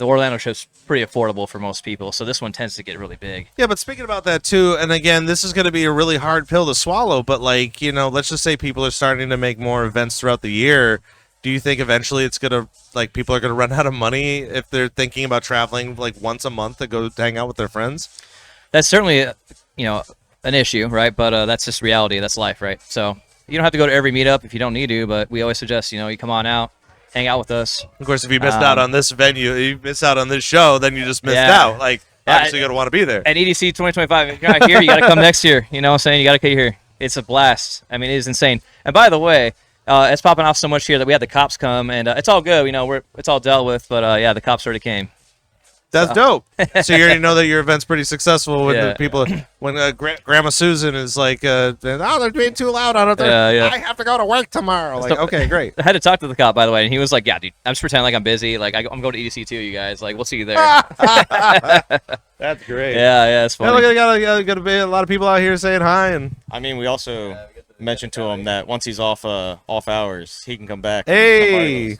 Orlando trip's pretty affordable for most people, so this one tends to get really big. Yeah, but speaking about that too, and again, this is going to be a really hard pill to swallow, but like, let's just say people are starting to make more events throughout the year. Do you think eventually it's going to, like, people are going to run out of money if they're thinking about traveling like once a month to go hang out with their friends? That's certainly, an issue, right? But that's just reality. That's life, right? So you don't have to go to every meetup if you don't need to, but we always suggest, you come on out, hang out with us. Of course, if you missed out on this venue, you missed out on this show, then you just missed out. Like, obviously, you're going to want to be there. At EDC 2025, if you're not here, you got to come next year. You know what I'm saying? You got to get here. It's a blast. I mean, it is insane. And by the way, it's popping off so much here that we had the cops come, and it's all good. It's all dealt with, but the cops already came. That's dope. So you already know that your event's pretty successful when the people, when Grandma Susan is like, they're being too loud on it. I have to go to work tomorrow. Like, okay, great. I had to talk to the cop, by the way, and he was like, yeah, dude, I'm just pretending like I'm busy. Like, I'm going to EDC too, you guys. Like, we'll see you there. That's great. Yeah, it's funny. Look, got to be a lot of people out here saying hi. And I mean, we also mentioned to him that once he's off hours, he can come back. Hey.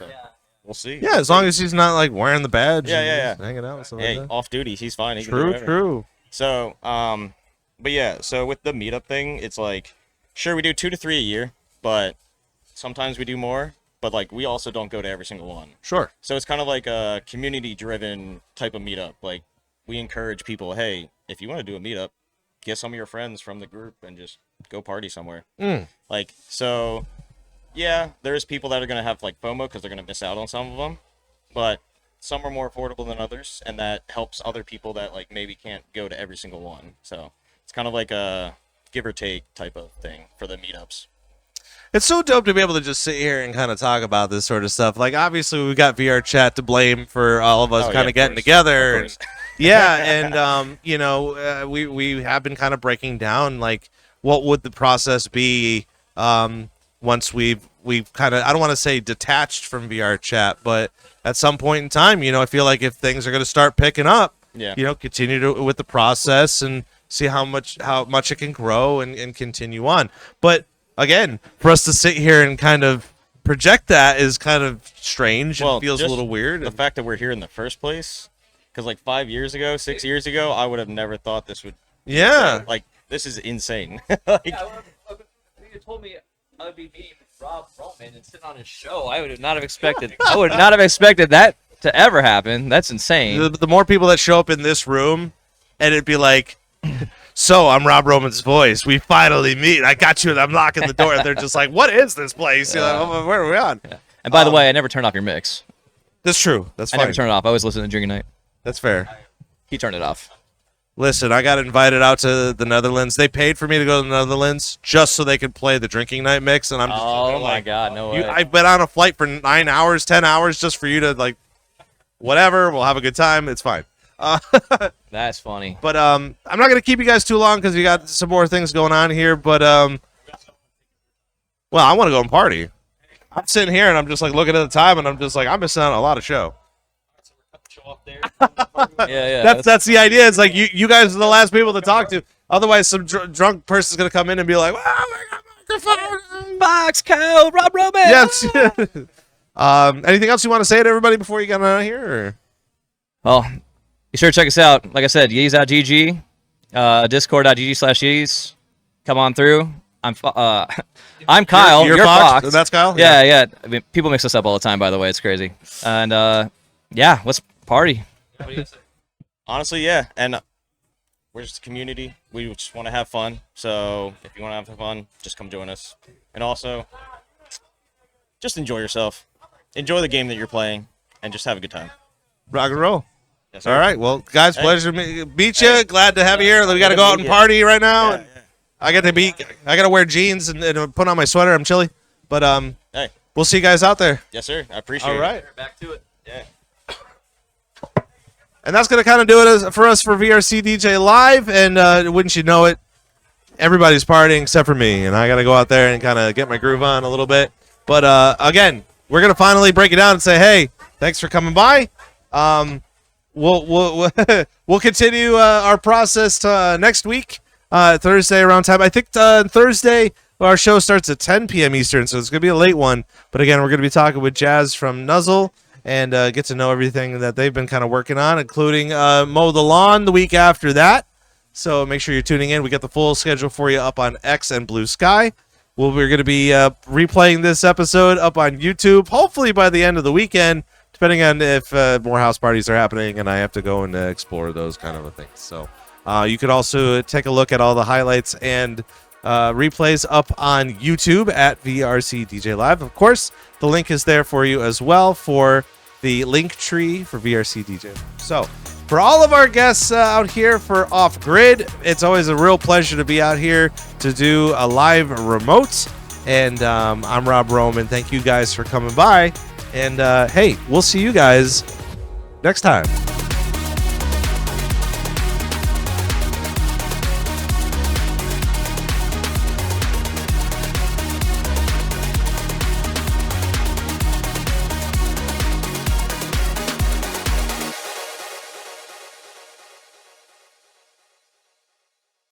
We'll see. Yeah, as long as he's not like wearing the badge. Yeah. Hanging out. With hey, like that. Off duty, he's fine. He can do whatever. True. So, but yeah, so with the meetup thing, it's like, sure, we do 2 to 3 a year, but sometimes we do more. But like, we also don't go to every single one. Sure. So it's kind of like a community-driven type of meetup. Like, we encourage people, hey, if you want to do a meetup, get some of your friends from the group and just go party somewhere. Like, so. Yeah, there's people that are going to have like FOMO because they're going to miss out on some of them, but some are more affordable than others, and that helps other people that like maybe can't go to every single one. So it's kind of like a give or take type of thing for the meetups. It's so dope to be able to just sit here and kind of talk about this sort of stuff. Like, obviously, we got VRChat to blame for all of us kind of getting together. And, and we have been kind of breaking down like what would the process be once we've kind of, I don't want to say detached from VRChat, but at some point in time, I feel like if things are going to start picking up, continue with the process and see how much it can grow and continue on. But again, for us to sit here and kind of project that is kind of strange and feels a little weird. The fact that we're here in the first place, because like 5 years ago, 6 years ago, I would have never thought this would. Like, this is insane. Like, you told me I would be meeting with Rob Roman and sitting on his show. I would not have expected. I would not have expected that to ever happen. That's insane. The more people that show up in this room, and it'd be like, so I'm Rob Roman's voice. We finally meet. I got you, and I'm locking the door. And they're just like, what is this place? Where are we on? Yeah. And by the way, I never turned off your mix. That's true. That's fine. I never turned it off. I always listen to Drinking Night. That's fair. He turned it off. Listen, I got invited out to the Netherlands. They paid for me to go to the Netherlands just so they could play the Drinking Night mix, and I'm just my god, no way. I've been on a flight for 9 hours, 10 hours just for you to like, whatever. We'll have a good time. It's fine. That's funny. But I'm not gonna keep you guys too long because you got some more things going on here. But well, I want to go and party. I'm sitting here and I'm just like looking at the time, and I'm just like, I'm missing out on a lot of show. That's the idea. It's like you guys are the last people to talk to. Otherwise, some drunk person's gonna come in and be like, "Oh my microphone. Box cow, Rob Roman. Yes. Anything else you want to say to everybody before you get out of here? Or? Well, be sure to check us out. Like I said, yetis.gg, discord.gg/yetis. Come on through. I'm Kyle. You're You're Fox. Fox. That's Kyle? Yeah. I mean, people mix us up all the time, by the way. It's crazy. And yeah, let's party. Honestly, yeah. And we're just a community. We just want to have fun. So if you want to have fun, just come join us. And also, just enjoy yourself. Enjoy the game that you're playing, and just have a good time. Rock and roll. Yes, sir. All right. Well, guys, Hey. pleasure to meet you. Glad to have you here. We got to go out and party right now. Yeah. I got to wear jeans and put on my sweater. I'm chilly. But Hey. we'll see you guys out there. Yes, sir. I appreciate it. All right. Back to it. Yeah. And that's going to kind of do it for us for VRCDJ Live. And wouldn't you know it, everybody's partying except for me. And I got to go out there and kind of get my groove on a little bit. But again, we're going to finally break it down and say, hey, thanks for coming by. We'll continue our process next week, Thursday around time. I think Thursday our show starts at 10 p.m. Eastern, so it's going to be a late one. But again, we're going to be talking with Jazz from Nuzzle and get to know everything that they've been kind of working on, including mow the lawn the week after that. So make sure you're tuning in. We got the full schedule for you up on X and Blue Sky. We're going to be replaying this episode up on YouTube, hopefully by the end of the weekend, depending on if more house parties are happening and I have to go and explore those kind of things. So you could also take a look at all the highlights and replays up on YouTube at VRCDJLIVE. Of course, the link is there for you as well for the link tree for VRCDJ. So for all of our guests out here for Off Grid, it's always a real pleasure to be out here to do a live remote. And I'm Rob Roman. Thank you guys for coming by. And hey, we'll see you guys next time.